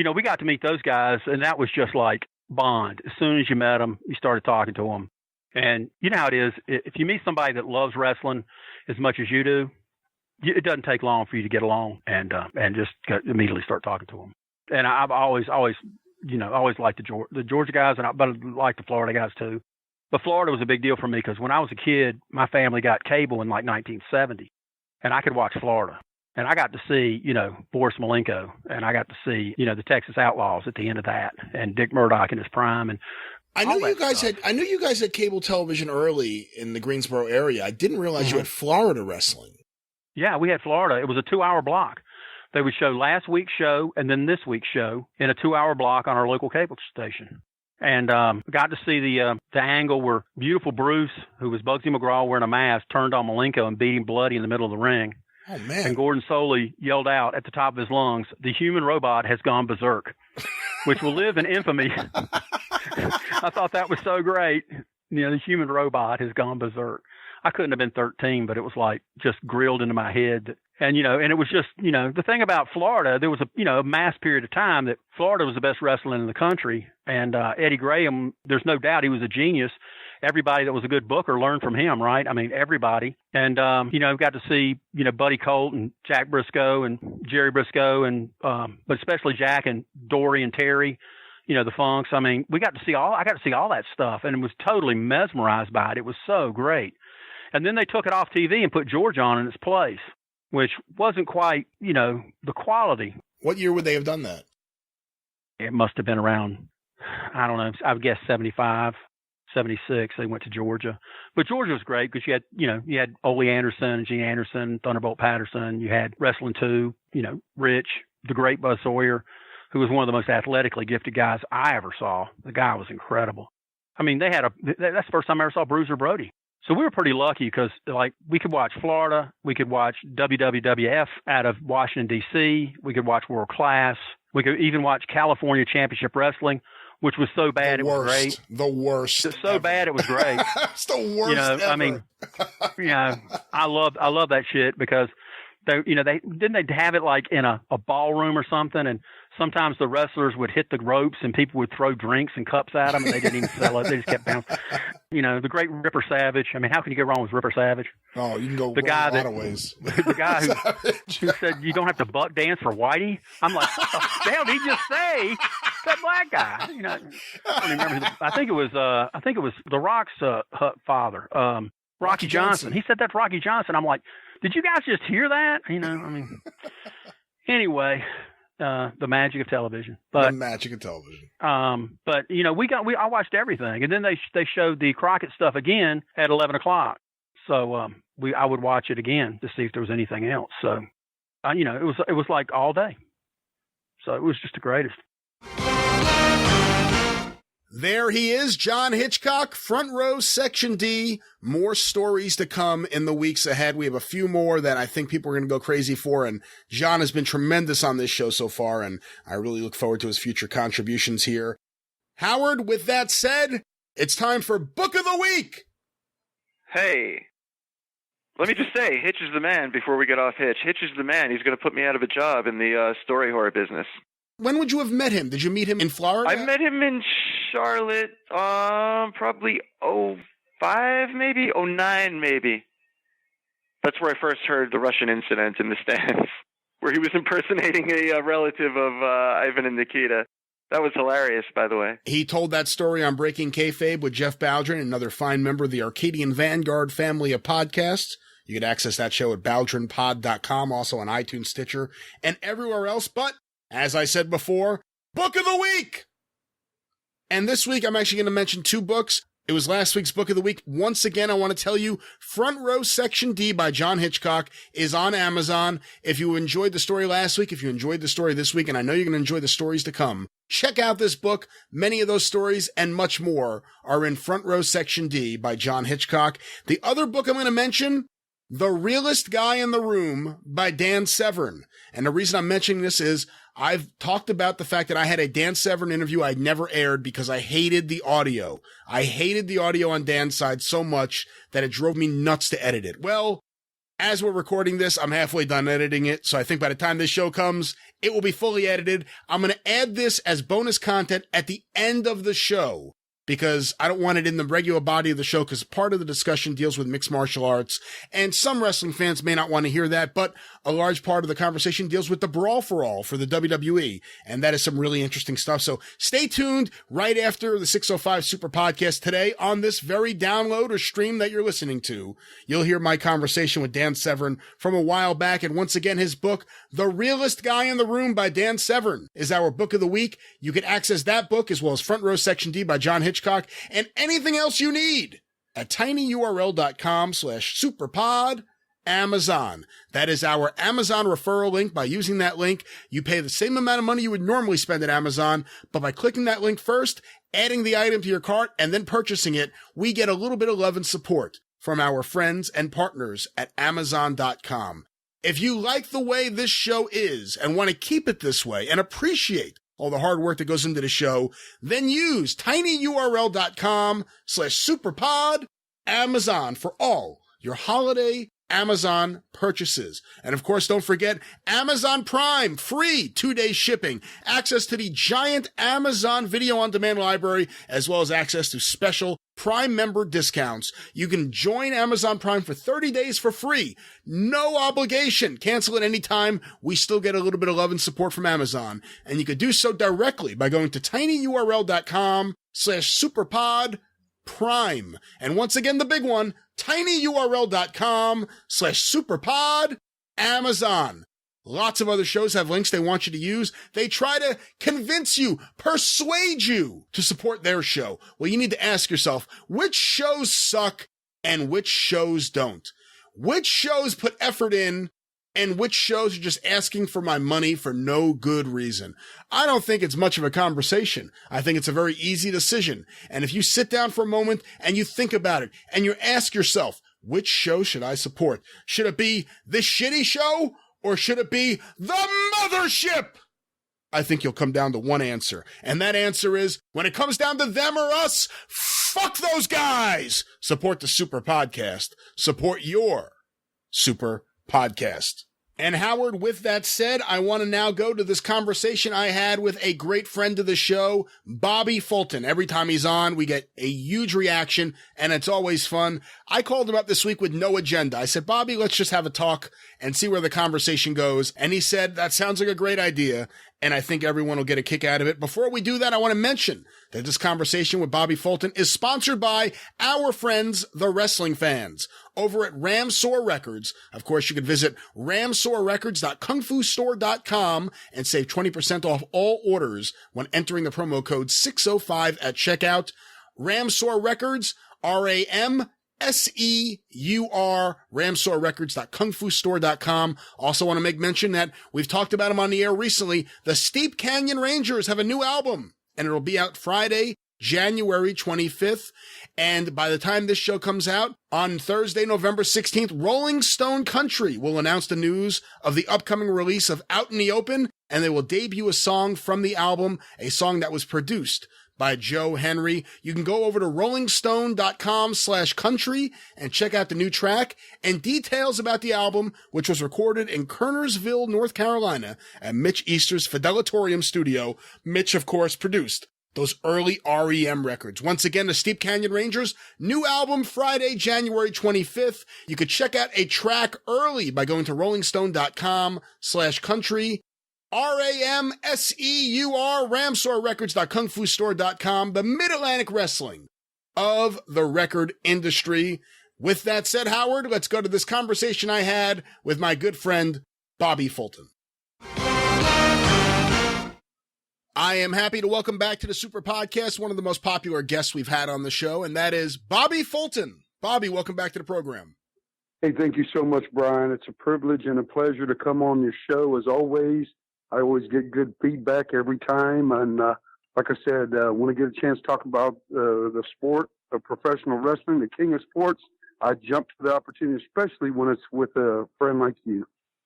Speaker 4: know, we got to meet those guys, and that was just like bond. As soon as you met them, you started talking to them. And you know how it is. If you meet somebody that loves wrestling as much as you do, it doesn't take long for you to get along and just immediately start talking to them. And I've always liked the Georgia guys, but I like the Florida guys too. But Florida was a big deal for me because when I was a kid, my family got cable in like 1970, and I could watch Florida. And I got to see, you know, Boris Malenko, and I got to see, you know, the Texas Outlaws at the end of that, and Dick Murdoch in his prime, and
Speaker 1: I knew you guys had cable television early in the Greensboro area. I didn't realize you had Florida wrestling. Yeah,
Speaker 4: we had Florida. It was a 2-hour block. They would show last week's show and then this week's show in a 2-hour block on our local cable station. And got to see the angle where beautiful Bruce, who was Bugsy McGraw wearing a mask, turned on Malenko and beat him bloody in the middle of the ring.
Speaker 1: Oh, man.
Speaker 4: And Gordon Soley yelled out at the top of his lungs, "The human robot has gone berserk," which will live in infamy. I thought that was so great. You know, the human robot has gone berserk. I couldn't have been 13, but it was like just grilled into my head. And, you know, and it was just, you know, the thing about Florida, there was a mass period of time that Florida was the best wrestling in the country. And Eddie Graham, there's no doubt he was a genius. Everybody that was a good booker learned from him, right? I mean, everybody. And, you know, got to see, you know, Buddy Colt and Jack Briscoe and Jerry Briscoe, and but especially Jack and Dory and Terry, you know, the Funks. I mean, I got to see all that stuff, and was totally mesmerized by it. It was so great. And then they took it off TV and put George on in its place, which wasn't quite, you know, the quality.
Speaker 1: What year would they have done that?
Speaker 4: It must have been around, I don't know, I would guess 75, 76. They went to Georgia. But Georgia was great because you had Ole Anderson, Gene Anderson, Thunderbolt Patterson. You had Wrestling 2, you know, Rich, the great Buzz Sawyer, who was one of the most athletically gifted guys I ever saw. The guy was incredible. I mean, that's the first time I ever saw Bruiser Brody. So we were pretty lucky because, like, we could watch Florida, we could watch WWF out of Washington, D.C., we could watch World Class, we could even watch California Championship Wrestling, which was so bad it was great.
Speaker 1: The worst.
Speaker 4: So ever. Bad it was great.
Speaker 1: It's the worst.
Speaker 4: You know,
Speaker 1: ever.
Speaker 4: I mean, you know, I love that shit because they have it like in a ballroom or something, and sometimes the wrestlers would hit the ropes and people would throw drinks and cups at them, and they didn't even sell it. They just kept bouncing. You know, the great Ripper Savage. I mean, how can you go wrong with Ripper Savage?
Speaker 1: Oh, you can go
Speaker 4: the guy
Speaker 1: a lot of ways.
Speaker 4: The guy who said you don't have to buck dance for Whitey. I'm like, what the hell did he just say? That black guy. You know, I don't remember. I think it was The Rock's father. Rocky Johnson. He said that's Rocky Johnson. I'm like, did you guys just hear that? Anyway, the magic of television.
Speaker 1: The magic of television.
Speaker 4: But I watched everything, and then they showed the Crockett stuff again at 11 o'clock. So I would watch it again to see if there was anything else. So it was like all day. So it was just the greatest.
Speaker 1: There he is, John Hitchcock, Front Row, Section D. More stories to come in the weeks ahead. We have a few more that I think people are going to go crazy for, and John has been tremendous on this show so far, and I really look forward to his future contributions here. Howard, with that said, it's time for Book of the Week!
Speaker 3: Hey, let me just say, Hitch is the man before we get off Hitch. Hitch is the man. He's going to put me out of a job in the story horror business.
Speaker 1: When would you have met him? Did you meet him in Florida?
Speaker 3: I met him in Charlotte, probably 05 maybe, 09 maybe. That's where I first heard the Russian incident in the stands, where he was impersonating a relative of Ivan and Nikita. That was hilarious, by the way.
Speaker 1: He told that story on Breaking Kayfabe with Jeff Baldwin, another fine member of the Arcadian Vanguard family of podcasts. You can access that show at baldwinpod.com, also on iTunes, Stitcher, and everywhere else. But, as I said before, Book of the Week! And this week, I'm actually going to mention two books. It was last week's Book of the Week. Once again, I want to tell you, Front Row Section D by John Hitchcock is on Amazon. If you enjoyed the story last week, if you enjoyed the story this week, and I know you're going to enjoy the stories to come, check out this book. Many of those stories and much more are in Front Row Section D by John Hitchcock. The other book I'm going to mention, The Realest Guy in the Room by Dan Severn. And the reason I'm mentioning this is I've talked about the fact that I had a Dan Severn interview I never aired because I hated the audio. I hated the audio on Dan's side so much that it drove me nuts to edit it. Well, as we're recording this, I'm halfway done editing it, so I think by the time this show comes, it will be fully edited. I'm going to add this as bonus content at the end of the show, because I don't want it in the regular body of the show, because part of the discussion deals with mixed martial arts, and some wrestling fans may not want to hear that, but a large part of the conversation deals with the Brawl For All for the WWE, and that is some really interesting stuff. So stay tuned right after the 605 Super Podcast today on this very download or stream that you're listening to. You'll hear my conversation with Dan Severn from a while back, and once again, his book, The Realest Guy in the Room by Dan Severn, is our Book of the Week. You can access that book as well as Front Row Section D by John Hitchcock and anything else you need at tinyurl.com/superpod Amazon. That is our Amazon referral link. By using that link, you pay the same amount of money you would normally spend at Amazon, but by clicking that link first, adding the item to your cart, and then purchasing it, we get a little bit of love and support from our friends and partners at Amazon.com. If you like the way this show is and want to keep it this way and appreciate all the hard work that goes into the show, then use tinyurl.com/superpod Amazon for all your holiday Amazon purchases. And of course, don't forget Amazon Prime, free 2-day shipping, access to the giant Amazon Video On Demand library, as well as access to special Prime member discounts. You can join Amazon Prime for 30 days for free. No obligation. Cancel at any time. We still get a little bit of love and support from Amazon. And you can do so directly by going to tinyurl.com/superpod Prime. And once again, the big one, tinyurl.com/superpod Amazon. Lots of other shows have links they want you to use. They try to convince you, persuade you to support their show. Well, you need to ask yourself, which shows suck and which shows don't? Which shows put effort in and which shows are just asking for my money for no good reason? I don't think it's much of a conversation. I think it's a very easy decision. And if you sit down for a moment and you think about it and you ask yourself, which show should I support? Should it be this shitty show or should it be the Mothership? I think you'll come down to one answer. And that answer is, when it comes down to them or us, fuck those guys! Support the Super Podcast. Support your Super Podcast. And Howard, with that said, I want to now go to this conversation I had with a great friend of the show, Bobby Fulton. Every time he's on, we get a huge reaction, and it's always fun. I called him up this week with no agenda. I said, Bobby, let's just have a talk and see where the conversation goes. And he said, that sounds like a great idea. and I think everyone will get a kick out of it. Before we do that, I want to mention that this conversation with Bobby Fulton is sponsored by our friends, the wrestling fans, over at Ramsor Records. Of course, you can visit ramsorrecords.kungfustore.com and save 20% off all orders when entering the promo code 605 at checkout. Ramsor Records, RAMSEUR, ramsorrecords.kungfustore.com. Also want to make mention that we've talked about them on the air recently. The Steep Canyon Rangers have a new album, and it'll be out Friday, January 25th. And by the time this show comes out, on Thursday, November 16th, Rolling Stone Country will announce the news of the upcoming release of Out in the Open, and they will debut a song from the album, a song that was produced by Joe Henry. You can go over to rollingstone.com/country and check out the new track and details about the album, which was recorded in Kernersville, North Carolina at Mitch Easter's Fidelatorium studio. Mitch, of course, produced those early REM records. Once again, the Steep Canyon Rangers, new album Friday, January 25th. You could check out a track early by going to rollingstone.com/country. RAMSEUR, ramsorrecords.kungfustore.com, the Mid-Atlantic Wrestling of the record industry. With that said, Howard, let's go to this conversation I had with my good friend, Bobby Fulton. I am happy to welcome back to the Super Podcast one of the most popular guests we've had on the show, and that is Bobby Fulton. Bobby, welcome back to the program.
Speaker 5: Hey, thank you so much, Brian. It's a privilege and a pleasure to come on your show as always. I always get good feedback every time. And like I said, when I get a chance to talk about the sport of professional wrestling, the king of sports, I jump to the opportunity, especially when it's with a friend like you.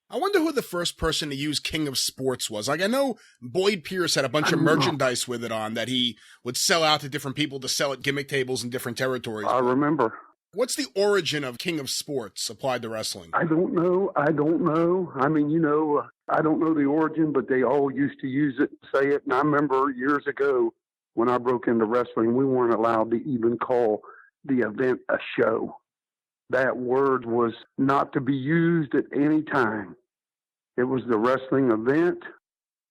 Speaker 1: I wonder who the first person to use King of Sports was. Like, I know Boyd Pierce had a bunch of merchandise with it on that he would sell out to different people to sell at gimmick tables in different territories.
Speaker 5: I remember.
Speaker 1: What's the origin of King of Sports applied to wrestling?
Speaker 5: I don't know. I mean, I don't know the origin, but they all used to use it, say it. And I remember years ago when I broke into wrestling, we weren't allowed to even call the event a show. That word was not to be used at any time. It was the wrestling event,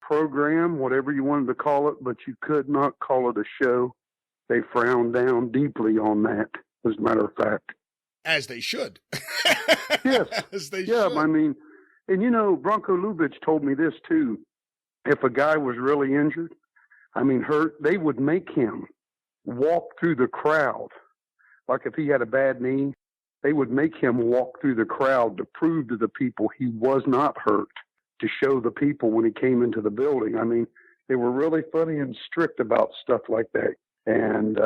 Speaker 5: program, whatever you wanted to call it, but you could not call it a show. They frowned down deeply on that. As a matter of fact.
Speaker 1: As they should.
Speaker 5: Yes.
Speaker 1: As they
Speaker 5: should. I mean, and Bronco Lubitsch told me this too. If a guy was really injured, hurt, they would make him walk through the crowd. Like if he had a bad knee, they would make him walk through the crowd to prove to the people he was not hurt, to show the people when he came into the building. They were really funny and strict about stuff like that. And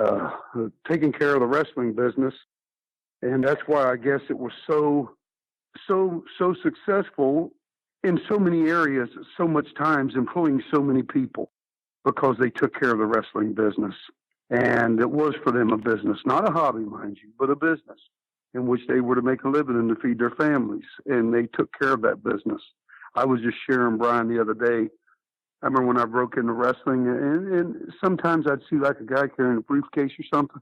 Speaker 5: taking care of the wrestling business. And that's why I guess it was so successful in so many areas, so much times employing so many people, because they took care of the wrestling business. And it was for them a business, not a hobby, mind you, but a business in which they were to make a living and to feed their families. And they took care of that business. I was just sharing, Brian, the other day, I remember when I broke into wrestling, and sometimes I'd see like a guy carrying a briefcase or something.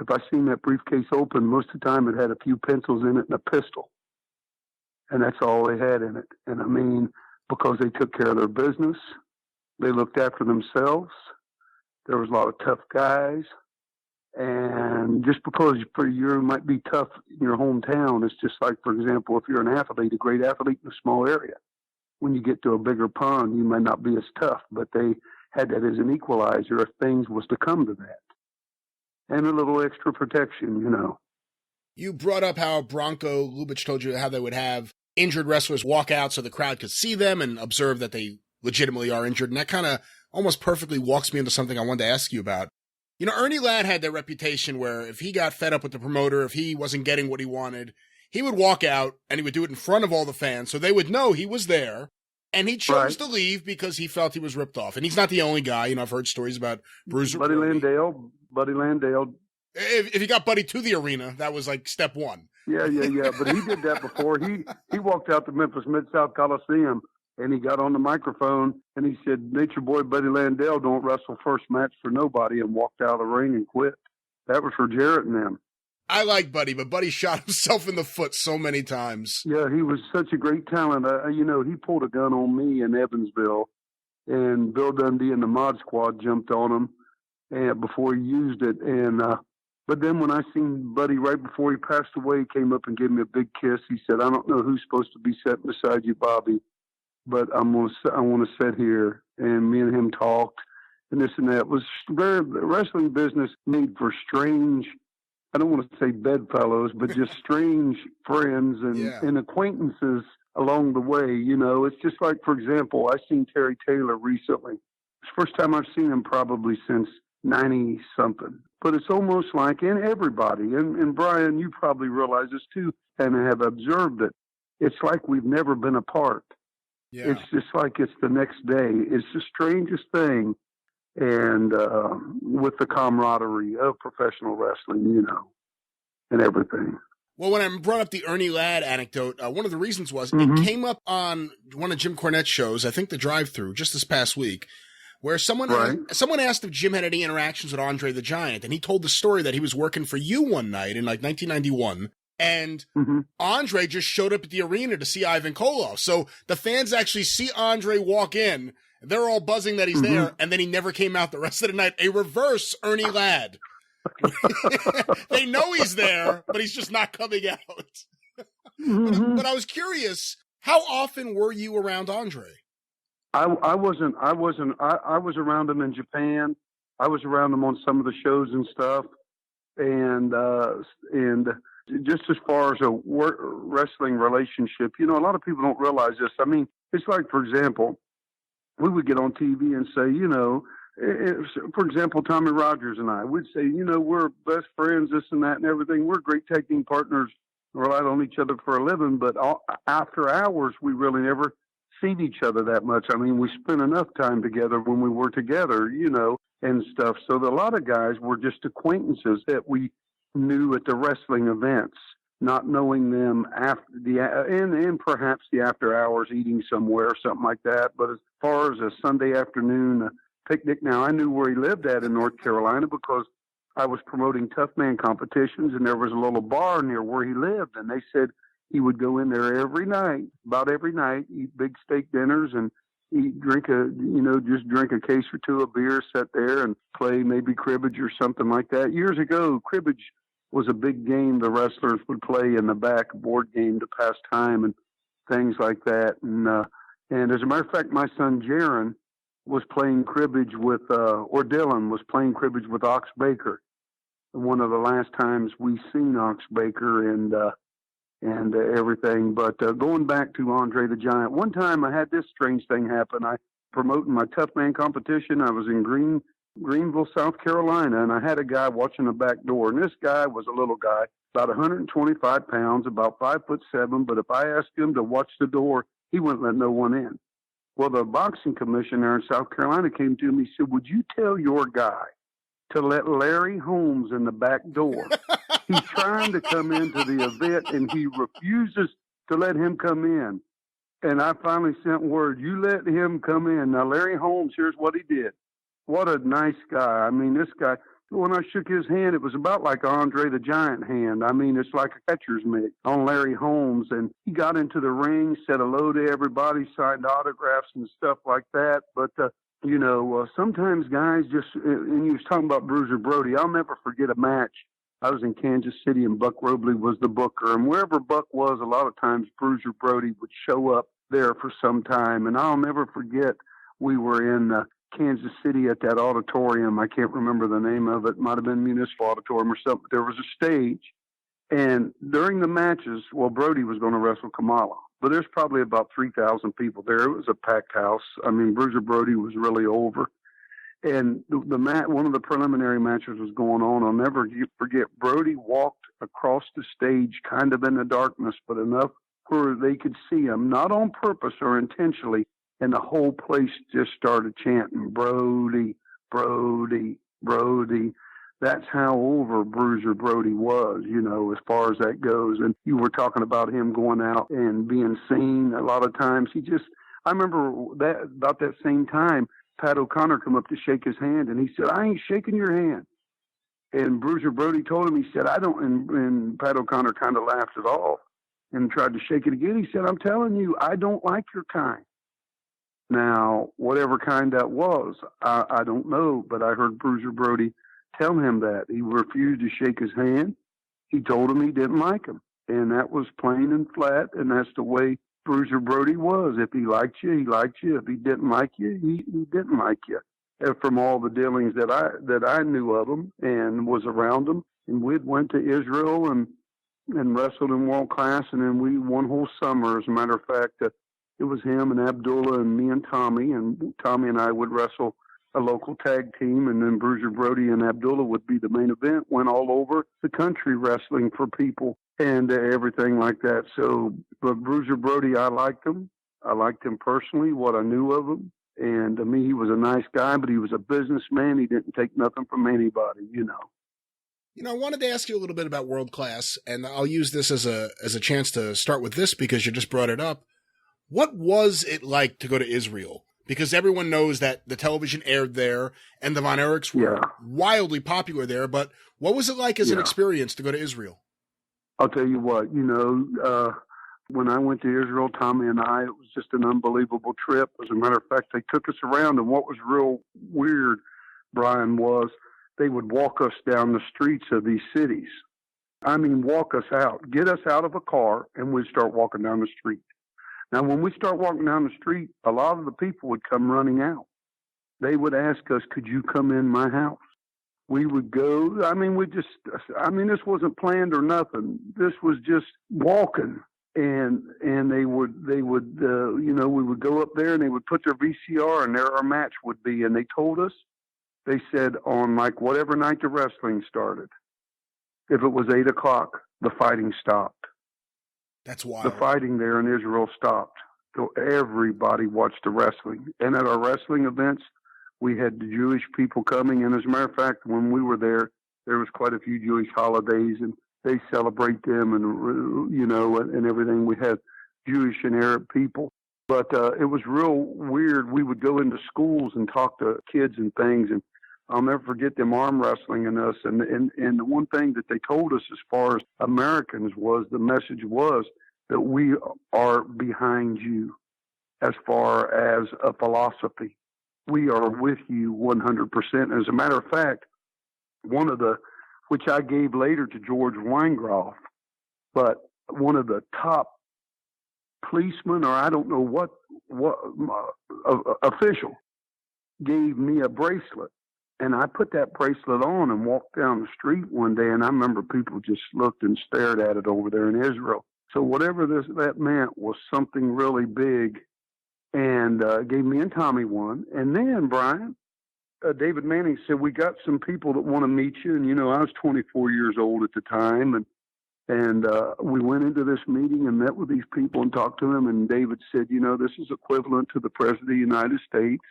Speaker 5: If I seen that briefcase open, most of the time it had a few pencils in it and a pistol. And that's all they had in it. And because they took care of their business, they looked after themselves. There was a lot of tough guys. And just because you might be tough in your hometown, it's just like, for example, if you're an athlete, a great athlete in a small area. When you get to a bigger pond, you might not be as tough, but they had that as an equalizer if things was to come to that. And a little extra protection,
Speaker 1: You brought up how Bronco Lubitsch told you how they would have injured wrestlers walk out so the crowd could see them and observe that they legitimately are injured. And that kind of almost perfectly walks me into something I wanted to ask you about. Ernie Ladd had that reputation where if he got fed up with the promoter, if he wasn't getting what he wanted, he would walk out and he would do it in front of all the fans so they would know he was there. And he chose to leave because he felt he was ripped off. And he's not the only guy. I've heard stories about Bruiser.
Speaker 5: Buddy Landale.
Speaker 1: If you got Buddy to the arena, that was like step one.
Speaker 5: Yeah. But he did that before. He walked out to Memphis Mid-South Coliseum and he got on the microphone and he said, Nature Boy Buddy Landale don't wrestle first match for nobody, and walked out of the ring and quit. That was for Jarrett and them.
Speaker 1: I like Buddy, but Buddy shot himself in the foot so many times.
Speaker 5: Yeah, he was such a great talent. He pulled a gun on me in Evansville and Bill Dundee and the Mod Squad jumped on him and before he used it. And but then when I seen Buddy right before he passed away, he came up and gave me a big kiss. He said, "I don't know who's supposed to be sitting beside you, Bobby, but I want to sit here." And me and him talked, and this and that. It was the wrestling business made for strange, I don't want to say bedfellows, but just strange friends and acquaintances along the way. You know, it's just like, for example, I seen Terry Taylor recently. It's the first time I've seen him probably since 90-something. But it's almost like, and everybody, and Brian, you probably realize this too, and have observed it, it's like we've never been apart. Yeah. It's just like it's the next day. It's the strangest thing. And with the camaraderie of professional wrestling, you know, and everything.
Speaker 1: Well, when I brought up the Ernie Ladd anecdote, one of the reasons was it came up on one of Jim Cornette's shows, I think the Drive-Thru, just this past week, where someone asked if Jim had any interactions with Andre the Giant, and he told the story that he was working for you one night in like 1991, and Andre just showed up at the arena to see Ivan Koloff. So the fans actually see Andre walk in, they're all buzzing that he's there, and then he never came out the rest of the night. A reverse Ernie Ladd. They know he's there, but he's just not coming out. But I was curious, how often were you around Andre?
Speaker 5: I was around him in Japan. I was around him on some of the shows and stuff. And just as far as a wrestling relationship, you know, a lot of people don't realize this. I mean, it's like, for example, we would get on TV and say, you know, for example, Tommy Rogers and I would say, you know, we're best friends, this and that and everything. We're great tag team partners, relied on each other for a living, but after hours, we really never seen each other that much. I mean, we spent enough time together when we were together, you know, and stuff. So a lot of guys were just acquaintances that we knew at the wrestling events, not knowing them after and perhaps the after hours eating somewhere or something like that. But as far as a Sunday afternoon picnic, now I knew where he lived at in North Carolina because I was promoting tough man competitions, and there was a little bar near where he lived, and they said he would go in there about every night, eat big steak dinners and drink a case or two of beer, sit there and play maybe cribbage or something like that. Years ago, cribbage was a big game the wrestlers would play in the back, board game to pass time and things like that. And as a matter of fact, my son Jaron was playing cribbage with, or Dylan was playing cribbage with Ox Baker. One of the last times we seen Ox Baker and everything. But going back to Andre the Giant, one time I had this strange thing happen. I promoting my tough man competition. I was in Greenville, South Carolina, and I had a guy watching the back door. And this guy was a little guy, about 125 pounds, about 5'7". But if I asked him to watch the door, he wouldn't let no one in. Well, the boxing commissioner in South Carolina came to me and said, "Would you tell your guy to let Larry Holmes in the back door? He's trying to come into the event, and he refuses to let him come in." And I finally sent word, "You let him come in." Now, Larry Holmes, here's what he did. What a nice guy. I mean, this guy, when I shook his hand, it was about like Andre the Giant hand. I mean, it's like a catcher's mitt on Larry Holmes. And he got into the ring, said hello to everybody, signed autographs and stuff like that. But, sometimes guys just, and he was talking about Bruiser Brody. I'll never forget a match. I was in Kansas City, and Buck Robley was the booker. And wherever Buck was, a lot of times Bruiser Brody would show up there for some time. And I'll never forget, we were in Kansas City at that auditorium. I can't remember the name of it. It might have been Municipal Auditorium or something. There was a stage. And during the matches, Brody was going to wrestle Kamala. But there's probably about 3,000 people there. It was a packed house. I mean, Bruiser Brody was really over. And one of the preliminary matches was going on. I'll never forget, Brody walked across the stage kind of in the darkness, but enough where they could see him, not on purpose or intentionally, and the whole place just started chanting, "Brody, Brody, Brody." That's how over Bruiser Brody was, as far as that goes. And you were talking about him going out and being seen a lot of times. I remember that about that same time, Pat O'Connor come up to shake his hand, and he said, "I ain't shaking your hand." And Bruiser Brody told him, he said, "I don't," and Pat O'Connor kind of laughed it off and tried to shake it again. He said, "I'm telling you, I don't like your kind." Now, whatever kind that was, I don't know, but I heard Bruiser Brody tell him that. He refused to shake his hand. He told him he didn't like him. And that was plain and flat, and that's the way Bruiser Brody was. If he liked you, he liked you. If he didn't like you, he didn't like you. And from all the dealings that I knew of him and was around him, and we'd went to Israel and wrestled in world class, and then we one whole summer. As a matter of fact, it was him and Abdullah and me and Tommy and I would wrestle a local tag team, and then Bruiser Brody and Abdullah would be the main event. Went all over the country wrestling for people and everything like that. So, but Bruiser Brody, I liked him. I liked him personally, what I knew of him. And to me, he was a nice guy, but he was a businessman. He didn't take nothing from anybody, you know.
Speaker 1: You know, I wanted to ask you a little bit about World Class, and I'll use this as a chance to start with this because you just brought it up. What was it like to go to Israel? Because everyone knows that the television aired there and the Von Erichs were wildly popular there, but what was it like as an experience to go to Israel?
Speaker 5: I'll tell you what, you know, when I went to Israel, Tommy and I, it was just an unbelievable trip. As a matter of fact, they took us around, and what was real weird, Brian, was they would walk us down the streets of these cities. I mean, walk us out, get us out of a car, and we'd start walking down the street. Now, when we start walking down the street, a lot of the people would come running out. They would ask us, could you come in my house? We would go, this wasn't planned or nothing. This was just walking. And they would we would go up there and they would put their VCR and there our match would be. And they told us, they said on like whatever night the wrestling started, if it was 8 o'clock, the fighting stopped.
Speaker 1: That's wild.
Speaker 5: The fighting there in Israel stopped. So everybody watched the wrestling. And at our wrestling events, we had the Jewish people coming. And as a matter of fact, when we were there, there was quite a few Jewish holidays, and they celebrate them and, you know, and everything. We had Jewish and Arab people. But it was real weird. We would go into schools and talk to kids and things, and I'll never forget them arm wrestling and us. And the one thing that they told us as far as Americans was, the message was that we are behind you as far as a philosophy. We are with you 100%. As a matter of fact, which I gave later to George Weingroff, but one of the top policemen, or I don't know what official, gave me a bracelet. And I put that bracelet on and walked down the street one day, and I remember people just looked and stared at it over there in Israel. So whatever that meant was something really big, and gave me and Tommy one. And then, Brian, David Manning said, we got some people that want to meet you. And, you know, I was 24 years old at the time, and we went into this meeting and met with these people and talked to them. And David said, you know, this is equivalent to the President of the United States.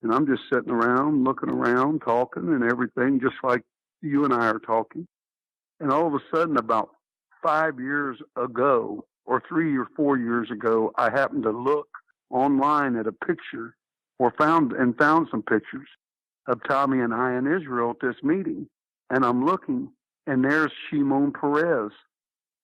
Speaker 5: And I'm just sitting around, looking around, talking and everything, just like you and I are talking. And all of a sudden, about 5 years ago, or 3 or 4 years ago, I happened to look online at a picture, or found some pictures of Tommy and I in Israel at this meeting. And I'm looking, and there's Shimon Peres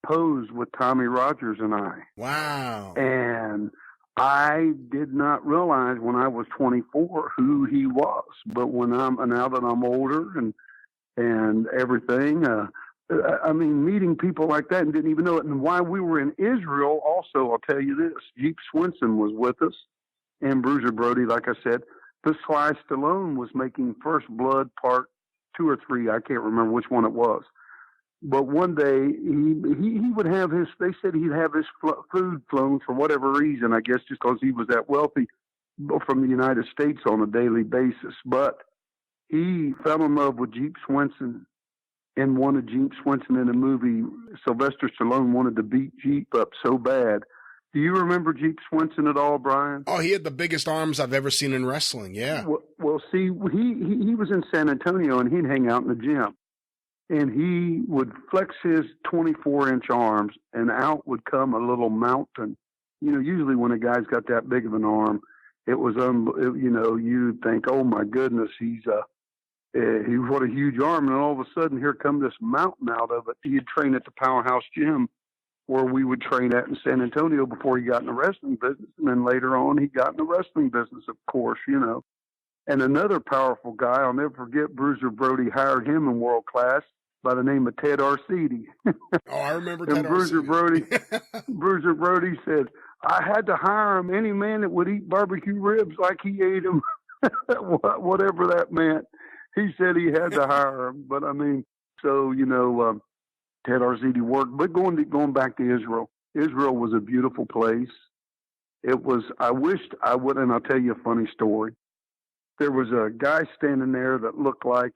Speaker 5: posed with Tommy Rogers and I.
Speaker 1: Wow.
Speaker 5: And I did not realize when I was 24 who he was, but now that I'm older and everything, I mean, meeting people like that and didn't even know it. And while we were in Israel, also, I'll tell you this: Jeep Swenson was with us, and Bruiser Brody, like I said. The Sly Stallone was making First Blood Part 2 or 3. I can't remember which one it was. But one day he would have they said he'd have his food flown for whatever reason, I guess just because he was that wealthy, from the United States on a daily basis. But he fell in love with Jeep Swenson and wanted Jeep Swenson in a movie. Sylvester Stallone wanted to beat Jeep up so bad. Do you remember Jeep Swenson at all, Brian?
Speaker 1: Oh, he had the biggest arms I've ever seen in wrestling, yeah.
Speaker 5: Well, see, he was in San Antonio, and he'd hang out in the gym. And he would flex his 24-inch arms, and out would come a little mountain. You know, usually when a guy's got that big of an arm, it was, you know, you'd think, oh, my goodness, he's what a huge arm. And all of a sudden, here come this mountain out of it. He'd train at the Powerhouse Gym where we would train at in San Antonio before he got in the wrestling business. And then later on, he got in the wrestling business, of course, you know. And another powerful guy, I'll never forget, Bruiser Brody hired him in world class by the name of Ted Arcidi.
Speaker 1: Oh, I remember Ted
Speaker 5: and Bruiser Brody said, I had to hire him, any man that would eat barbecue ribs like he ate them, whatever that meant. He said he had to hire him. But, I mean, so, you know, Ted Arcidi worked. But going back to Israel, Israel was a beautiful place. It was, I wished I would, and I'll tell you a funny story. There was a guy standing there that looked like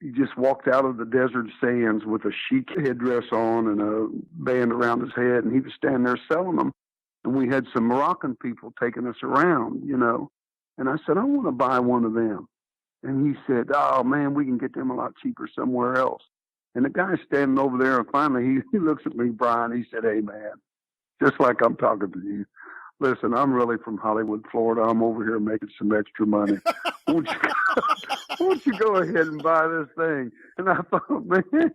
Speaker 5: he just walked out of the desert sands with a chic headdress on and a band around his head, and he was standing there selling them. And we had some Moroccan people taking us around, you know. And I said, I want to buy one of them. And he said, oh, man, we can get them a lot cheaper somewhere else. And the guy's standing over there, and finally he looks at me, Brian, he said, hey, man, just like I'm talking to you. Listen, I'm really from Hollywood, Florida. I'm over here making some extra money. Won't you go ahead and buy this thing? And I thought, man.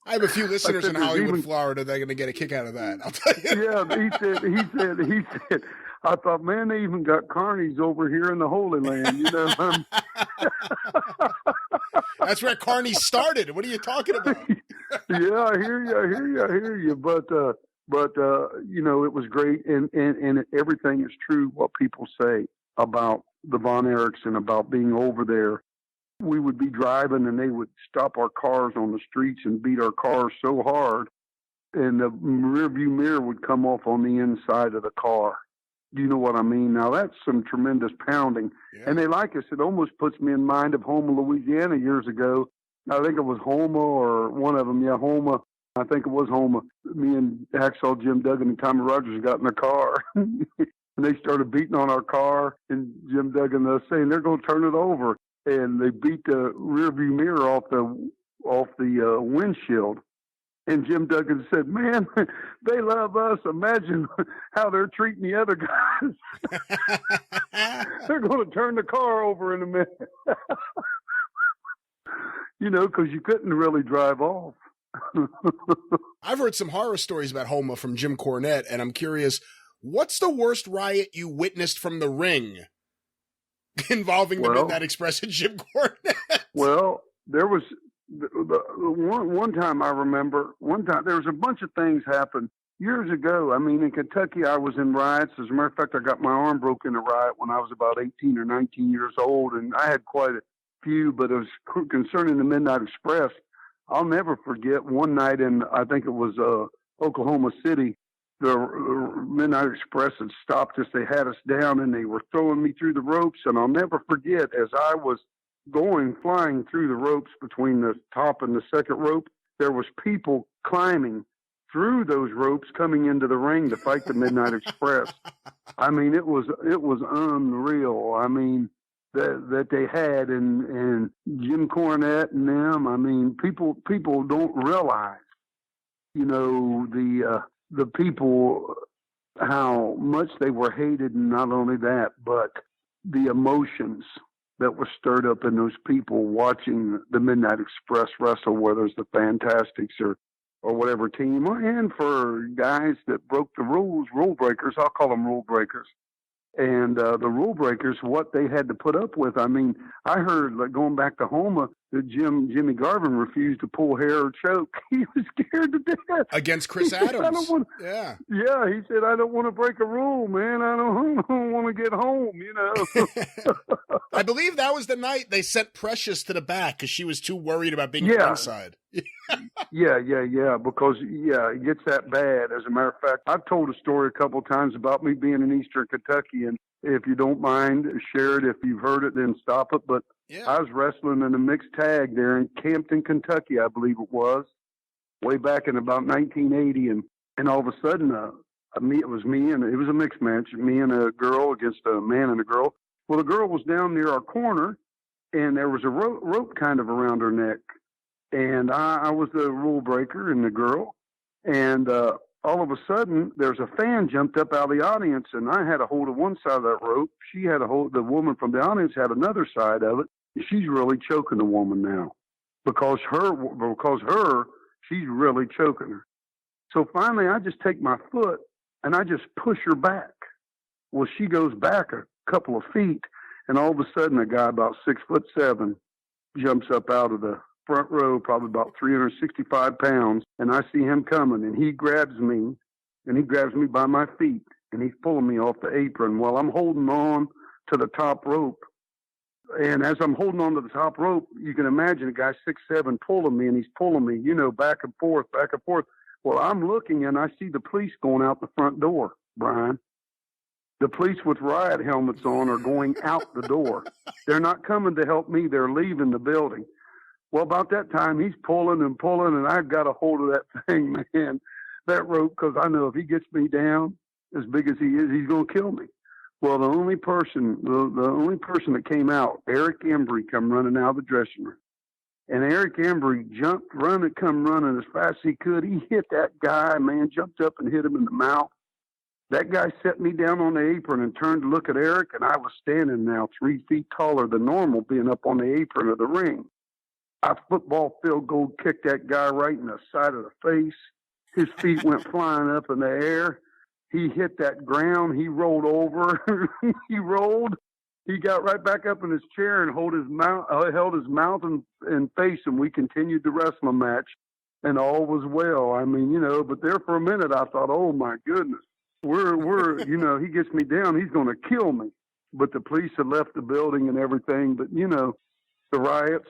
Speaker 1: I have a few listeners in Hollywood, Florida. They're going to get a kick out of that. I'll tell you.
Speaker 5: Yeah, he said, I thought, man, they even got carnies over here in the Holy Land, you know.
Speaker 1: That's where carnies started. What are you talking about?
Speaker 5: Yeah, I hear you. But you know, it was great, and everything is true what people say about the Von Erichs and about being over there. We would be driving, and they would stop our cars on the streets and beat our cars so hard, and the rearview mirror would come off on the inside of the car. Do you know what I mean? Now, that's some tremendous pounding. Yeah. And they like us. It almost puts me in mind of Houma, Louisiana years ago. I think it was Houma or one of them. Yeah, Houma. I think it was Houma. Me and Hacksaw Jim Duggan and Tommy Rogers got in the car. And they started beating on our car. And Jim Duggan was saying, they're going to turn it over. And they beat the rearview mirror off the windshield. And Jim Duggan said, man, they love us. Imagine how they're treating the other guys. They're going to turn the car over in a minute. You know, because you couldn't really drive off.
Speaker 1: I've heard some horror stories about Houma from Jim Cornette, and I'm curious, what's the worst riot you witnessed from the ring involving the Midnight Express and Jim Cornette?
Speaker 5: Well, there was one time I remember. One time there was a bunch of things happened years ago. I mean, in Kentucky, I was in riots. As a matter of fact, I got my arm broken in a riot when I was about 18 or 19 years old, and I had quite a few. But it was concerning the Midnight Express. I'll never forget one night in, I think it was Oklahoma City, the Midnight Express had stopped us. They had us down, and they were throwing me through the ropes. And I'll never forget, as I was flying through the ropes between the top and the second rope, there was people climbing through those ropes coming into the ring to fight the Midnight Express. I mean, it was unreal. I mean, that they had, and Jim Cornette and them. I mean, people don't realize, you know, the people, how much they were hated, and not only that, but the emotions that were stirred up in those people watching the Midnight Express wrestle, whether it's the Fantastics or whatever team, and for guys that broke the rules, rule breakers. I'll call them rule breakers. And the rule breakers, what they had to put up with. I mean, I heard, like, going back to Houma, that Jimmy Garvin refused to pull hair or choke. He was scared to death.
Speaker 1: Against Chris Adams.
Speaker 5: Yeah, he said, I don't want to break a rule, man. I don't want to get home, you know.
Speaker 1: I believe that was the night they sent Precious to the back because she was too worried about being inside.
Speaker 5: Yeah, because, it gets that bad. As a matter of fact, I've told a story a couple of times about me being in Eastern Kentucky, and if you don't mind, share it. If you've heard it, then stop it. But I was wrestling in a mixed tag there in Campton, Kentucky, I believe it was, way back in about 1980, and all of a sudden, it was me, and it was a mixed match, me and a girl against a man and a girl. Well, the girl was down near our corner, and there was a rope kind of around her neck. And I was the rule breaker and the girl. And all of a sudden, there's a fan jumped up out of the audience, and I had a hold of one side of that rope. She had a hold. The woman from the audience had another side of it. She's really choking the woman now because She's really choking her. So finally, I just take my foot and I just push her back. Well, she goes back a couple of feet, and all of a sudden, a guy about 6'7" jumps up out of the front row, probably about 365 pounds, and I see him coming, and he grabs me by my feet, and he's pulling me off the apron while I'm holding on to the top rope. And as I'm holding on to the top rope, you can imagine a guy 6'7" pulling me, and he's pulling me, back and forth, back and forth. Well, I'm looking, and I see the police going out the front door, Brian. The police with riot helmets on are going out the door. They're not coming to help me. They're leaving the building. Well, about that time, he's pulling, and I've got a hold of that thing, man, that rope, because I know if he gets me down as big as he is, he's going to kill me. Well, the only person that came out, Eric Embry, come running out of the dressing room. And Eric Embry come running as fast as he could. He hit that guy, man, jumped up and hit him in the mouth. That guy set me down on the apron and turned to look at Eric, and I was standing now 3 feet taller than normal, being up on the apron of the ring. I football field goal kicked that guy right in the side of the face. His feet went flying up in the air. He hit that ground. He rolled over. He rolled. He got right back up in his chair and held his mouth and face, and we continued the wrestling match, and all was well. I mean, but there for a minute I thought, oh my goodness, he gets me down, he's going to kill me. But the police had left the building and everything. But the riots,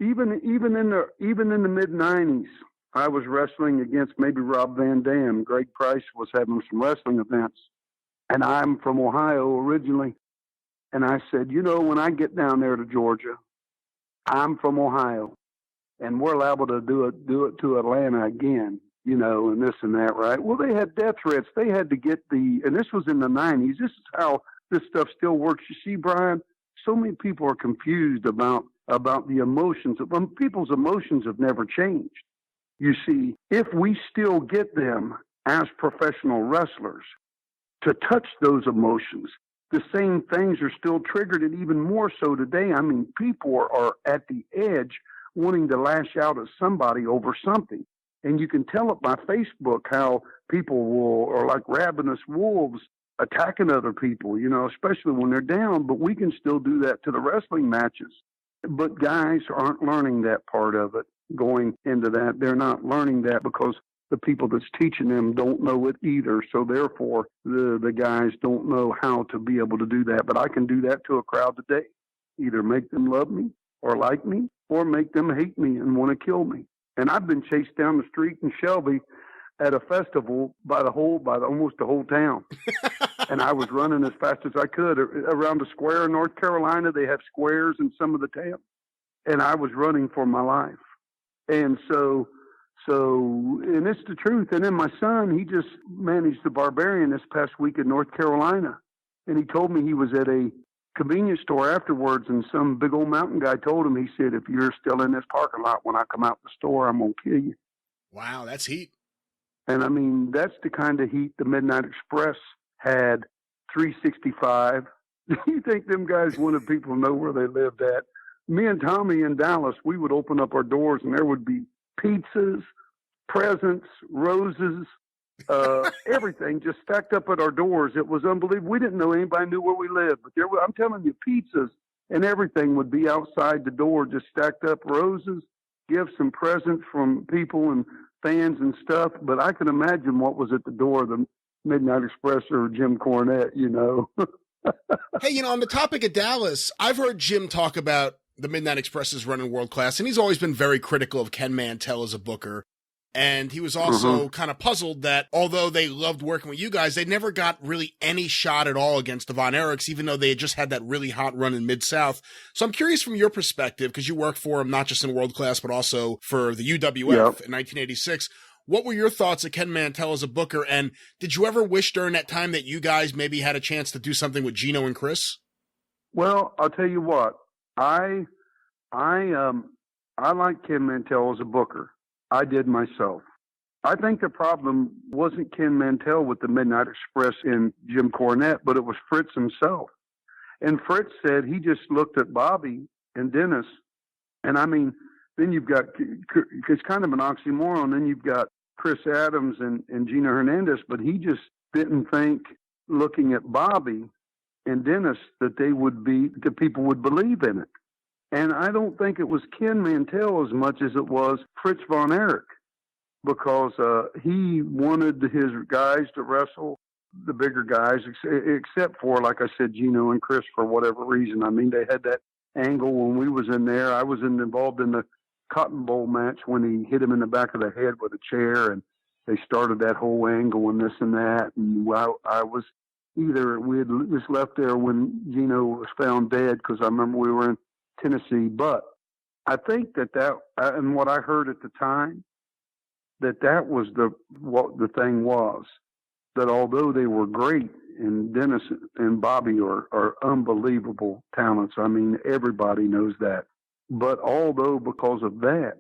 Speaker 5: even in the mid '90s, I was wrestling against maybe Rob Van Dam. Greg Price was having some wrestling events, and I'm from Ohio originally. And I said, when I get down there to Georgia, I'm from Ohio, and we're liable to do it to Atlanta again, and this and that, right? Well, they had death threats. They had to get and this was in the '90s. This is how this stuff still works. You see, Brian, so many people are confused about the emotions. People's emotions have never changed. You see, if we still get them as professional wrestlers to touch those emotions, the same things are still triggered, and even more so today. I mean, people are at the edge wanting to lash out at somebody over something. And you can tell it by Facebook how people are like ravenous wolves attacking other people, especially when they're down. But we can still do that to the wrestling matches. But guys aren't learning that part of it going into that. They're not learning that because the people that's teaching them don't know it either. So therefore, the guys don't know how to be able to do that. But I can do that to a crowd today. Either make them love me or like me, or make them hate me and want to kill me. And I've been chased down the street in Shelby at a festival by almost the whole town. And I was running as fast as I could around the square in North Carolina. They have squares in some of the towns. And I was running for my life. And so, and it's the truth. And then my son, he just managed the Barbarian this past week in North Carolina. And he told me he was at a convenience store afterwards, and some big old mountain guy told him, he said, if you're still in this parking lot when I come out the store, I'm going to kill you.
Speaker 1: Wow, that's heat.
Speaker 5: And I mean, that's the kind of heat the Midnight Express had 365. You think them guys wanted people to know where they lived at? Me and Tommy in Dallas, we would open up our doors and there would be pizzas, presents, roses, everything just stacked up at our doors. It was unbelievable. We didn't know anybody knew where we lived, but I'm telling you, pizzas and everything would be outside the door, just stacked up, roses, gifts and presents from people and fans and stuff. But I can imagine what was at the door of the Midnight Express or Jim Cornette,
Speaker 1: Hey, on the topic of Dallas, I've heard Jim talk about the Midnight Express's run in world class, and he's always been very critical of Ken Mantel as a booker. And he was also kind of puzzled that although they loved working with you guys, they never got really any shot at all against the Von Erichs, even though they had just had that really hot run in Mid-South. So I'm curious from your perspective, because you worked for him not just in world class, but also for the UWF in 1986. What were your thoughts of Ken Mantel as a booker? And did you ever wish during that time that you guys maybe had a chance to do something with Gino and Chris?
Speaker 5: Well, I'll tell you what, I like Ken Mantel as a booker. I did myself. I think the problem wasn't Ken Mantel with the Midnight Express and Jim Cornette, but it was Fritz himself. And Fritz said he just looked at Bobby and Dennis. And I mean, then you've got, it's kind of an oxymoron. Then you've got Chris Adams and Gino Hernandez, but he just didn't think, looking at Bobby and Dennis, that the people would believe in it. And I don't think it was Ken Mantel as much as it was Fritz von Erich, because he wanted his guys to wrestle the bigger guys, except for, like I said, Gino and Chris, for whatever reason. I mean, they had that angle when we was in there. I was involved in the Cotton Bowl match when he hit him in the back of the head with a chair, and they started that whole angle and this and that. And I was either, we had just left there when Gino was found dead, because I remember we were in Tennessee. But I think that and what I heard at the time, that was what the thing was, that although they were great, and Dennis and Bobby are unbelievable talents. I mean, everybody knows that. But although because of that,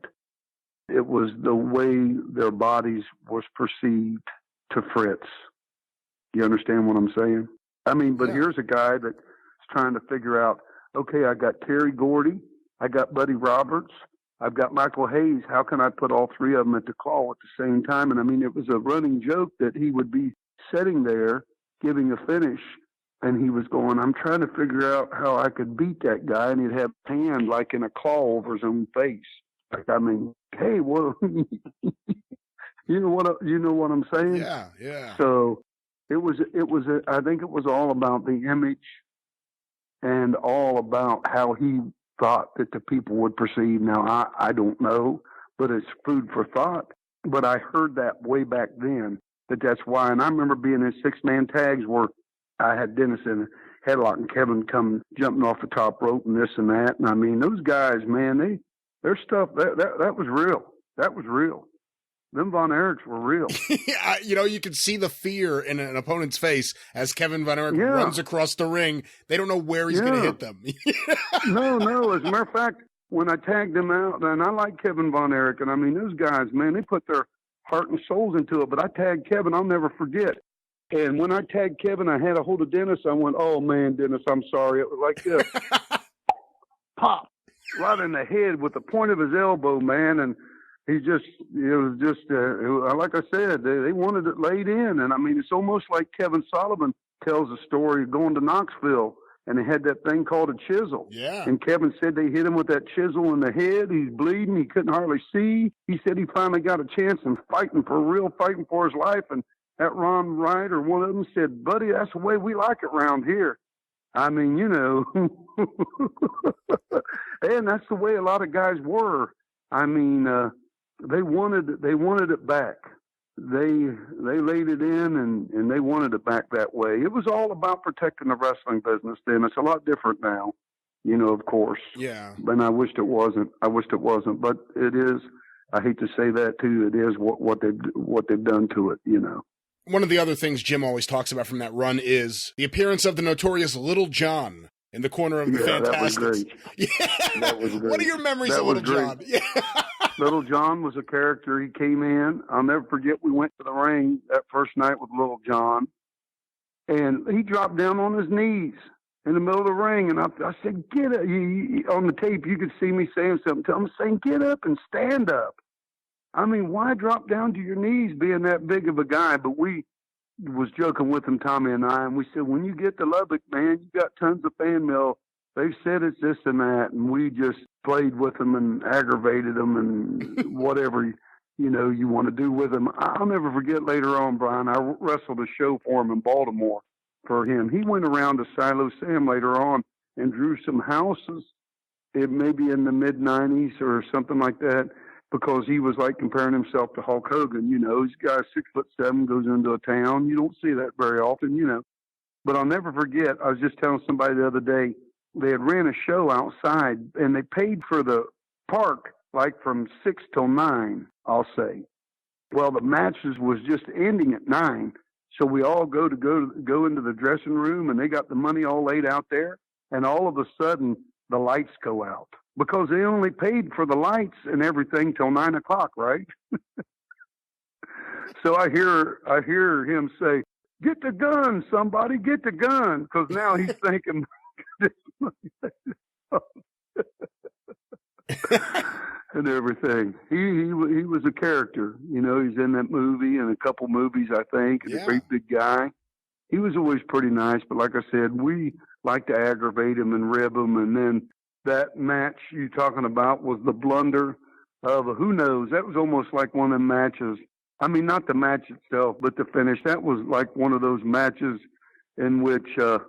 Speaker 5: it was the way their bodies was perceived to Fritz. You understand what I'm saying? I mean, but here's a guy that's trying to figure out, okay, I got Terry Gordy, I got Buddy Roberts, I've got Michael Hayes. How can I put all three of them at the call at the same time? And I mean, it was a running joke that he would be sitting there giving a finish, and he was going, I'm trying to figure out how I could beat that guy, and he'd have a hand like in a claw over his own face. Like, I mean, hey, well, you know what I'm saying?
Speaker 1: Yeah, yeah.
Speaker 5: So I think it was all about the image and all about how he thought that the people would perceive. Now, I don't know, but it's food for thought. But I heard that way back then, that's why. And I remember being in 6-man tags where I had Dennis in a headlock and Kevin come jumping off the top rope and this and that. And I mean, those guys, man, their stuff, that was real. That was real. Them Von Erichs were real.
Speaker 1: Yeah, you can see the fear in an opponent's face as Kevin Von Erich runs across the ring. They don't know where he's going to hit them.
Speaker 5: No. As a matter of fact, when I tagged them out, and I like Kevin Von Erich, and I mean, those guys, man, they put their heart and souls into it. But I tagged Kevin, I'll never forget. And when I tagged Kevin, I had a hold of Dennis. I went, oh, man, Dennis, I'm sorry. It was like this. Pop, right in the head with the point of his elbow, man. And he just, like I said, they wanted it laid in. And I mean, it's almost like Kevin Sullivan tells a story of going to Knoxville, and they had that thing called a chisel.
Speaker 1: Yeah.
Speaker 5: And Kevin said they hit him with that chisel in the head. He's bleeding. He couldn't hardly see. He said he finally got a chance and fighting for his life. And that Ron Wright or one of them said, buddy, that's the way we like it around here. I mean, and that's the way a lot of guys were. I mean, they wanted it back. They laid it in and they wanted it back that way. It was all about protecting the wrestling business then. It's a lot different now, of course.
Speaker 1: Yeah.
Speaker 5: And I wished it wasn't. But it is. I hate to say that too. It is what they've done to it.
Speaker 1: One of the other things Jim always talks about from that run is the appearance of the notorious Little John in the corner of the Fantastics.
Speaker 5: That was great.
Speaker 1: Yeah.
Speaker 5: That was great.
Speaker 1: What are your memories of Little John? Yeah.
Speaker 5: Little John was a character. He came in. I'll never forget, we went to the ring that first night with Little John, and he dropped down on his knees in the middle of the ring. And I said, get up. On the tape, you could see me saying something to him, saying, get up and stand up. I mean, why drop down to your knees being that big of a guy? But we was joking with him, Tommy and I, and we said, when you get to Lubbock, man, you got tons of fan mail. They've said it's this and that, and we just played with them and aggravated them and whatever, you want to do with them. I'll never forget later on, Brian, I wrestled a show for him in Baltimore for him. He went around to Silo Sam later on and drew some houses, maybe in the mid-'90s or something like that, because he was like comparing himself to Hulk Hogan. He's a guy 6'7", goes into a town. You don't see that very often, But I'll never forget, I was just telling somebody the other day, they had ran a show outside, and they paid for the park like from 6 till 9, I'll say. Well, the matches was just ending at 9, so we all go into the dressing room, and they got the money all laid out there, and all of a sudden the lights go out because they only paid for the lights and everything till 9 o'clock, right? So I hear him say, "Get the gun, somebody, get the gun," because now he's thinking. and everything. He was a character. You know, he's in that movie and a couple movies, I think. He's a great big guy. He was always pretty nice, but like I said, we like to aggravate him and rib him. And then that match you talking about was the blunder of who knows. That was almost like one of them matches. I mean, not the match itself, but the finish. That was like one of those matches in which, you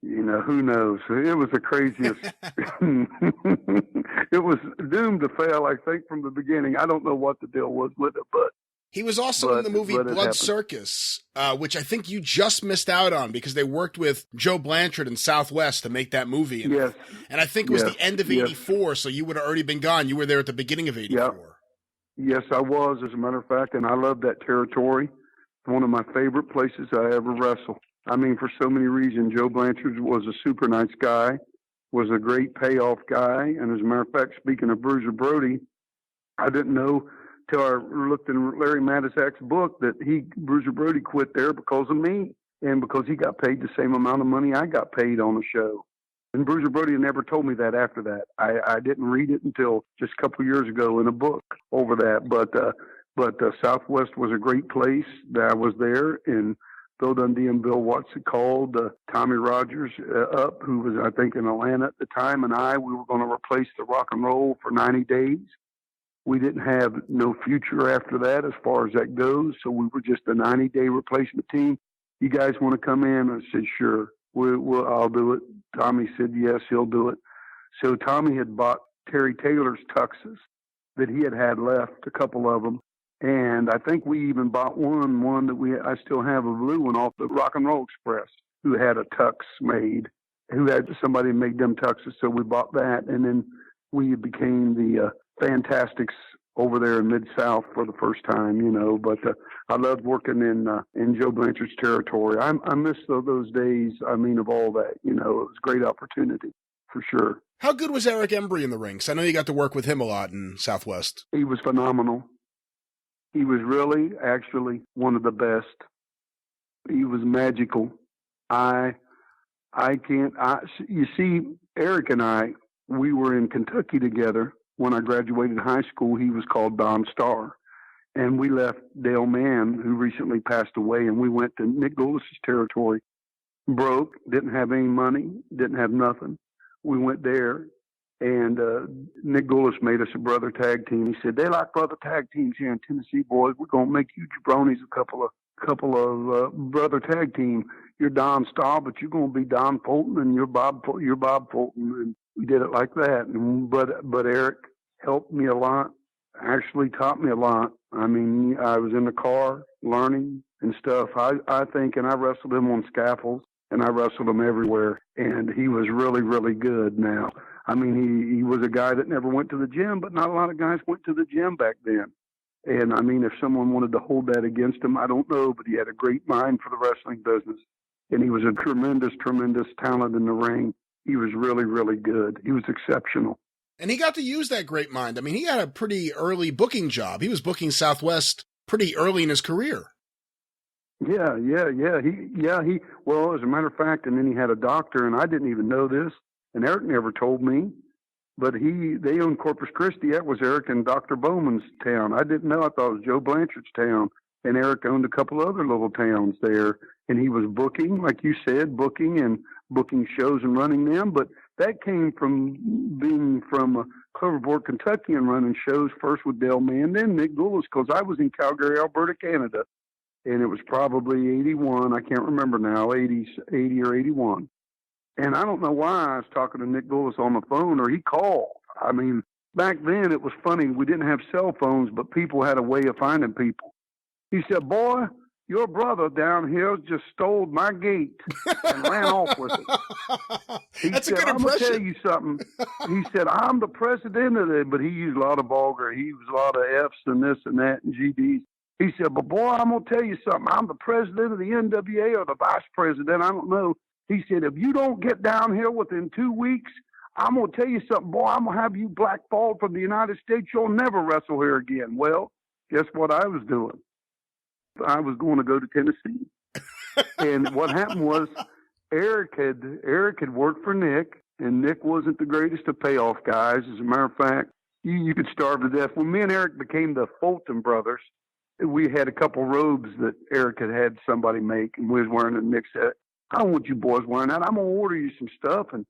Speaker 5: know, who knows? It was the craziest. It was doomed to fail, I think, from the beginning. I don't know what the deal was with it, but.
Speaker 1: He was also in the movie Blood Circus, which I think you just missed out on because they worked with Joe Blanchard and Southwest to make that movie.
Speaker 5: Yes.
Speaker 1: And I think it was the end of 84, so you would have already been gone. You were there at the beginning of 84.
Speaker 5: Yes, I was, as a matter of fact, and I love that territory. It's one of my favorite places I ever wrestled. I mean, for so many reasons. Joe Blanchard was a super nice guy, was a great payoff guy, and as a matter of fact, speaking of Bruiser Brody, I didn't know till I looked in Larry Matysak's book that Bruiser Brody quit there because of me and because he got paid the same amount of money I got paid on the show. And Bruiser Brody never told me that after that. I didn't read it until just a couple of years ago in a book over that. But Southwest was a great place that I was there. And Bill Dundee and Bill Watson called Tommy Rogers up, who was, I think, in Atlanta at the time, and we were going to replace the Rock and Roll for 90 days. We didn't have no future after that as far as that goes, so we were just a 90-day replacement team. You guys want to come in? I said, sure, I'll do it. Tommy said, yes, he'll do it. So Tommy had bought Terry Taylor's tuxes that he had left, a couple of them, and I think we even bought one that I still have of Lewin off the Rock and Roll Express, who had a tux made, who had somebody made them tuxes, so we bought that, and then we became the Fantastics over there in Mid-South for the first time, you know, but I loved working in Joe Blanchard's territory. I miss those days, I mean, of all that, you know, it was a great opportunity for sure.
Speaker 1: How good was Eric Embry in the rings? I know you got to work with him a lot in Southwest.
Speaker 5: He was phenomenal. He was really, actually, one of the best. He was magical. You see, Eric and I, we were in Kentucky together. When I graduated high school, he was called Don Starr. And we left Dale Mann, who recently passed away, and we went to Nick Goulas' territory. Broke, didn't have any money, didn't have nothing. We went there, and Nick Goulas made us a brother tag team. He said, they like brother tag teams here in Tennessee, boys. We're going to make you jabronis a couple of brother tag team. You're Don Starr, but you're going to be Don Fulton, and you're Bob Fulton. And we did it like that. But Eric helped me a lot, actually taught me a lot. I mean, I was in the car learning and stuff. I think, and I wrestled him on scaffolds, and I wrestled him everywhere. And he was really, really good now. I mean, he was a guy that never went to the gym, but not a lot of guys went to the gym back then. And, I mean, if someone wanted to hold that against him, I don't know, but he had a great mind for the wrestling business. And he was a tremendous, tremendous talent in the ring. He was really, really good. He was exceptional.
Speaker 1: And he got to use that great mind. I mean, he had a pretty early booking job. He was booking Southwest pretty early in his career.
Speaker 5: Yeah. Well, as a matter of fact, and then he had a doctor, and I didn't even know this, and Eric never told me, but they owned Corpus Christi. That was Eric and Dr. Bowman's town. I didn't know. I thought it was Joe Blanchard's town, and Eric owned a couple other little towns there, and he was booking, like you said, booking shows and running them, but that came from being from Cloverport, Kentucky, and running shows first with Dale Mann, then Nick Goulas, because I was in Calgary, Alberta, Canada, and it was probably 81. I can't remember now, 80 or 81. And I don't know why I was talking to Nick Goulas on the phone, or he called. I mean, back then it was funny. We didn't have cell phones, but people had a way of finding people. He said, boy, your brother down here just stole my gate and ran off with it.
Speaker 1: That's a good impression.
Speaker 5: I'm going to tell you something. He said, I'm the president of it, but he used a lot of vulgar. He used a lot of F's and this and that and GDs. He said, but boy, I'm going to tell you something. I'm the president of the NWA or the vice president. I don't know. He said, if you don't get down here within 2 weeks, I'm going to tell you something, boy, I'm going to have you blackballed from the United States. You'll never wrestle here again. Well, guess what I was doing? I was going to go to Tennessee. And what happened was Eric had worked for Nick, and Nick wasn't the greatest of payoff guys. As a matter of fact, you could starve to death. When me and Eric became the Fulton brothers, we had a couple robes that Eric had somebody make, and we was wearing it. And Nick said, I don't want you boys wearing that. I'm going to order you some stuff, and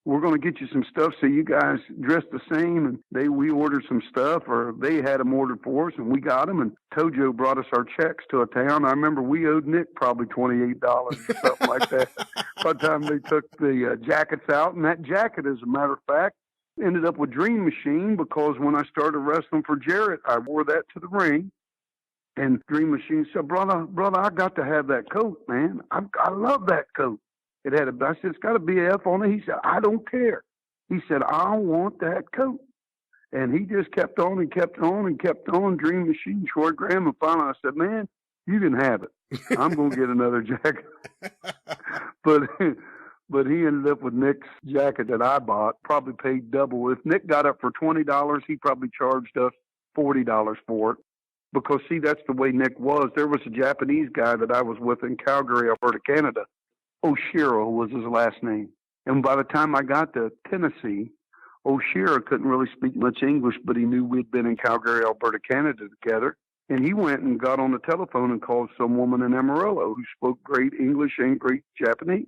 Speaker 5: we're going to get you some stuff so you guys dress the same. And we ordered some stuff, or they had them ordered for us, and we got them. And Tojo brought us our checks to a town. I remember we owed Nick probably $28 or something like that by the time they took the jackets out. And that jacket, as a matter of fact, ended up with Dream Machine, because when I started wrestling for Jarrett, I wore that to the ring. And Dream Machine said, brother, I got to have that coat, man. I love that coat. I said, it's got a BF on it. He said, I don't care. He said, I want that coat. And he just kept on and kept on and kept on. Dream Machine, Short Graham. And finally I said, man, you can have it. I'm going to get another jacket. But he ended up with Nick's jacket that I bought, probably paid double. If Nick got it for $20, he probably charged us $40 for it. Because, see, that's the way Nick was. There was a Japanese guy that I was with in Calgary, Alberta, Canada. Oshiro was his last name. And by the time I got to Tennessee, Oshiro couldn't really speak much English, but he knew we'd been in Calgary, Alberta, Canada together. And he went and got on the telephone and called some woman in Amarillo who spoke great English and great Japanese.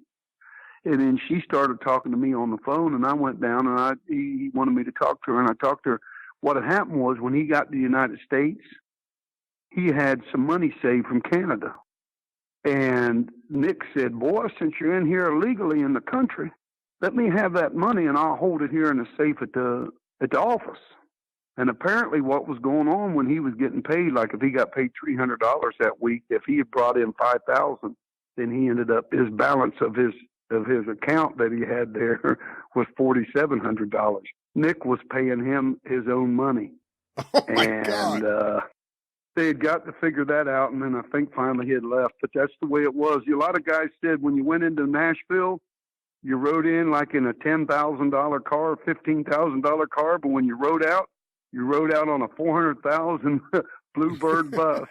Speaker 5: And then she started talking to me on the phone, and I went down, and he wanted me to talk to her, and I talked to her. What had happened was, when he got to the United States, he had some money saved from Canada. And Nick said, boy, since you're in here illegally in the country, let me have that money and I'll hold it here in the safe at the office. And apparently what was going on when he was getting paid, like if he got paid $300 that week, if he had brought in $5,000, then he ended up, his balance of his account that he had there was $4,700. Nick was paying him his own money.
Speaker 1: Oh my God.
Speaker 5: They had got to figure that out, and then I think finally he had left. But that's the way it was. A lot of guys said when you went into Nashville, you rode in like in a $10,000 car, $15,000 car, but when you rode out on a $400,000 Bluebird bus.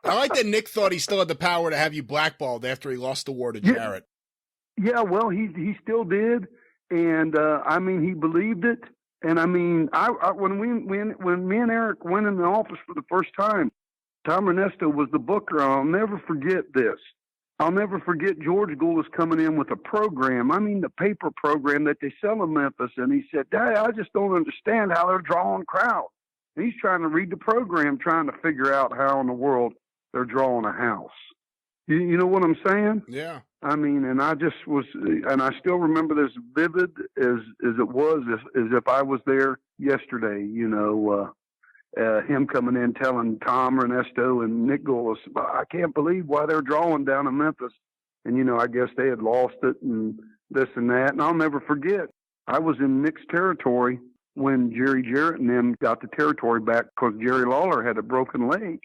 Speaker 1: I like that Nick thought he still had the power to have you blackballed after he lost the war to Jarrett.
Speaker 5: Yeah, well, he still did, and I mean, he believed it. And I mean, when me and Eric went in the office for the first time, Tom Ernesto was the booker. I'll never forget this. I'll never forget George Goulas coming in with a program. I mean, the paper program that they sell in Memphis. And he said, Dad, I just don't understand how they're drawing crowds. And he's trying to read the program, trying to figure out how in the world they're drawing a house. You know what I'm saying?
Speaker 1: Yeah.
Speaker 5: I mean, and I just was, and I still remember this vivid as it was, as if I was there yesterday, you know, him coming in telling Tom Ernesto and Nick Goulas, I can't believe why they're drawing down in Memphis. And, you know, I guess they had lost it and this and that. And I'll never forget, I was in Nick's territory when Jerry Jarrett and them got the territory back because Jerry Lawler had a broken leg.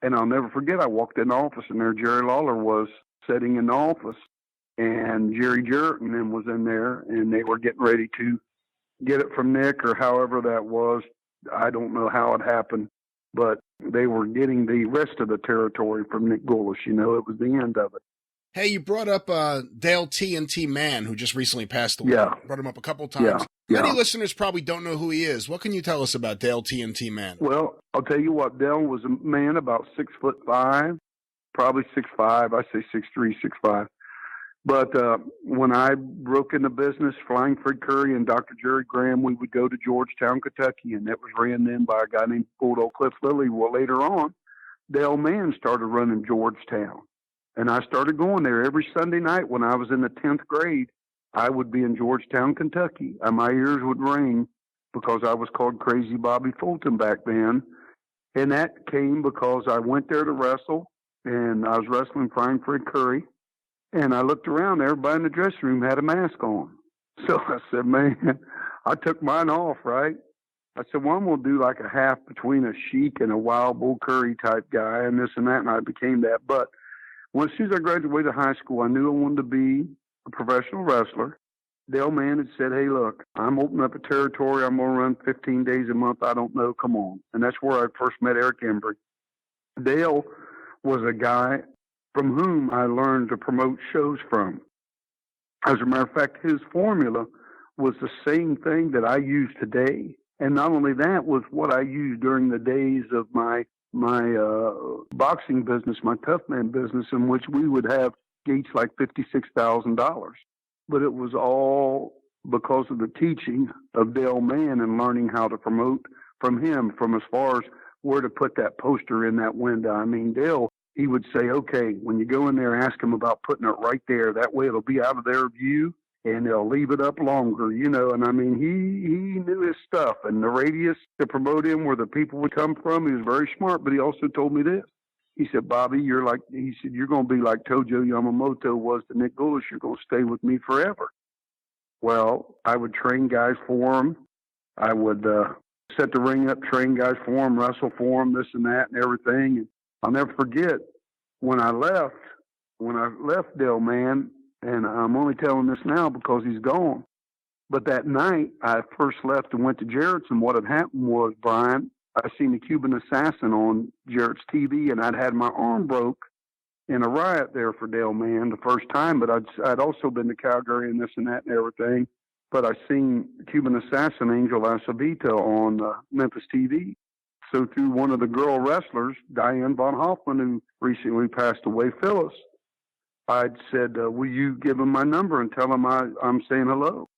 Speaker 5: And I'll never forget, I walked in the office and there Jerry Lawler was sitting in the office, and Jerry Jarrett and them was in there, and they were getting ready to get it from Nick or however that was. I don't know how it happened, but they were getting the rest of the territory from Nick Goulas. You know, it was the end of it.
Speaker 1: Hey, you brought up Dale T.A. Mann, who just recently passed away.
Speaker 5: Yeah.
Speaker 1: Brought him up a couple times. Yeah. Many listeners probably don't know who he is. What can you tell us about Dale T.A. Mann?
Speaker 5: Well, I'll tell you what, Dale was a man about 6'5", probably 6'5". I say 6'3", 6'5". But when I broke into business, Flying Fred Curry and Dr. Jerry Graham, we would go to Georgetown, Kentucky, and that was ran then by a guy named Old Cliff Lilly. Well, later on, Dale Mann started running Georgetown. And I started going there every Sunday night when I was in the 10th grade. I would be in Georgetown, Kentucky, and my ears would ring because I was called Crazy Bobby Fulton back then. And that came because I went there to wrestle, and I was wrestling Flying Fred Curry. And I looked around, everybody in the dressing room had a mask on. So I said, man, I took mine off, right? I said, well, I'm going to do like a half between a Sheik and a Wild Bull Curry type guy and this and that, and I became that. But as soon as I graduated high school, I knew I wanted to be a professional wrestler. Dale Mann had said, hey, look, I'm opening up a territory. I'm going to run 15 days a month. I don't know. Come on. And that's where I first met Eric Embry. Dale was a guy from whom I learned to promote shows from. As a matter of fact, his formula was the same thing that I use today. And not only that was what I used during the days of my boxing business, my tough man business, in which we would have gates like $56,000. But it was all because of the teaching of Dale Mann and learning how to promote from him, from as far as where to put that poster in that window. I mean, Dale, he would say, okay, when you go in there, ask him about putting it right there. That way it'll be out of their view and they'll leave it up longer, you know. And I mean, he knew his stuff. And the radius to promote him, where the people would come from, he was very smart. But he also told me this. He said, Bobby, you're going to be like Tojo Yamamoto was to Nick Gulish. You're going to stay with me forever. Well, I would train guys for him. I would set the ring up, train guys for him, wrestle for him, this and that and everything. And I'll never forget when I left Dale Mann, and I'm only telling this now because he's gone. But that night I first left and went to Jarrett's, and what had happened was, Brian, I seen the Cuban Assassin on Jarrett's TV, and I'd had my arm broke in a riot there for Dale Mann the first time, but I'd also been to Calgary and this and that and everything. But I seen Cuban Assassin Angel Acevedo on Memphis TV. So through one of the girl wrestlers, Diane von Hoffman, who recently passed away, Phyllis, I'd said, will you give him my number and tell him I'm saying hello?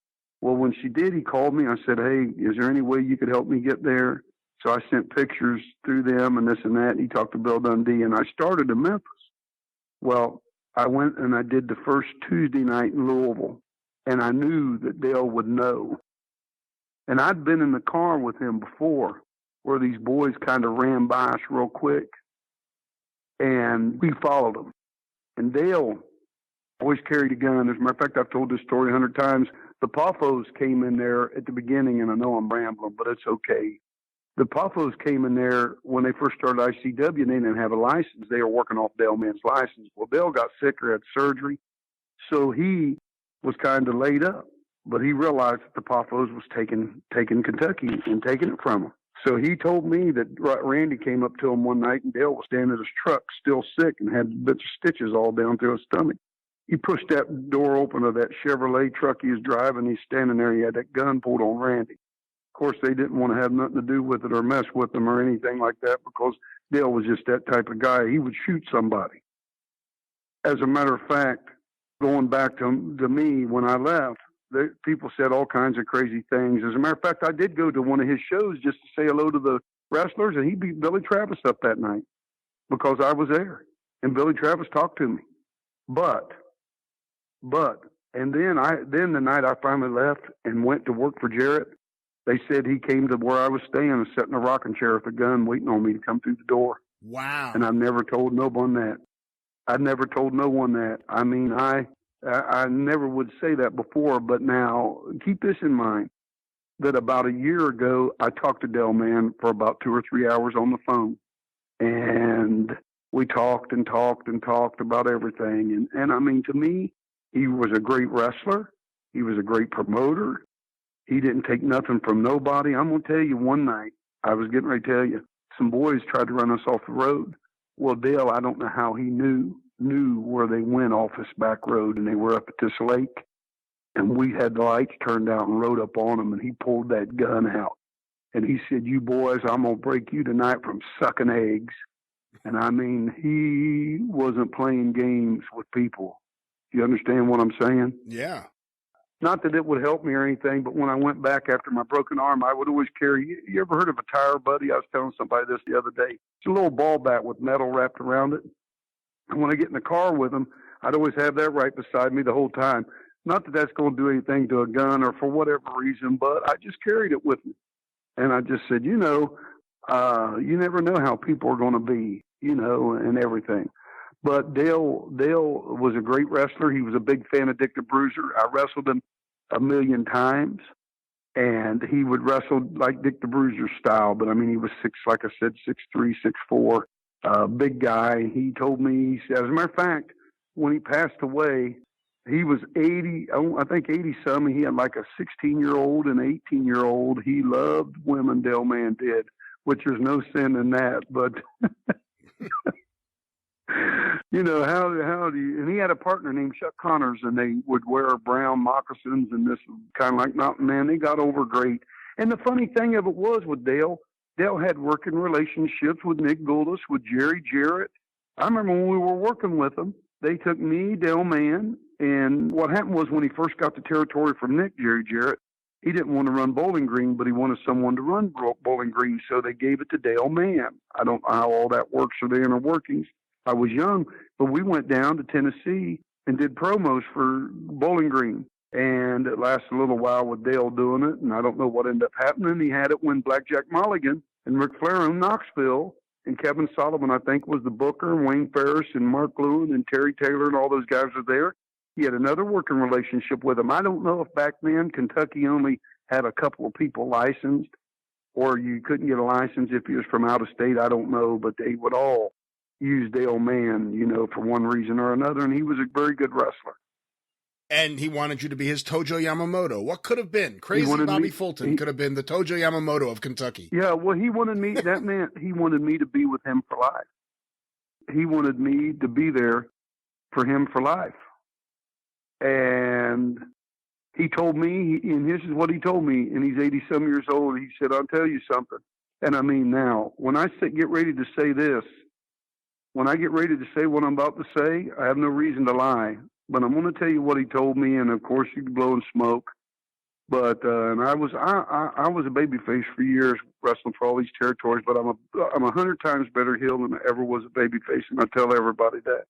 Speaker 5: Well, when she did, he called me. I said, hey, is there any way you could help me get there? So I sent pictures through them and this and that. And he talked to Bill Dundee, and I started in Memphis. Well, I went and I did the first Tuesday night in Louisville, and I knew that Dale would know. And I'd been in the car with him before, where these boys kind of ran by us real quick, and we followed them. And Dale always carried a gun. As a matter of fact, I've told this story 100 times. The Poffos came in there at the beginning, and I know I'm rambling, but it's okay. The Poffos came in there when they first started ICW, and they didn't have a license. They were working off Dale Mann's license. Well, Dale got sick or had surgery, so he was kind of laid up. But he realized that the Poffos was taking Kentucky and taking it from him. So he told me that Randy came up to him one night, and Dale was standing at his truck, still sick, and had bits of stitches all down through his stomach. He pushed that door open of that Chevrolet truck he was driving. He's standing there. He had that gun pulled on Randy. Of course, they didn't want to have nothing to do with it or mess with him or anything like that, because Dale was just that type of guy. He would shoot somebody. As a matter of fact, going back to me, when I left, people said all kinds of crazy things. As a matter of fact, I did go to one of his shows just to say hello to the wrestlers, and he beat Billy Travis up that night because I was there, and Billy Travis talked to me. And then the night I finally left and went to work for Jarrett, they said he came to where I was staying and sat in a rocking chair with a gun waiting on me to come through the door.
Speaker 1: Wow.
Speaker 5: And I've never told no one that. I'd never told no one that. I mean, I never would say that before, but now keep this in mind, that about a year ago, I talked to Dale Mann for about 2 or 3 hours on the phone. And we talked and talked and talked about everything. And I mean, to me, he was a great wrestler. He was a great promoter. He didn't take nothing from nobody. I'm going to tell you, one night, I was getting ready to tell you, some boys tried to run us off the road. Well, Dale, I don't know how he knew where they went off this back road, and they were up at this lake, and we had the lights turned out and rode up on them, and he pulled that gun out. And he said, you boys, I'm going to break you tonight from sucking eggs. And I mean, he wasn't playing games with people. Do you understand what I'm saying?
Speaker 1: Yeah.
Speaker 5: Not that it would help me or anything, but when I went back after my broken arm, I would always carry, you ever heard of a tire buddy? I was telling somebody this the other day. It's a little ball bat with metal wrapped around it. And when I get in the car with him, I'd always have that right beside me the whole time. Not that that's going to do anything to a gun or for whatever reason, but I just carried it with me. And I just said, you never know how people are going to be, and everything. But Dale was a great wrestler. He was a big fan of Dick the Bruiser. I wrestled him 1,000,000 times, and he would wrestle like Dick the Bruiser style. But I mean, he was 6'3", 6'4", big guy. He told me, as a matter of fact, when he passed away, he was 80, I think 80 some. He had like a 16-year-old and 18-year-old. He loved women, Dale Mann did, which there's no sin in that, but how do you, and he had a partner named Chuck Connors, and they would wear brown moccasins and this kind of like mountain man. They got over great. And the funny thing of it was with Dale had working relationships with Nick Gouldis, with Jerry Jarrett. I remember when we were working with them, they took me, Dale Mann, and what happened was when he first got the territory from Nick, Jerry Jarrett, he didn't want to run Bowling Green, but he wanted someone to run Bowling Green, so they gave it to Dale Mann. I don't know how all that works or the inner workings. I was young, but we went down to Tennessee and did promos for Bowling Green. And it lasted a little while with Dale doing it, and I don't know what ended up happening. He had it when Blackjack Mulligan and Ric Flair owned Knoxville, and Kevin Sullivan, I think, was the booker, and Wayne Ferris and Mark Lewin and Terry Taylor and all those guys were there. He had another working relationship with him. I don't know if back then Kentucky only had a couple of people licensed, or you couldn't get a license if he was from out of state. I don't know, but they would all use Dale Mann, for one reason or another, and he was a very good wrestler.
Speaker 1: And he wanted you to be his Tojo Yamamoto. What could have been? Crazy Bobby Fulton could have been the Tojo Yamamoto of Kentucky.
Speaker 5: Yeah, well, he wanted me, that meant he wanted me to be with him for life. He wanted me to be there for him for life. And he told me, and this is what he told me, and he's 80-some years old, he said, I'll tell you something. And I mean now, when I get ready to say this, when I get ready to say what I'm about to say, I have no reason to lie. But I'm going to tell you what he told me, and of course you can blow and smoke. But and I was a babyface for years, wrestling for all these territories. But I'm 100 times better heel than I ever was a babyface, and I tell everybody that.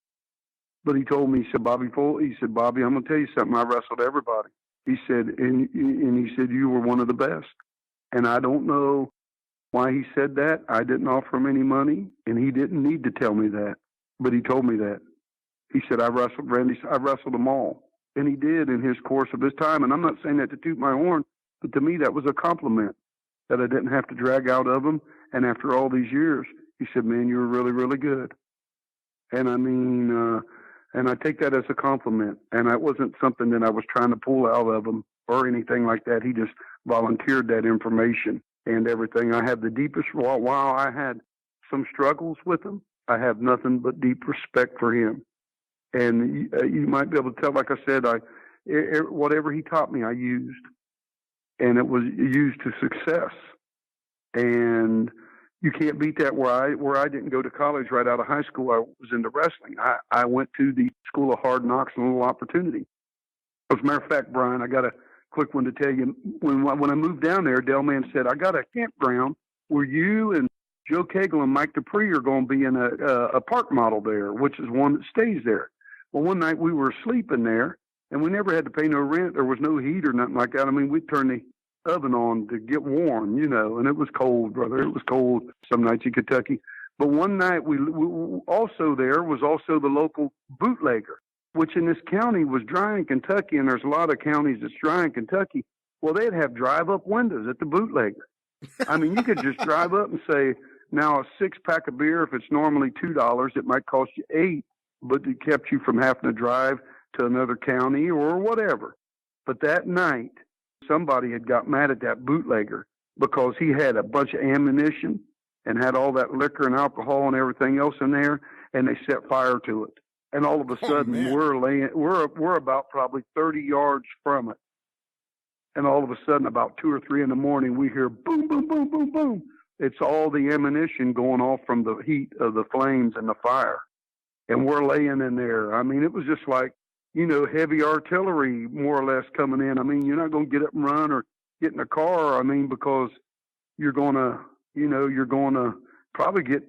Speaker 5: But he told me, he said, Bobby, I'm going to tell you something. I wrestled everybody. He said, and he said, you were one of the best. And I don't know why he said that. I didn't offer him any money, and he didn't need to tell me that. But he told me that. He said, I wrestled them all. And he did in his course of his time. And I'm not saying that to toot my horn, but to me that was a compliment that I didn't have to drag out of him. And after all these years, he said, man, you were really, really good. And I mean, and I take that as a compliment. And it wasn't something that I was trying to pull out of him or anything like that. He just volunteered that information and everything. I have the deepest, while I had some struggles with him, I have nothing but deep respect for him. And you might be able to tell, like I said, whatever he taught me, I used. And it was used to success. And you can't beat that. Where I didn't go to college right out of high school, I was into wrestling. I went to the School of Hard Knocks and a little opportunity. As a matter of fact, Brian, I got a quick one to tell you. When I moved down there, Dale Mann said, I got a campground where you and Joe Cagle and Mike Dupree are going to be in a park model there, which is one that stays there. Well, one night we were sleeping there, and we never had to pay no rent. There was no heat or nothing like that. I mean, we'd turn the oven on to get warm, and it was cold, brother. It was cold some nights in Kentucky. But one night we also there was also the local bootlegger, which in this county was dry in Kentucky, and there's a lot of counties that's dry in Kentucky. Well, they'd have drive-up windows at the bootlegger. I mean, you could just drive up and say, now a 6-pack of beer, if it's normally $2, it might cost you $8. But it kept you from having to drive to another county or whatever. But that night, somebody had got mad at that bootlegger because he had a bunch of ammunition and had all that liquor and alcohol and everything else in there, and they set fire to it. And all of a sudden, we're about probably 30 yards from it. And all of a sudden, about 2 or 3 in the morning, we hear boom, boom, boom, boom, boom. It's all the ammunition going off from the heat of the flames and the fire. And we're laying in there. I mean, it was just like, heavy artillery more or less coming in. I mean, you're not going to get up and run or get in a car. I mean, because you're going to probably get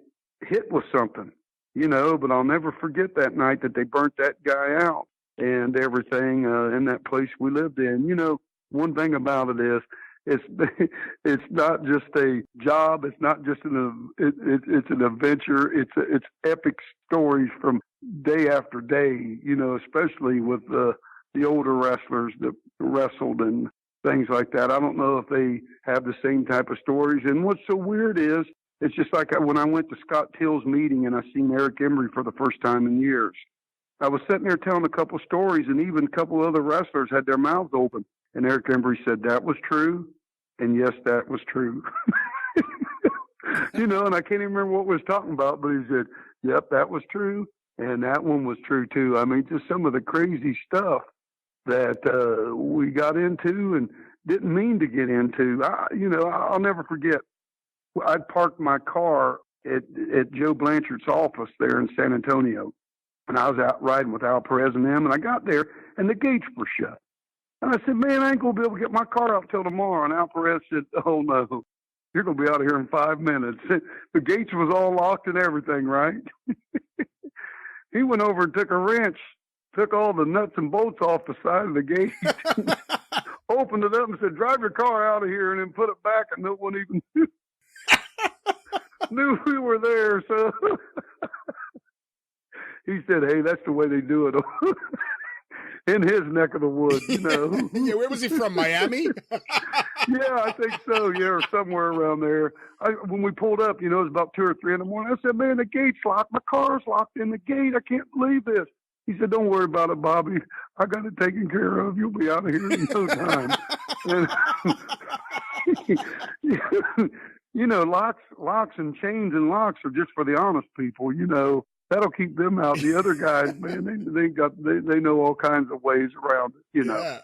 Speaker 5: hit with something, but I'll never forget that night that they burnt that guy out and everything in that place we lived in. One thing about it is, it's not just a job. It's not just it's an adventure. It's epic stories from day after day. Especially with the older wrestlers that wrestled and things like that. I don't know if they have the same type of stories. And what's so weird is it's just like when I went to Scott Till's meeting and I seen Eric Embry for the first time in years. I was sitting there telling a couple stories, and even a couple other wrestlers had their mouths open. And Eric Embry said, that was true. And yes, that was true. And I can't even remember what we was talking about, but he said, yep, that was true. And that one was true too. I mean, just some of the crazy stuff that we got into. And, didn't mean to get into. I'll never forget. I'd parked my car at Joe Blanchard's office there in San Antonio, and I was out riding with Al Perez and them, and I got there, and the gates were shut. And I said, man, I ain't going to be able to get my car out till tomorrow. And Al Perez said, oh, no, you're going to be out of here in 5 minutes. The gates was all locked and everything, right? He went over and took a wrench, took all the nuts and bolts off the side of the gate, opened it up and said, drive your car out of here, and then put it back, and no one even knew we were there. So he said, hey, that's the way they do it in his neck of the woods,
Speaker 1: Yeah, where was he from, Miami?
Speaker 5: Yeah, I think so. Yeah, or somewhere around there. When we pulled up, it was about 2 or 3 in the morning. I said, man, the gate's locked. My car's locked in the gate. I can't believe this. He said, don't worry about it, Bobby. I got it taken care of. You'll be out of here in no time. And, locks and chains and locks are just for the honest people, That'll keep them out. The other guys, man, they know all kinds of ways around it,
Speaker 1: Yeah.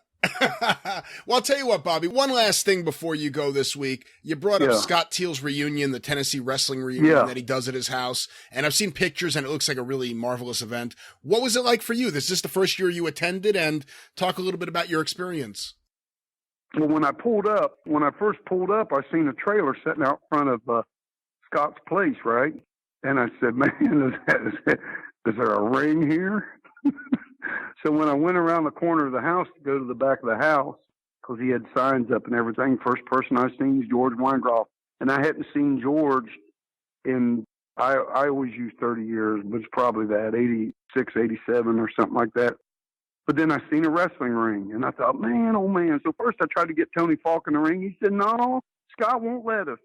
Speaker 1: Well, I'll tell you what, Bobby, one last thing before you go this week. You brought up Scott Teal's reunion, the Tennessee wrestling reunion that he does at his house. And I've seen pictures and it looks like a really marvelous event. What was it like for you? This is the first year you attended, and talk a little bit about your experience.
Speaker 5: Well, when I first pulled up, I seen a trailer sitting out front of Scott's place, right? And I said, man, is there a ring here? So when I went around the corner of the house to go to the back of the house, because he had signs up and everything, first person I seen is George Weingroff. And I hadn't seen George in, I always use 30 years, but it's probably that, 86, 87 or something like that. But then I seen a wrestling ring, and I thought, man, oh man. So first I tried to get Tony Falk in the ring. He said, no, Scott won't let us.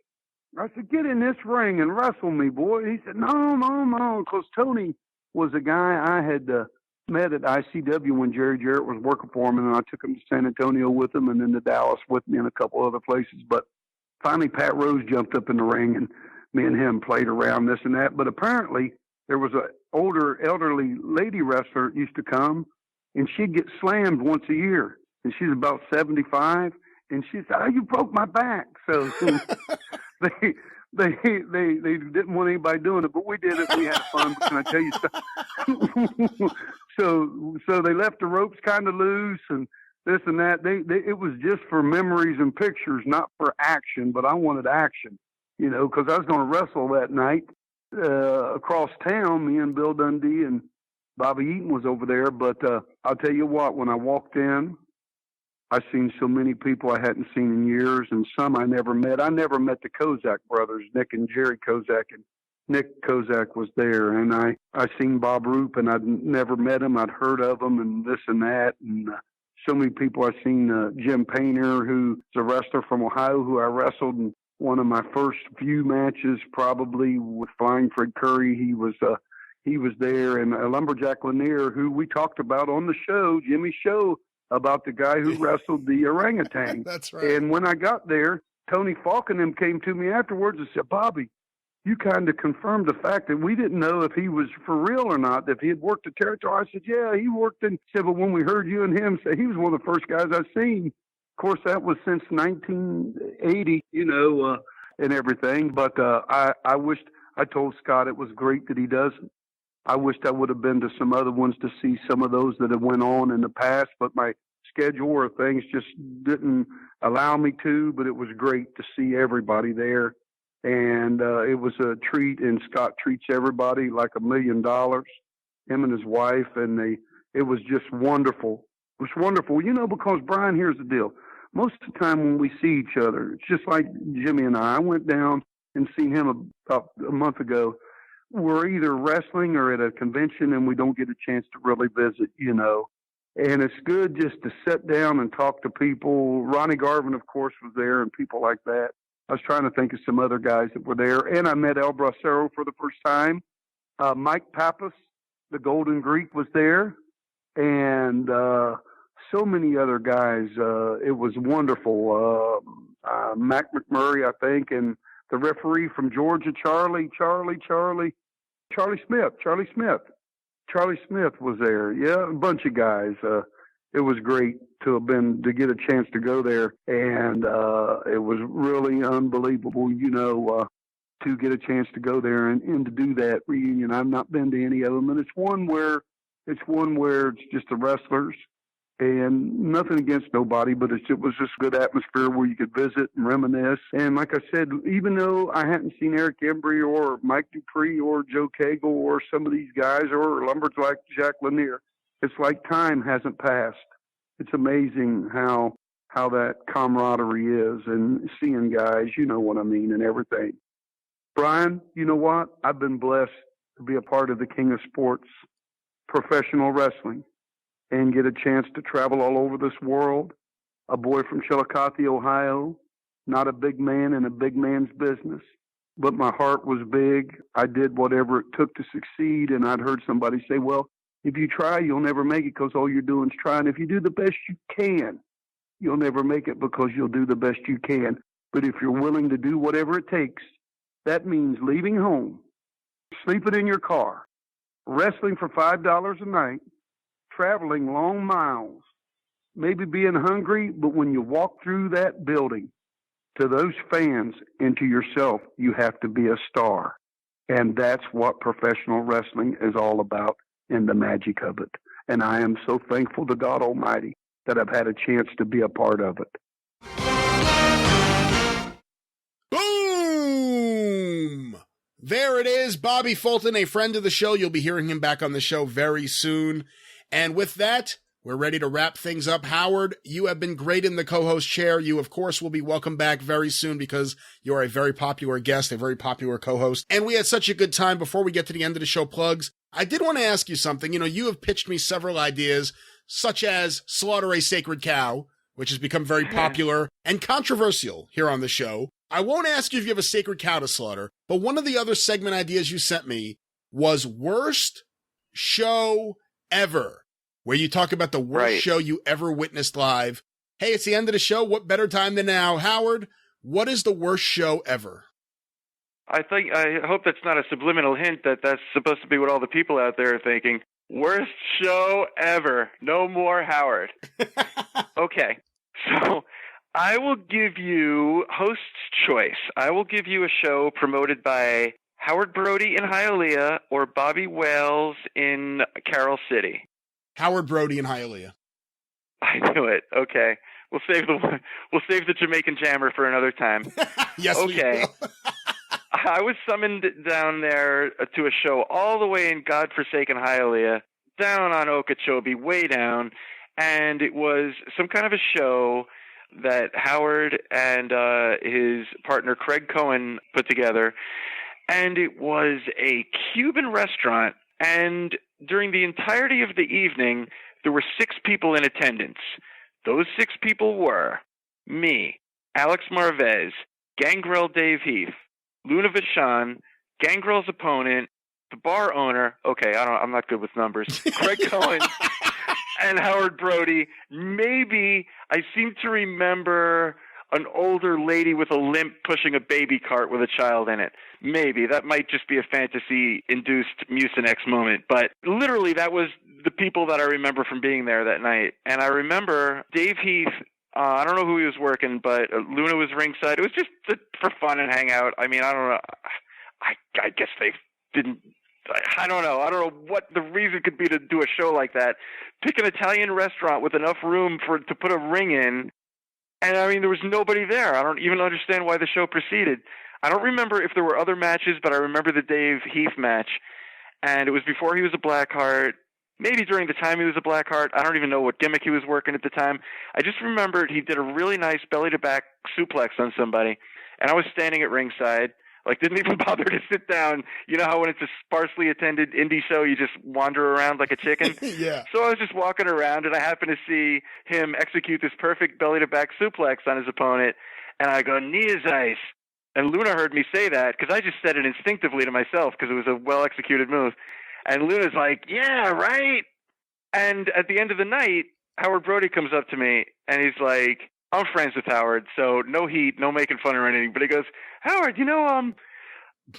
Speaker 5: I said, get in this ring and wrestle me, boy. He said, no, because Tony was a guy I had met at ICW when Jerry Jarrett was working for him, and then I took him to San Antonio with him and then to Dallas with me and a couple other places. But finally, Pat Rose jumped up in the ring, and me and him played around this and that. But apparently, there was an older, elderly lady wrestler that used to come, and she'd get slammed once a year. And she's about 75, and she said, oh, you broke my back. So they didn't want anybody doing it, but we did it. We had fun. But can I tell you something? So they left the ropes kind of loose and this and that. It was just for memories and pictures, not for action. But I wanted action, because I was going to wrestle that night across town. Me and Bill Dundee and Bobby Eaton was over there. But I'll tell you what, when I walked in, I seen so many people I hadn't seen in years, and some I never met. I never met the Kozak brothers, Nick and Jerry Kozak, and Nick Kozak was there. And I seen Bob Roop, and I'd never met him. I'd heard of him and this and that. And so many people. I seen Jim Painter, who's a wrestler from Ohio, who I wrestled in one of my first few matches, probably with Flying Fred Curry. He was there, and Lumberjack Lanier, who we talked about on the show, Jimmy's show, about the guy who wrestled the orangutan.
Speaker 1: That's right.
Speaker 5: And when I got there, Tony Falk and them came to me afterwards and said, Bobby, you kind of confirmed the fact that we didn't know if he was for real or not, if he had worked the territory. I said, yeah, he worked in. Said, but when we heard you and him say, he was one of the first guys I've seen. Of course, that was since 1980, and everything. But I wished, I told Scott it was great that he doesn't. I wished I would have been to some other ones to see some of those that have went on in the past, but my schedule or things just didn't allow me to. But it was great to see everybody there, and it was a treat. And Scott treats everybody like $1 million, him and his wife, and it was just wonderful. It was wonderful, because Brian, here's the deal. Most of the time when we see each other, it's just like Jimmy and I. I went down and seen him about a month ago. We're either wrestling or at a convention, and we don't get a chance to really visit, And it's good just to sit down and talk to people. Ronnie Garvin, of course, was there, and people like that. I was trying to think of some other guys that were there. And I met El Bracero for the first time. Mike Pappas, the Golden Greek, was there. And so many other guys. It was wonderful. Mac McMurray, I think, and the referee from Georgia, Charlie Smith. Charlie Smith was there. Yeah, a bunch of guys. it was great to get a chance to go there. And it was really unbelievable, to get a chance to go there and to do that reunion. I've not been to any of them. And it's one where it's just the wrestlers. And nothing against nobody, but it was just a good atmosphere where you could visit and reminisce. And like I said, even though I hadn't seen Eric Embry or Mike Dupree or Joe Cagle or some of these guys or Lumberjack Jack Lanier, it's like time hasn't passed. It's amazing how that camaraderie is and seeing guys, you know what I mean, and everything. Brian, you know what? I've been blessed to be a part of the King of Sports, professional wrestling, and get a chance to travel all over this world. A boy from Chillicothe, Ohio, not a big man in a big man's business, but my heart was big. I did whatever it took to succeed, and I'd heard somebody say, well, if you try, you'll never make it because all you're doing is trying. If you do the best you can, you'll never make it because you'll do the best you can. But if you're willing to do whatever it takes, that means leaving home, sleeping in your car, wrestling for $5 a night, traveling long miles, maybe being hungry, but when you walk through that building, to those fans and to yourself, you have to be a star. And that's what professional wrestling is all about and the magic of it. And I am so thankful to God Almighty that I've had a chance to be a part of it.
Speaker 1: Boom! There it is, Bobby Fulton, a friend of the show. You'll be hearing him back on the show very soon. And with that, we're ready to wrap things up. Howard, you have been great in the co-host chair. You, of course, will be welcome back very soon because you're a very popular guest, a very popular co-host. And we had such a good time. Before we get to the end of the show plugs, I did want to ask you something. You have pitched me several ideas, such as slaughter a sacred cow, which has become very popular and controversial here on the show. I won't ask you if you have a sacred cow to slaughter, but one of the other segment ideas you sent me was worst show ever, where you talk about the worst show you ever witnessed live. Hey, it's the end of the show. What better time than now? Howard, what is the worst show ever?
Speaker 3: I hope that's not a subliminal hint that that's supposed to be what all the people out there are thinking. Worst show ever. No more Howard. Okay. So I will give you host's choice. I will give you a show promoted by Howard Brody in Hialeah or Bobby Wales in Carroll City.
Speaker 1: Howard Brody in Hialeah.
Speaker 3: I knew it. Okay. We'll save the Jamaican Jammer for another time.
Speaker 1: Yes,
Speaker 3: okay.
Speaker 1: We will.
Speaker 3: I was summoned down there to a show all the way in godforsaken Hialeah, down on Okeechobee, way down, and it was some kind of a show that Howard and his partner Craig Cohen put together, and it was a Cuban restaurant, and during the entirety of the evening, there were 6 people in attendance. Those 6 people were me, Alex Marvez, Gangrel Dave Heath, Luna Vachon, Gangrel's opponent, the bar owner, I'm not good with numbers, Craig Cohen, and Howard Brody. Maybe I seem to remember an older lady with a limp pushing a baby cart with a child in it. Maybe. That might just be a fantasy-induced Mucinex moment. But literally, that was the people that I remember from being there that night. And I remember Dave Heath, I don't know who he was working, but Luna was ringside. It was just for fun and hang out. I mean, I don't know. I guess they didn't. I don't know. I don't know what the reason could be to do a show like that. Pick an Italian restaurant with enough room to put a ring in. And, I mean, there was nobody there. I don't even understand why the show proceeded. I don't remember if there were other matches, but I remember the Dave Heath match. And it was before he was a Blackheart. Maybe during the time he was a Blackheart. I don't even know what gimmick he was working at the time. I just remembered he did a really nice belly-to-back suplex on somebody. And I was standing at ringside. Didn't even bother to sit down. You know how when it's a sparsely attended indie show, you just wander around like a chicken?
Speaker 1: Yeah.
Speaker 3: So I was just walking around, and I happened to see him execute this perfect belly-to-back suplex on his opponent, and I go, knee is ice. And Luna heard me say that, because I just said it instinctively to myself, because it was a well-executed move. And Luna's like, yeah, right? And at the end of the night, Howard Brody comes up to me, and he's like, I'm friends with Howard, so no heat, no making fun or anything. But he goes, Howard,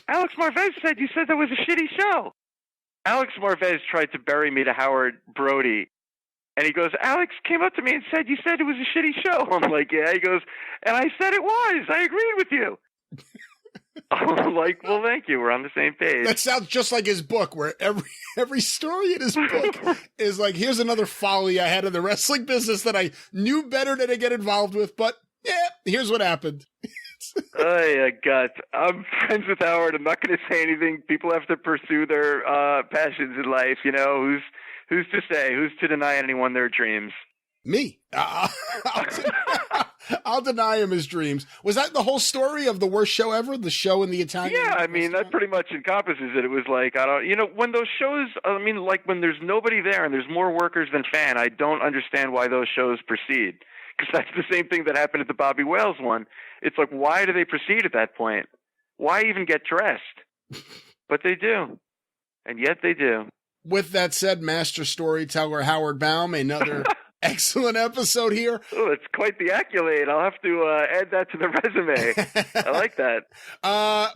Speaker 3: Alex Marvez said you said that was a shitty show. Alex Marvez tried to bury me to Howard Brody And he goes, Alex came up to me and said, you said it was a shitty show. I'm like, yeah. He goes, and I said it was. I agreed with you. I'm like, well, thank you. We're on the same page.
Speaker 1: That sounds just like his book, where every story in his book is like, here's another folly I had in the wrestling business that I knew better than to get involved with, but yeah, here's what happened.
Speaker 3: Oh, God. I'm friends with Howard. I'm not going to say anything. People have to pursue their passions in life. You know, who's to say? Who's to deny anyone their dreams?
Speaker 1: Me. I'll deny him his dreams. Was that the whole story of the worst show ever? The show in the Italian?
Speaker 3: Yeah, I mean, that pretty much encompasses it. It was like, when those shows, I mean, like when there's nobody there and there's more workers than fan, I don't understand why those shows proceed. Because that's the same thing that happened at the Bobby Wales one. It's like, why do they proceed at that point? Why even get dressed? But they do. And yet they do.
Speaker 1: With that said, master storyteller Howard Baum, another excellent episode here.
Speaker 3: Oh, it's quite the accolade. I'll have to add that to the resume. I like that.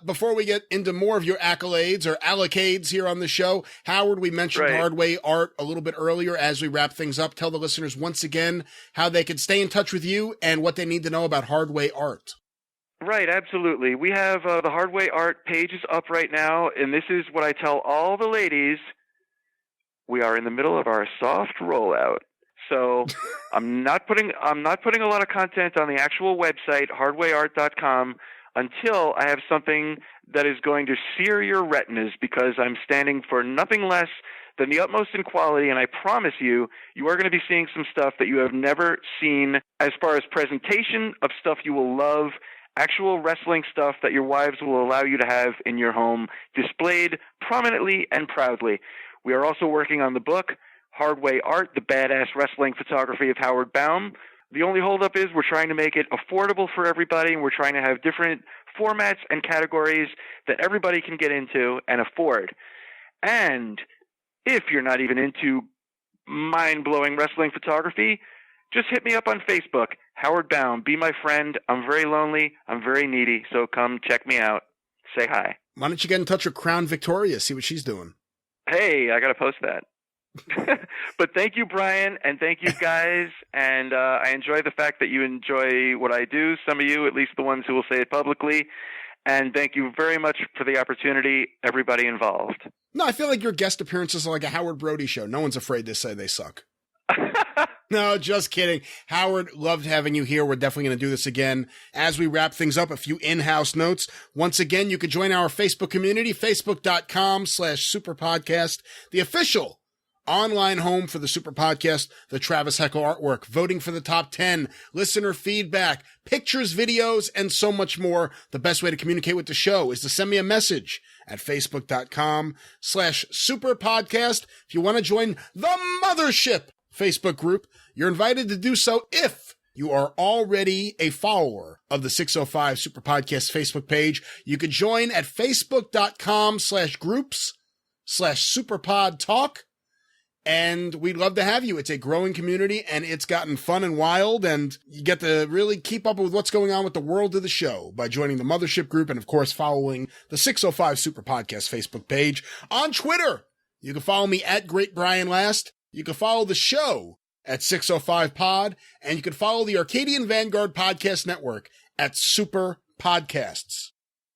Speaker 1: Before we get into more of your accolades or allocades here on the show, Howard, we mentioned Hardway Art a little bit earlier as we wrap things up. Tell the listeners once again how they can stay in touch with you and what they need to know about Hardway Art.
Speaker 3: Right, absolutely. We have the Hardway Art page is up right now, and this is what I tell all the ladies. We are in the middle of our soft rollout. So I'm not putting a lot of content on the actual website, hardwayart.com, until I have something that is going to sear your retinas, because I'm standing for nothing less than the utmost in quality, and I promise you, you are going to be seeing some stuff that you have never seen as far as presentation of stuff you will love, actual wrestling stuff that your wives will allow you to have in your home, displayed prominently and proudly. We are also working on the book, Hardway Art, the Badass Wrestling Photography of Howard Baum. The only holdup is we're trying to make it affordable for everybody, and we're trying to have different formats and categories that everybody can get into and afford. And if you're not even into mind-blowing wrestling photography, just hit me up on Facebook, Howard Baum. Be my friend. I'm very lonely. I'm very needy, so come check me out. Say hi.
Speaker 1: Why don't you get in touch with Crown Victoria, see what she's doing?
Speaker 3: Hey, I got to post that. But thank you, Brian, and thank you, guys. And I enjoy the fact that you enjoy what I do, some of you, at least the ones who will say it publicly. And thank you very much for the opportunity, everybody involved.
Speaker 1: No, I feel like your guest appearances are like a Howard Brody show. No one's afraid to say they suck. No, just kidding. Howard, loved having you here. We're definitely going to do this again. As we wrap things up, a few in-house notes. Once again, you can join our Facebook community, facebook.com/superpodcast, the official online home for the Super Podcast, the Travis Heckle artwork, voting for the top 10, listener feedback, pictures, videos, and so much more. The best way to communicate with the show is to send me a message at facebook.com/superpodcast. If you want to join the Mothership Facebook group, you're invited to do so if you are already a follower of the 605 Super Podcast Facebook page. You could join at facebook.com/groups/superpodtalk. And we'd love to have you. It's a growing community, and it's gotten fun and wild, and you get to really keep up with what's going on with the world of the show by joining the Mothership group and, of course, following the 605 Super Podcast Facebook page. On Twitter, you can follow me at Great Brian Last. You can follow the show at 605 Pod, and you can follow the Arcadian Vanguard Podcast Network at Super Podcasts.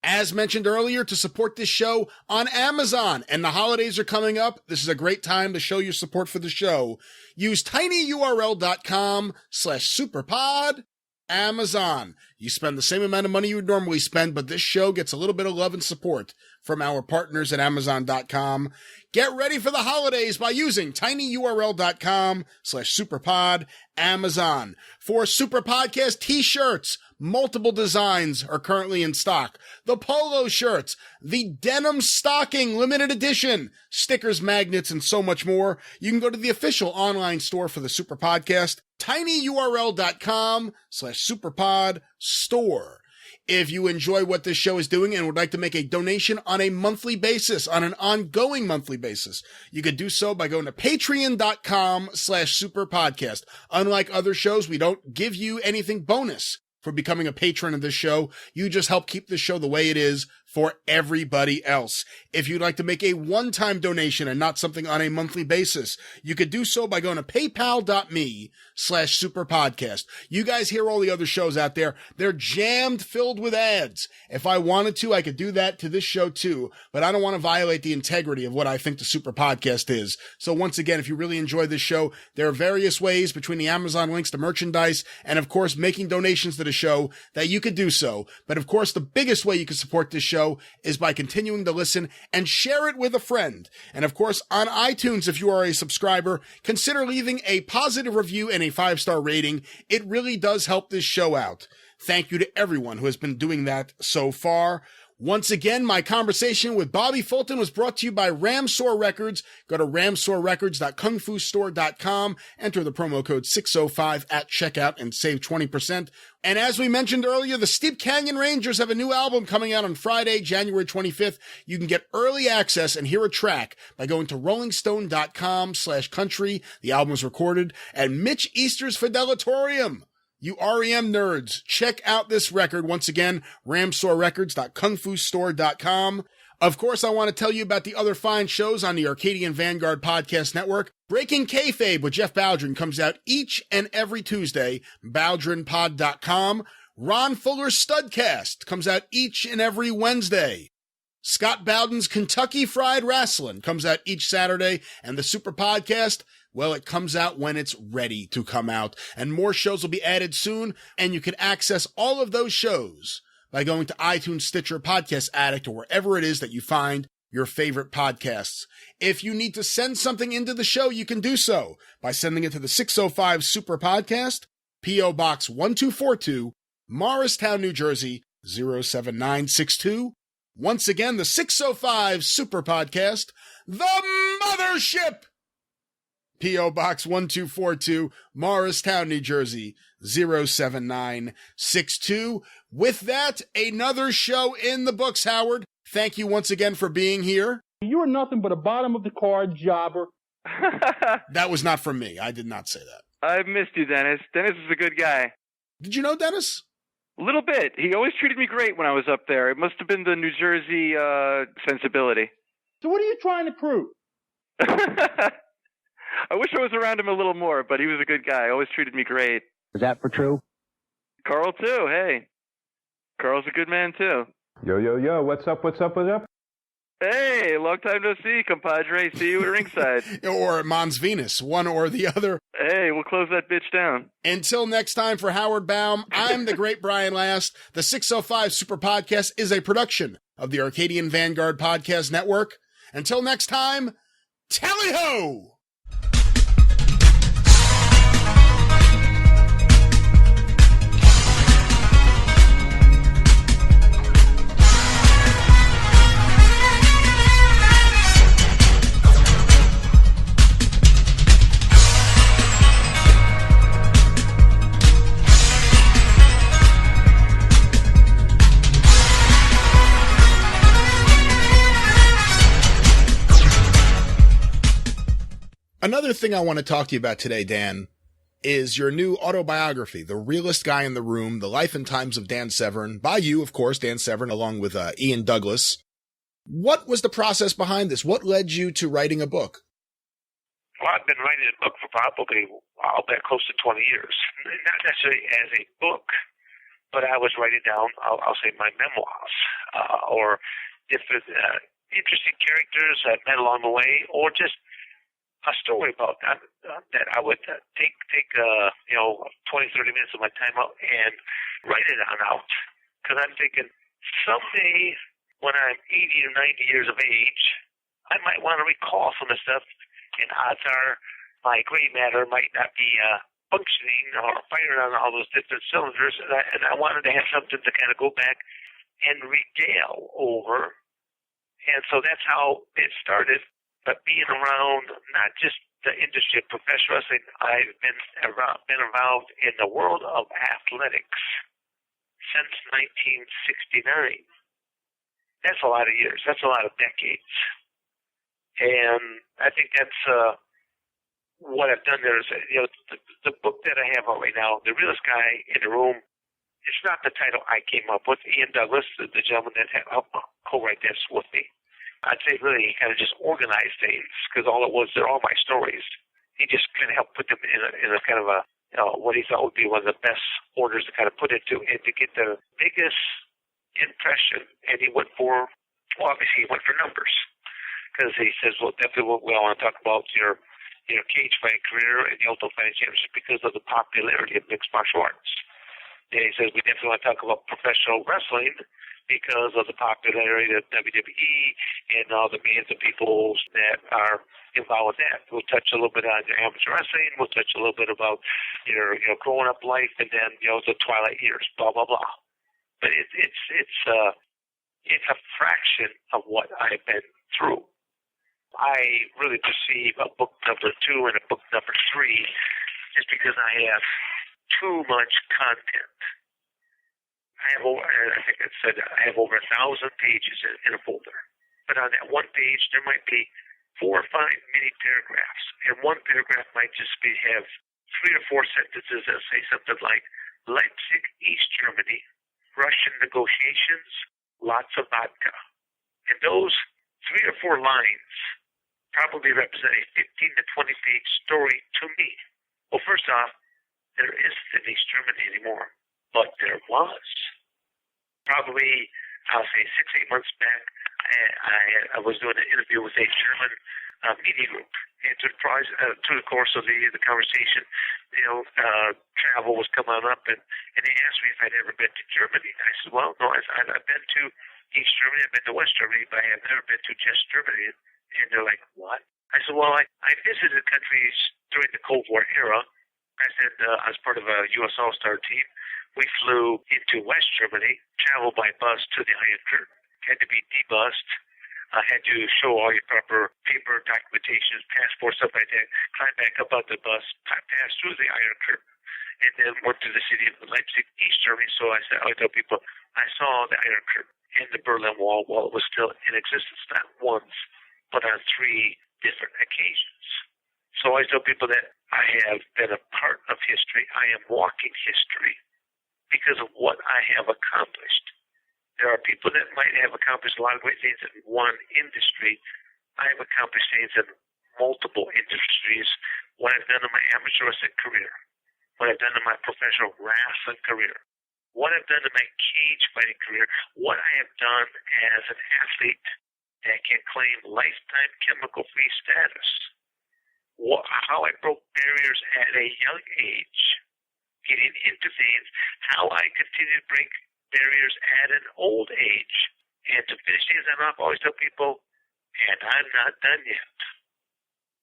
Speaker 1: As mentioned earlier, to support this show on Amazon, and the holidays are coming up, this is a great time to show your support for the show. Use tinyurl.com/superpod Amazon. You spend the same amount of money you would normally spend, but this show gets a little bit of love and support from our partners at Amazon.com. Get ready for the holidays by using tinyurl.com/superpod Amazon. For Super Podcast t-shirts, multiple designs are currently in stock. The polo shirts, the denim stocking limited edition, stickers, magnets, and so much more. You can go to the official online store for the Super Podcast, tinyurl.com/superpod store. If you enjoy what this show is doing and would like to make a donation on a monthly basis, on an ongoing monthly basis, you could do so by going to patreon.com/superpodcast. Unlike other shows, we don't give you anything bonus for becoming a patron of this show. You just help keep the show the way it is for everybody else. If you'd like to make a one-time donation and not something on a monthly basis, you could do so by going to paypal.me/superpodcast. You guys hear all the other shows out there. They're jammed filled with ads. If I wanted to, I could do that to this show too, but I don't want to violate the integrity of what I think the Super Podcast is. So once again, if you really enjoy this show, there are various ways between the Amazon links to merchandise and of course making donations to the show that you could do so. But of course, the biggest way you can support this show is by continuing to listen and share it with a friend. And of course, on iTunes, if you are a subscriber, consider leaving a positive review and a 5-star rating. It really does help this show out. Thank you to everyone who has been doing that so far. Once again, my conversation with Bobby Fulton was brought to you by Ramsor Records. Go to ramsorrecords.kungfustore.com, enter the promo code 605 at checkout and save 20%. And as we mentioned earlier, the Steep Canyon Rangers have a new album coming out on Friday, January 25th. You can get early access and hear a track by going to rollingstone.com/country. The album was recorded at Mitch Easter's Fidelatorium. You REM nerds, check out this record. Once again, ramsorrecords.kungfustore.com. Of course, I want to tell you about the other fine shows on the Arcadian Vanguard Podcast Network. Breaking Kayfabe with Jeff Baldrin comes out each and every Tuesday, baldrinpod.com. Ron Fuller's Studcast comes out each and every Wednesday. Scott Bowden's Kentucky Fried Wrestling comes out each Saturday, and the Super Podcast, well, it comes out when it's ready to come out. And more shows will be added soon, and you can access all of those shows by going to iTunes, Stitcher, Podcast Addict, or wherever it is that you find your favorite podcasts. If you need to send something into the show, you can do so by sending it to the 605 Super Podcast, P.O. Box 1242, Morristown, New Jersey, 07962. Once again, the 605 Super Podcast, The Mothership, P.O. Box 1242, Morristown, New Jersey, 07962. With that, another show in the books, Howard. Thank you once again for being here.
Speaker 6: You are nothing but a bottom-of-the-card jobber.
Speaker 1: That was not from me. I did not say that.
Speaker 3: I missed you, Dennis. Dennis is a good guy.
Speaker 1: Did you know Dennis?
Speaker 3: A little bit. He always treated me great when I was up there. It must have been the New Jersey sensibility.
Speaker 6: So what are you trying to prove?
Speaker 3: I wish I was around him a little more, but he was a good guy. Always treated me great.
Speaker 6: Is that for true?
Speaker 3: Carl, too. Hey. Carl's a good man, too.
Speaker 7: Yo, yo, yo. What's up, what's up, what's up?
Speaker 3: Hey, long time no see, compadre. See you at ringside.
Speaker 1: Or at Mons Venus, one or the other.
Speaker 3: Hey, we'll close that bitch down.
Speaker 1: Until next time, for Howard Baum, I'm the great Brian Last. The 605 Super Podcast is a production of the Arcadian Vanguard Podcast Network. Until next time, tally-ho! Another thing I want to talk to you about today, Dan, is your new autobiography, The Realest Guy in the Room, The Life and Times of Dan Severn, by you, of course, Dan Severn, along with Ian Douglas. What was the process behind this? What led you to writing a book?
Speaker 8: Well, I've been writing a book for probably, I'll bet, close to 20 years. Not necessarily as a book, but I was writing down, I'll say, my memoirs, or different interesting characters I've met along the way, or just a story about that I would take 20, 30 minutes of my time out and write it on out. Because I'm thinking someday when I'm 80 or 90 years of age, I might want to recall some of the stuff, and odds are my gray matter might not be functioning or firing on all those different cylinders, and I wanted to have something to kind of go back and regale over. And so that's how it started. But being around not just the industry of professional wrestling, I've been involved in the world of athletics since 1969. That's a lot of years. That's a lot of decades. And I think that's what I've done there is, the book that I have out right now, The Realest Guy in the Room, it's not the title I came up with. Ian Douglas, the gentleman that helped co-write this with me, I'd say really he kind of just organized things because all it was, they're all my stories. He just kind of helped put them in a kind of a, what he thought would be one of the best orders to kind of put into and to get the biggest impression. And he went for, well, obviously he went for numbers because he says, well, definitely we all want to talk about your cage fight career and the Ultimate Fighting Championship because of the popularity of mixed martial arts. And he says we definitely want to talk about professional wrestling because of the popularity of WWE and all the millions of people that are involved with that. We'll touch a little bit on your amateur wrestling. We'll touch a little bit about your growing up life and then the twilight years. Blah blah blah. But it's a fraction of what I've been through. I really perceive a book number 2 and a book number 3 just because I have too much content. I think I said I have over 1,000 pages in a folder. But on that one page, there might be 4 or 5 mini paragraphs. And one paragraph might just have 3 or 4 sentences that say something like, Leipzig, East Germany, Russian negotiations, lots of vodka. And those 3 or 4 lines probably represent a 15 to 20 page story to me. Well, first off, there isn't an East Germany anymore, but there was. Probably, I'll say 6-8 months back, I was doing an interview with a German media group, and through the course of the conversation, travel was coming up, and they asked me if I'd ever been to Germany. I said, well, no, I've been to East Germany, I've been to West Germany, but I have never been to just Germany. And they're like, what? I said, well, I visited countries during the Cold War era. I said, as part of a U.S. All-Star team, we flew into West Germany, traveled by bus to the Iron Curtain, had to be debussed, had to show all your proper paper documentation, passports, stuff like that, climb back up on the bus, pass through the Iron Curtain, and then went to the city of Leipzig, East Germany. So I tell people, I saw the Iron Curtain and the Berlin Wall while it was still in existence, not once, but on 3 different occasions. So I tell people that I have been a part of history. I am walking history because of what I have accomplished. There are people that might have accomplished a lot of great things in one industry. I have accomplished things in multiple industries. What I've done in my amateur wrestling career, what I've done in my professional wrestling career, what I've done in my cage fighting career, what I have done as an athlete that can claim lifetime chemical-free status, how I broke barriers at a young age, getting into things, how I continue to break barriers at an old age. And to finish things off, I always tell people, and I'm not done yet.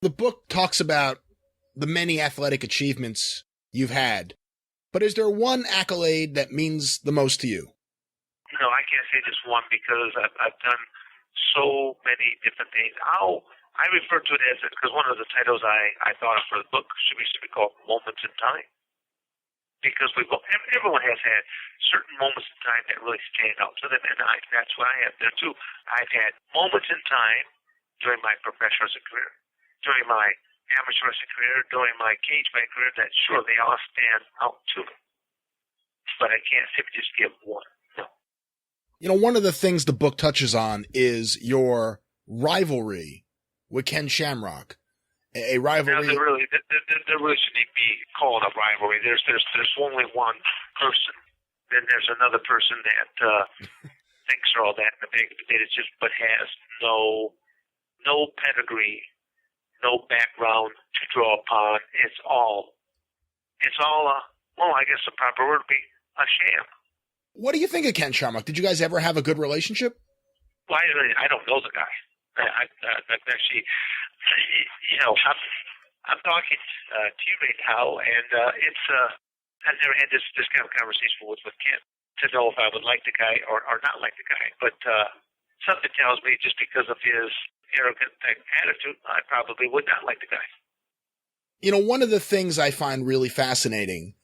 Speaker 1: The book talks about the many athletic achievements you've had, but is there one accolade that means the most to you?
Speaker 8: No, I can't say just one because I've done so many different things. I refer to it as, because one of the titles I thought of for the book should be called Moments in Time. Because everyone has had certain moments in time that really stand out to them, and that's what I have there too. I've had moments in time during my professional wrestling career, during my amateur wrestling career, during my cage fight career that sure they all stand out to me. But I can't simply just give one. No.
Speaker 1: One of the things the book touches on is your rivalry with Ken Shamrock. A rivalry.
Speaker 8: Now, there really shouldn't be called a rivalry. There's only one person. Then there's another person that thinks they're all that in the bag of potatoes, but has no pedigree, no background to draw upon. It's all I guess the proper word would be a sham.
Speaker 1: What do you think of Ken Shamrock? Did you guys ever have a good relationship?
Speaker 8: Well, I don't know the guy. Actually, I'm talking to you right now, and I've never had this kind of conversation with Ken to know if I would like the guy or not like the guy. But something tells me just because of his arrogant type attitude, I probably would not like the guy.
Speaker 1: One of the things I find really fascinating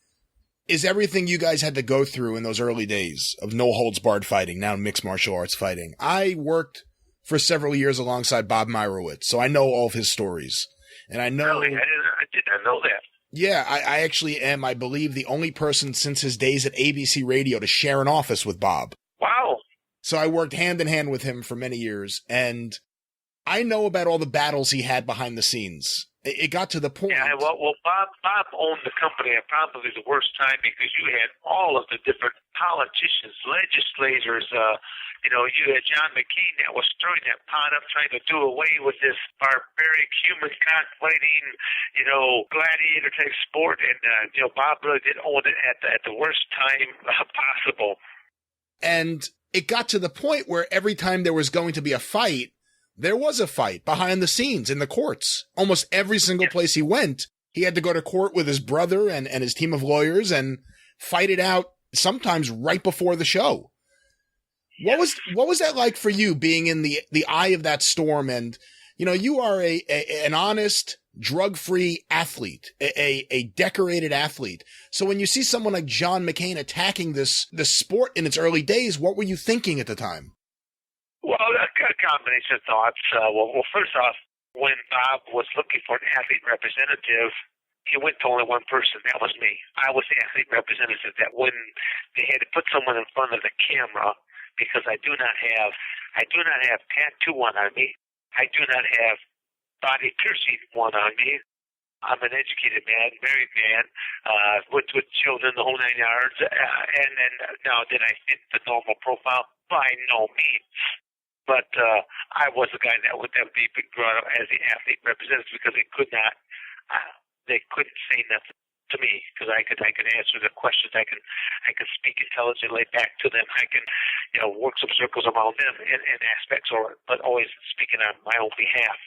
Speaker 1: is everything you guys had to go through in those early days of no-holds-barred fighting, now mixed martial arts fighting. I worked for several years alongside Bob Meyerowitz, so I know all of his stories. And I know...
Speaker 8: Really? I did not know that.
Speaker 1: Yeah, I actually am, I believe, the only person since his days at ABC Radio to share an office with Bob.
Speaker 8: Wow.
Speaker 1: So I worked hand in hand with him for many years, and I know about all the battles he had behind the scenes. It got to the point.
Speaker 8: Yeah, well, Bob owned the company at probably the worst time because you had all of the different politicians, legislators. You had John McCain that was stirring that pot up, trying to do away with this barbaric human cock-fighting, gladiator type sport, and Bob really did own it at the worst time possible.
Speaker 1: And it got to the point where every time there was going to be a fight, there was a fight behind the scenes in the courts. Almost every single place he went, he had to go to court with his brother and his team of lawyers and fight it out, sometimes right before the show. What was that like for you, being in the eye of that storm? And you are an honest, drug-free athlete, a decorated athlete. So when you see someone like John McCain attacking this sport in its early days, what were you thinking at the time?
Speaker 8: Well, a combination of thoughts. First off, when Bob was looking for an athlete representative, he went to only one person. That was me. I was the athlete representative. That when they had to put someone in front of the camera, because I do not have tattoo one on me. I do not have body piercing one on me. I'm an educated man, married man, with children, the whole 9 yards. And then now, did I fit the normal profile? By no means. But I was the guy that would be brought up as the athlete representative because they couldn't say nothing to me because I could answer the questions. I could speak intelligently back to them. I can work some circles around them in aspects, but always speaking on my own behalf.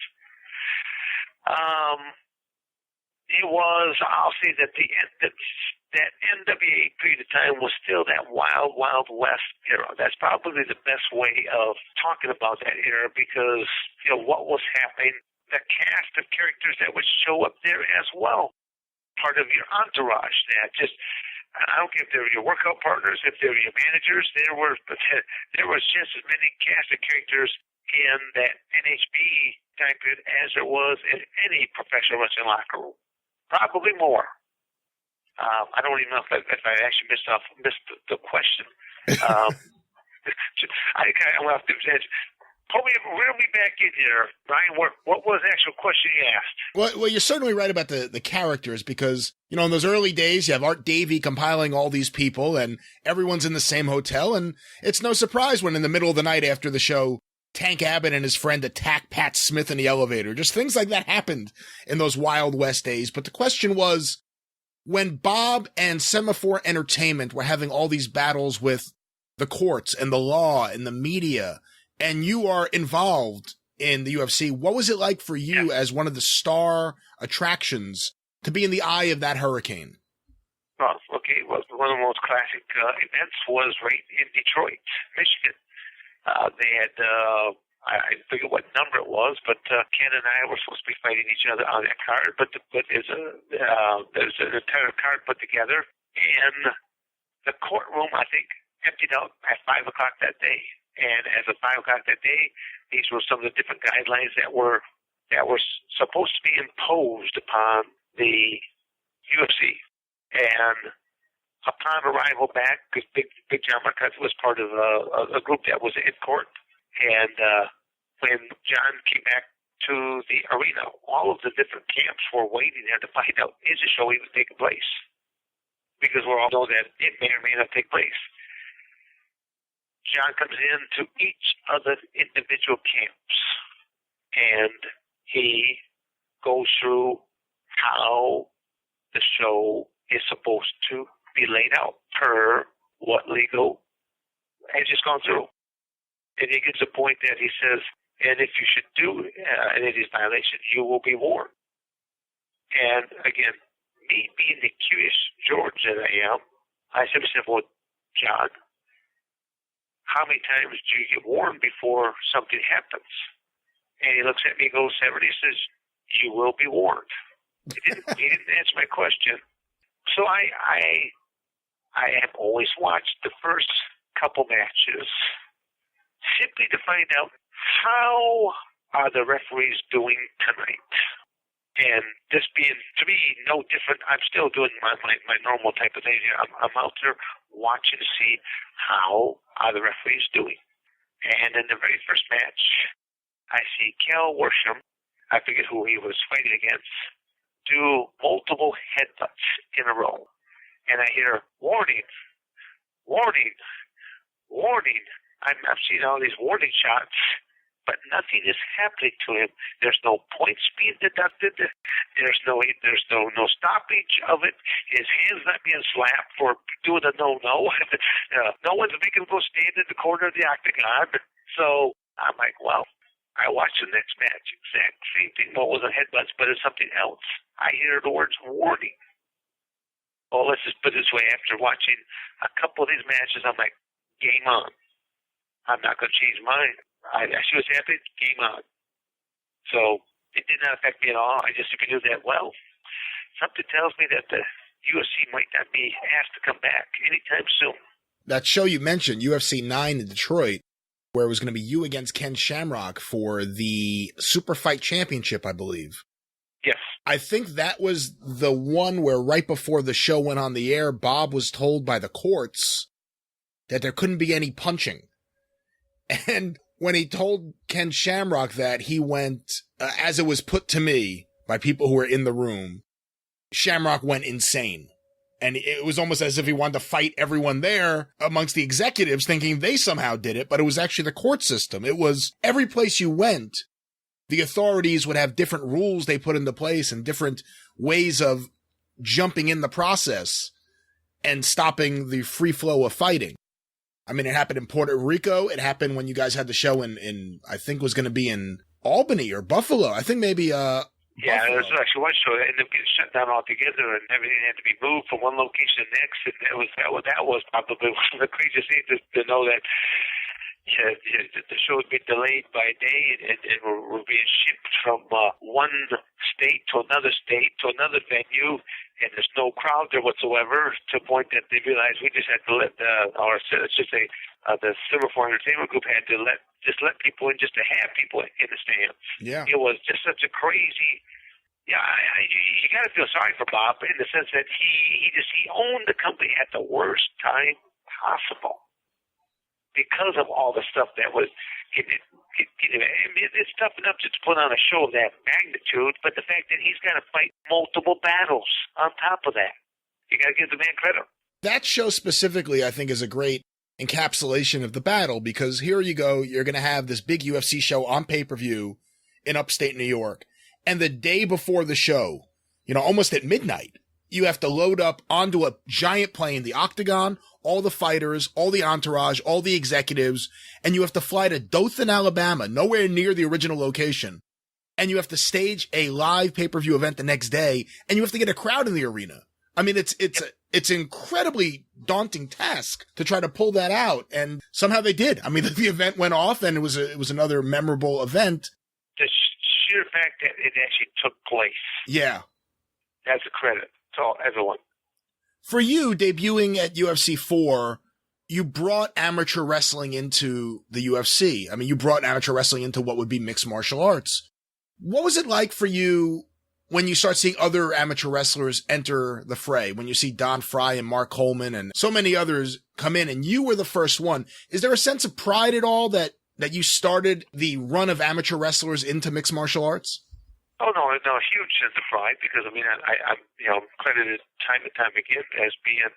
Speaker 8: It was, I'll say that that NWA period of time was still that wild, wild west era. That's probably the best way of talking about that era because, what was happening, the cast of characters that would show up there as well. Part of your entourage that I don't care if they were your workout partners, if they were your managers, there was just as many cast of characters in that NHB time period as there was in any professional wrestling locker room. Probably more. I don't even know if I actually missed the question. I went off the edge. Pull me back in here, Brian. What was the actual question you asked?
Speaker 1: Well, you're certainly right about the characters because, in those early days, you have Art Davey compiling all these people and everyone's in the same hotel. And it's no surprise when in the middle of the night after the show, Tank Abbott and his friend attack Pat Smith in the elevator. Just things like that happened in those Wild West days. But the question was, when Bob and Semaphore Entertainment were having all these battles with the courts and the law and the media, and you are involved in the UFC, what was it like for you as one of the star attractions to be in the eye of that hurricane?
Speaker 8: Well, okay, one of the most classic events was right in Detroit, Michigan. They had, I forget what number it was, but Ken and I were supposed to be fighting each other on that card, but there's an entire card put together, and the courtroom, I think, emptied out at 5 o'clock that day. And as of 5 o'clock that day, these were some of the different guidelines that were supposed to be imposed upon the UFC. And upon arrival back, because Big John Marcotte was part of a group that was in court, and when John came back to the arena, all of the different camps were waiting there to find out, is the show even taking place? Because we all know that it may or may not take place. John comes into each of the individual camps, and he goes through how the show is supposed to be laid out per what legal has just gone through. And he gets a point that he says, and if you should do any of these violations, you will be warned. And again, me being the curious George that I am, I simply said, well, John, how many times do you get warned before something happens? And he looks at me and goes, Severn, he says, you will be warned. He didn't answer my question. So I have always watched the first couple matches simply to find out how are the referees doing tonight. And this being, to me, no different. I'm still doing my normal type of thing here. I'm out there watching to see how are the referees doing. And in the very first match, I see Cal Worsham, I forget who he was fighting against, do multiple headbutts in a row. And I hear, warning, warning, warning. I'm seeing all these warning shots, but nothing is happening to him. There's no points being deducted. There's no stoppage of it. His hand's not being slapped for doing a no-no. No one's making him go stand in the corner of the octagon. So I'm like, well, I watched the next match. Exact same thing. Well, it wasn't headbutts, but it's something else. I hear the words warning. Well, let's just put it this way. After watching a couple of these matches, I'm like, game on. I'm not going to change mine. I see what's happening. Game on. So it did not affect me at all. I just knew that, well, something tells me that the UFC might not be asked to come back anytime soon.
Speaker 1: That show you mentioned, UFC 9 in Detroit, where it was going to be you against Ken Shamrock for the Super Fight Championship, I believe.
Speaker 8: Yes.
Speaker 1: I think that was the one where right before the show went on the air, Bob was told by the courts that there couldn't be any punching. And when he told Ken Shamrock that, he went, as it was put to me by people who were in the room, Shamrock went insane. And it was almost as if he wanted to fight everyone there amongst the executives, thinking they somehow did it, but it was actually the court system. It was every place you went, the authorities would have different rules they put into place and different ways of jumping in the process and stopping the free flow of fighting. I mean, it happened in Puerto Rico. It happened when you guys had the show in I think it was going to be in Albany or Buffalo. I think maybe,
Speaker 8: yeah, there was actually one show that ended up getting shut down altogether, and everything had to be moved from one location to the next. And that was probably one of the craziest things to know that the show would be delayed by a day, and we're being shipped from one state to another venue, and there's no crowd there whatsoever, to the point that they realized we just had to let the Silver Entertainment Group had to let people in, just to have people in the stands.
Speaker 1: Yeah.
Speaker 8: It was just such a crazy. Yeah, you got to feel sorry for Bob in the sense that he owned the company at the worst time possible because of all the stuff that was. It's tough enough to put on a show of that magnitude, but the fact that he's got to fight multiple battles on top of that, you got to give the man credit.
Speaker 1: That show specifically, I think, is a great encapsulation of the battle, because here you go, you're going to have this big UFC show on pay-per-view in upstate New York, and the day before the show, almost at midnight, you have to load up onto a giant plane, the Octagon, all the fighters, all the entourage, all the executives, and you have to fly to Dothan, Alabama, nowhere near the original location, and you have to stage a live pay-per-view event the next day, and you have to get a crowd in the arena. I mean, it's an incredibly daunting task to try to pull that out, and somehow they did. I mean, the event went off, and it was another memorable event.
Speaker 8: The sheer fact that it actually took place.
Speaker 1: Yeah.
Speaker 8: That's a credit to everyone.
Speaker 1: For you, debuting at UFC 4, you brought amateur wrestling into the UFC. I mean, you brought amateur wrestling into what would be mixed martial arts. What was it like for you when you start seeing other amateur wrestlers enter the fray, when you see Don Fry and Mark Coleman and so many others come in and you were the first one? Is there a sense of pride at all that you started the run of amateur wrestlers into mixed martial arts?
Speaker 8: Oh, no, huge sense of pride, because, I mean, I'm credited time and time again as being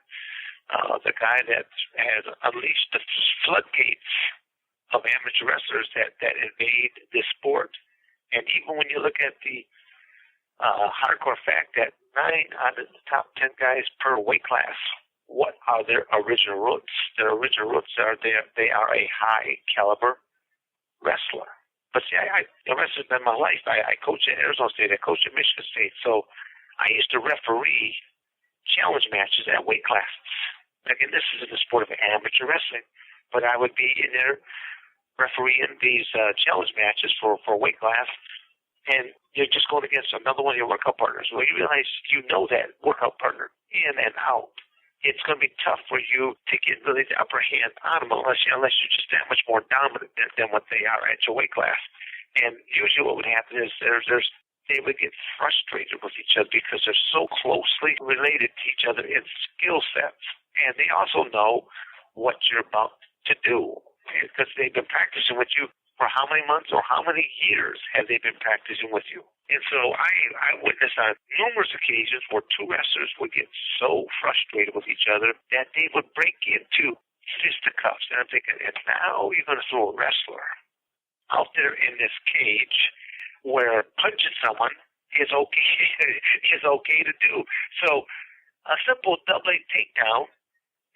Speaker 8: the guy that has unleashed the floodgates of amateur wrestlers that invade this sport. And even when you look at the hardcore fact that 9 out of the top 10 guys per weight class, what are their original roots? Their original roots are they are a high caliber wrestler. But see, I wrestled in my life. I coached at Arizona State. I coached at Michigan State. So I used to referee challenge matches at weight classes. Again, this is in the sport of amateur wrestling. But I would be in there refereeing these challenge matches for weight class. And you're just going against another one of your workout partners. Well, you realize you know that workout partner in and out. It's going to be tough for you to get really the upper hand on them unless you're just that much more dominant than what they are at your weight class. And usually what would happen is there's they would get frustrated with each other because they're so closely related to each other in skill sets. And they also know what you're about to do because they've been practicing with you for how many months or how many years have they been practicing with you? And so I witnessed on numerous occasions where two wrestlers would get so frustrated with each other that they would break into fisticuffs. And I'm thinking, and now you're going to throw a wrestler out there in this cage where punching someone is okay to do. So a simple double leg takedown,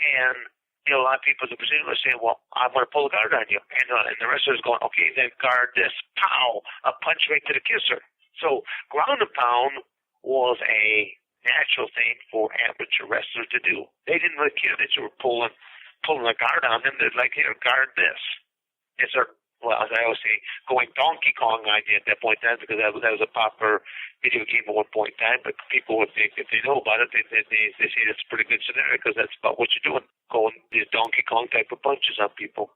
Speaker 8: and a lot of people in the position are saying, well, I'm going to pull a guard on you. And the wrestler's going, okay, then guard this. Pow! A punch right to the kisser. So ground and pound was a natural thing for amateur wrestlers to do. They didn't really care that you were pulling a guard on them. They're like, here, guard this. It's well, as I always say, going Donkey Kong idea at that point in time, because that was a popular video game at one point in time. But people would think, if they know about it, they say it's a pretty good scenario because that's about what you're doing, going these Donkey Kong type of punches on people.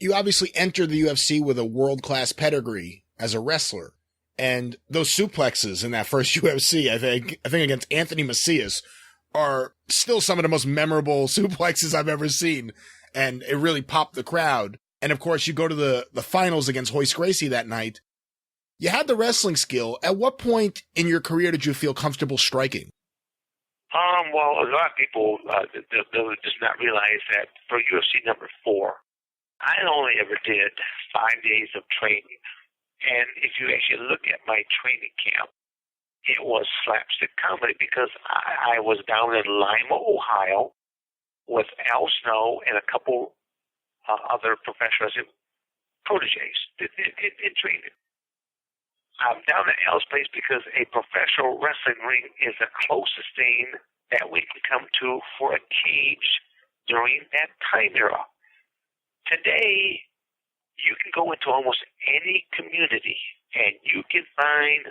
Speaker 1: You obviously entered the UFC with a world-class pedigree as a wrestler. And those suplexes in that first UFC, I think against Anthony Macias, are still some of the most memorable suplexes I've ever seen. And it really popped the crowd. And of course, you go to the finals against Royce Gracie that night. You had the wrestling skill. At what point in your career did you feel comfortable striking?
Speaker 8: Well, a lot of people they'll just not realize that for UFC number 4, I only ever did 5 days of training. And if you actually look at my training camp, it was slapstick comedy because I was down in Lima, Ohio, with Al Snow and a couple other professional proteges in training. I'm down at Al's place because a professional wrestling ring is the closest thing that we can come to for a cage during that time era. Today, you can go into almost any community and you can find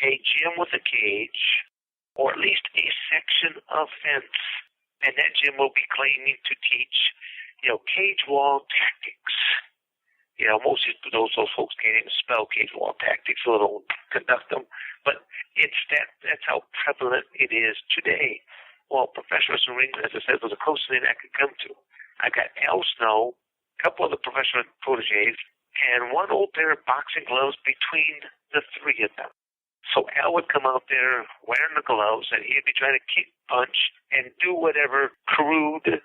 Speaker 8: a gym with a cage or at least a section of fence, and that gym will be claiming to teach cage wall tactics. Most of those folks can't even spell cage wall tactics, so they don't conduct them. But that's how prevalent it is today. Well, professional wrestling, as I said, was the closest thing I could come to. I got Al Snow, a couple of the professional proteges, and one old pair of boxing gloves between the three of them. So Al would come out there wearing the gloves, and he'd be trying to kick, punch, and do whatever crude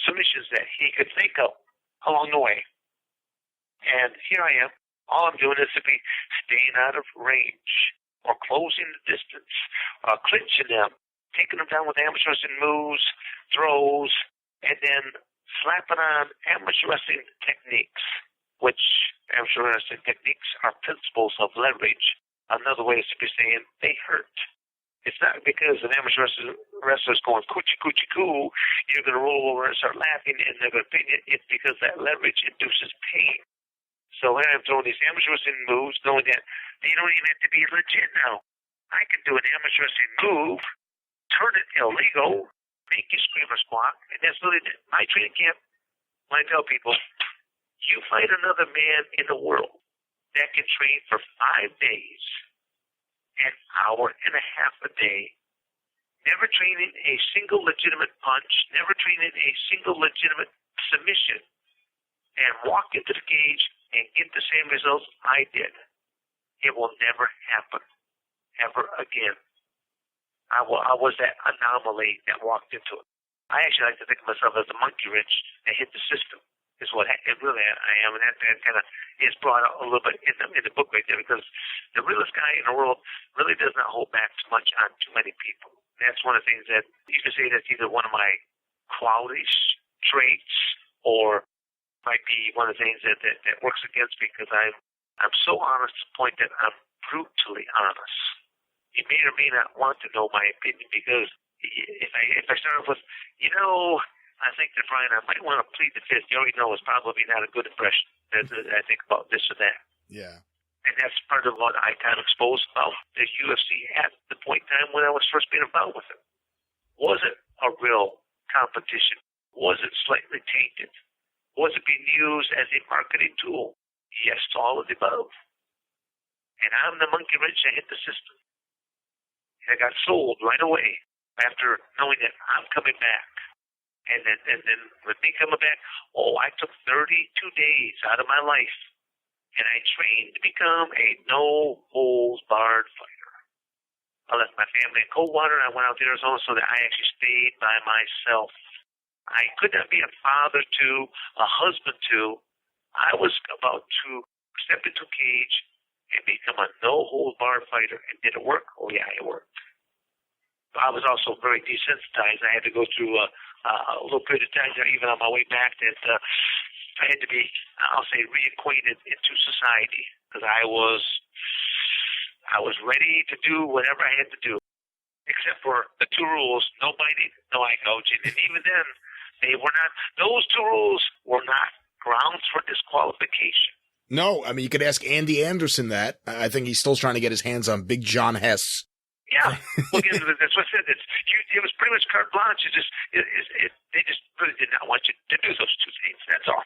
Speaker 8: submissions that he could think of along the way. And here I am. All I'm doing is simply staying out of range or closing the distance, clinching them, taking them down with amateur wrestling moves, throws, and then slapping on amateur wrestling techniques, which amateur wrestling techniques are principles of leverage. Another way is to be saying they hurt. It's not because an amateur wrestler is going coochie coochie coo, you're going to roll over and start laughing and they're going to pin you. It's because that leverage induces pain. So when I'm throwing these amateur wrestling moves, knowing that they don't even have to be legit now. I can do an amateur wrestling move, turn it illegal, make you scream or squawk, and that's really my training camp. When I tell people, you find another man in the world that can train for 5 days, an hour and a half a day, never training a single legitimate punch, never training a single legitimate submission, and walk into the cage and get the same results I did. It will never happen, ever again. I was that anomaly that walked into it. I actually like to think of myself as a monkey wrench that hit the system, is what it really I am. And that kind of is brought out a little bit in the book right there, because the realest guy in the world really does not hold back too much on too many people. That's one of the things that you can say that's either one of my qualities, traits, or might be one of the things that works against me, because I'm so honest to the point that I'm brutally honest. You may or may not want to know my opinion, because if I start off with, I think that Brian, I might want to plead the fifth. You already know it's probably not a good impression that I think about this or that.
Speaker 1: Yeah.
Speaker 8: And that's part of what I kind of exposed about the UFC at the point in time when I was first being involved with it. Was it a real competition? Was it slightly tainted? Was it being used as a marketing tool? Yes to all of the above. And I'm the monkey wrench that hit the system. And I got sold right away after knowing that I'm coming back. And then with me coming back, I took 32 days out of my life, and I trained to become a no-holds-barred fighter. I left my family in Coldwater, and I went out to Arizona so that I actually stayed by myself. I could not be a father to, a husband to. I was about to step into a cage and become a no-holds-barred fighter. And did it work? Oh, yeah, it worked. I was also very desensitized. I had to go through a little period of time, even on my way back, that I had to be, I'll say, reacquainted into society, because I was ready to do whatever I had to do, except for the two rules: no biting, no eye gouging. And even then, those two rules were not grounds for disqualification.
Speaker 1: No, I mean, you could ask Andy Anderson that. I think he's still trying to get his hands on Big John Hess.
Speaker 8: Yeah, well, again, that's what I said. It was pretty much carte blanche. They just really did not want you to do those two things. That's all.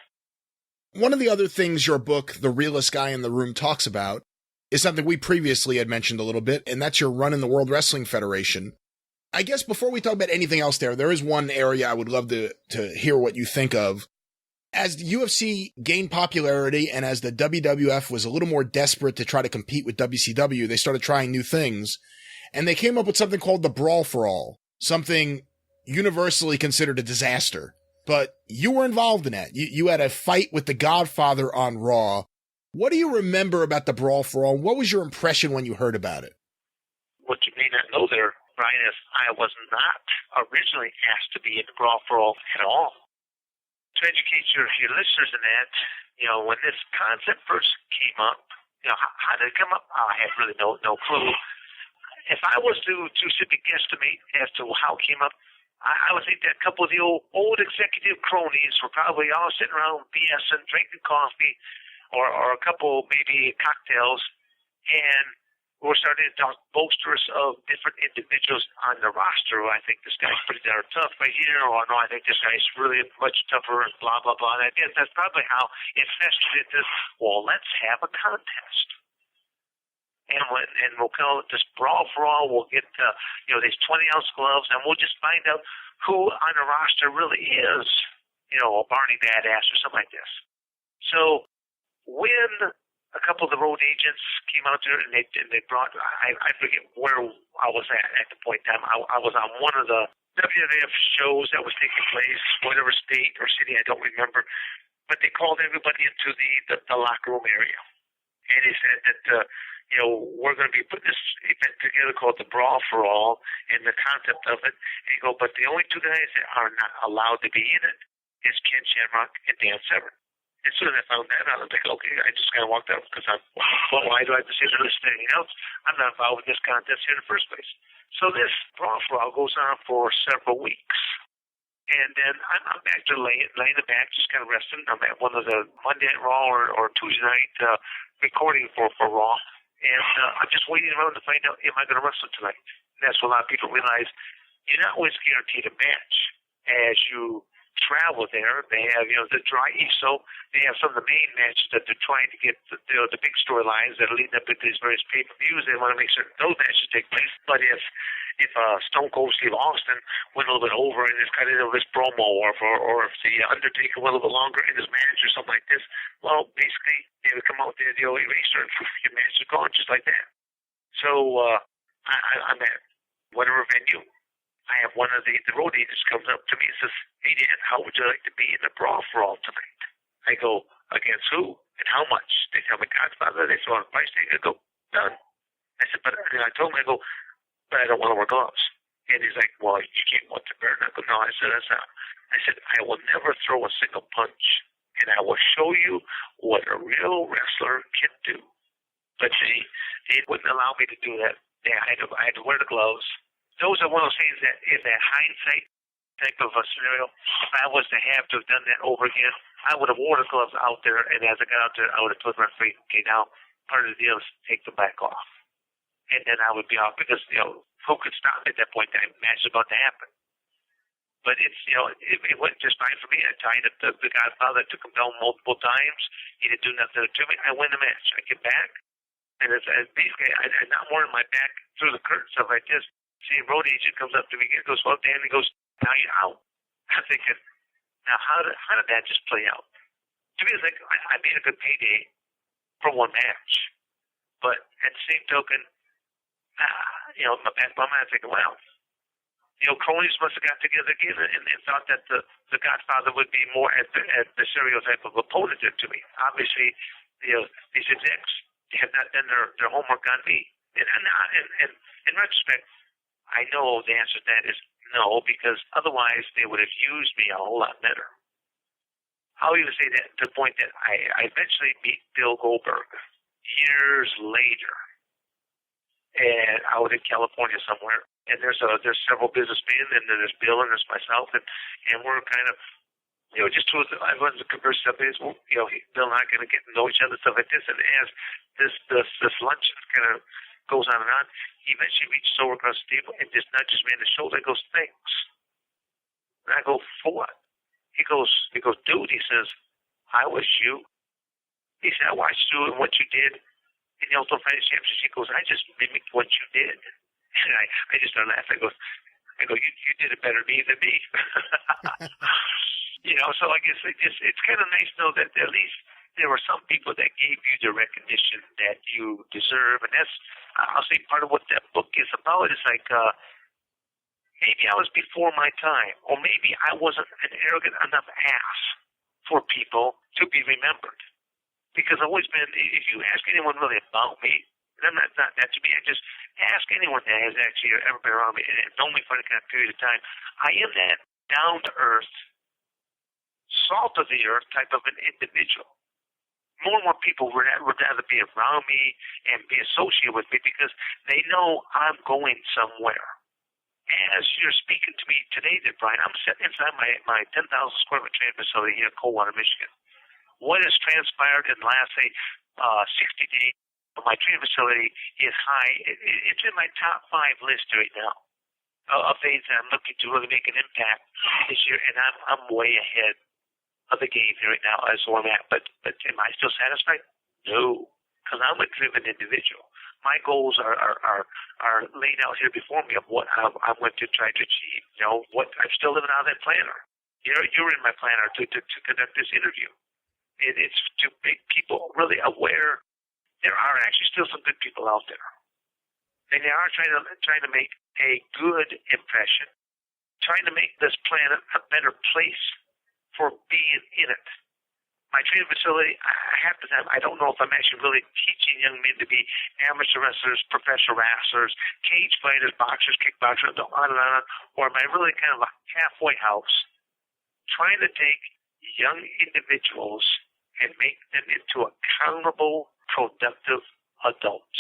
Speaker 1: One of the other things your book, The Realest Guy in the Room, talks about is something we previously had mentioned a little bit, and that's your run in the World Wrestling Federation. I guess before we talk about anything else there is one area I would love to hear what you think of. As the UFC gained popularity and as the WWF was a little more desperate to try to compete with WCW, they started trying new things. And they came up with something called the Brawl For All, something universally considered a disaster. But you were involved in that. You had a fight with the Godfather on Raw. What do you remember about the Brawl For All? What was your impression when you heard about it?
Speaker 8: What you may not know there, Brian, is I was not originally asked to be in the Brawl For All at all. To educate your listeners in that, when this concept first came up, how did it come up? I had really no clue. If I was to simply guesstimate as to how it came up, I would think that a couple of the old executive cronies were probably all sitting around BSing, drinking coffee, or a couple maybe cocktails, and we're starting to talk boasters of different individuals on the roster. I think this guy's pretty darn tough right here, or no, I think this guy's really much tougher, and blah, blah, blah. And I guess that's probably how it festered into, well, let's have a contest. And we'll call it this Brawl For All. We'll get, these 20-ounce gloves, and we'll just find out who on the roster really is, a Barney Badass or something like this. So when a couple of the road agents came out there and they brought, I forget where I was at the point in time. I was on one of the WWF shows that was taking place, whatever state or city, I don't remember. But they called everybody into the locker room area. And they said that, we're going to be putting this event together called the Brawl For All, and the concept of it. And you go, but the only two guys that are not allowed to be in it is Ken Shamrock and Dan Severn. As soon as I found that out, I was like, okay, I just kind of walked out because why do I have to say this and anything else? I'm not involved with this contest here in the first place. So this Brawl For All goes on for several weeks. And then I'm back to laying in the back, just kind of resting. I'm at one of the Monday Night Raw or Tuesday night recording for Raw. And I'm just waiting around to find out, am I going to wrestle tonight? And that's what a lot of people realize. You're not always guaranteed a match. As you travel there, they have, the dry ESO. They have some of the main matches that they're trying to get, the big storylines that are leading up into these various pay-per-views. They want to make certain those matches take place. But if Stone Cold Steve Austin went a little bit over and it's kind of this promo, or if the Undertaker went a little bit longer in his match or something like this, well, basically, they would come out with the old eraser and your match is gone just like that. So I'm at whatever venue. I have one of the road agents comes up to me and says, hey, Dan, how would you like to be in the Brawl For All tonight? I go, against who and how much? They tell me Godfather. They saw the price tag. I go, done. I said, but I told him, I go, but I don't want to wear gloves. And he's like, well, you can't want to burn. I go, no. I said, that's not. I said, I will never throw a single punch, and I will show you what a real wrestler can do. But they wouldn't allow me to do that. I had to wear the gloves. Those are one of those things that is that hindsight type of a scenario. If I was to have done that over again, I would have worn the gloves out there, and as I got out there, I would have told my referee, okay, now part of the deal is take them back off. And then I would be off because, who could stop me at that point? The match is about to happen. But it's, it went just fine for me. I tied up the Godfather. I took him down multiple times. He didn't do nothing to me. I win the match. I get back. And it's basically, I'm not wearing my back through the curtain, stuff like this. See, a road agent comes up to me and goes, well, Dan, he goes, now you're out. I'm thinking, now how did that just play out? To me, it's like I made a good payday for one match. But at the same token, in my back of my mind, I'm thinking, well, cronies must have got together again and thought that the Godfather would be more at the stereotype of opponent to me. Obviously, these execs have not done their homework on me. And in retrospect, I know the answer to that is no, because otherwise they would have used me a whole lot better. I'll even say that to the point that I eventually meet Bill Goldberg years later. And I was in California somewhere. And there's several businessmen, and then there's Bill, and there's myself, and we're kind of, just two of the, I wanted to converse stuff is, Bill and I are going to get to know each other, stuff like this, and as this luncheon kind of goes on and on, he eventually reaches over across the table and just nudges me in the shoulder and goes, thanks. And I go, for what? He goes, dude, he says, I was you. He said, I watched you and what you did in the Ultimate Fighting Championship. He goes, I just mimicked what you did. And I just started laughing. I go, you did it better than me. So I guess it's kind of nice to know that at least there were some people that gave you the recognition that you deserve. And that's, I'll say, part of what that book is about. It's like, maybe I was before my time, or maybe I wasn't an arrogant enough ass for people to be remembered. Because I've always been, if you ask anyone really about me, and I'm not that to me, I just ask anyone that has actually ever been around me and known me for any kind of period of time, I am that down-to-earth, salt-of-the-earth type of an individual. More and more people would rather be around me and be associated with me because they know I'm going somewhere. As you're speaking to me today, there, Brian, I'm sitting inside my 10,000 square foot training facility here in Coldwater, Michigan. What has transpired in the last, say, 60 days, my training facility is high. It's in my top 5 list right now of things that I'm looking to really make an impact this year, and I'm way ahead of the game here right now as where I'm at. But am I still satisfied? No, because I'm a driven individual. My goals are laid out here before me of what I'm going to try to achieve. What I'm still living out of that planner. You're in my planner to conduct this interview. It's to make people really aware there are actually still some good people out there. And they are trying to make a good impression, trying to make this planet a better place for being in it. My training facility, half the time, I don't know if I'm actually really teaching young men to be amateur wrestlers, professional wrestlers, cage fighters, boxers, kickboxers, on and on, or am I really kind of a halfway house trying to take young individuals and make them into accountable, productive adults.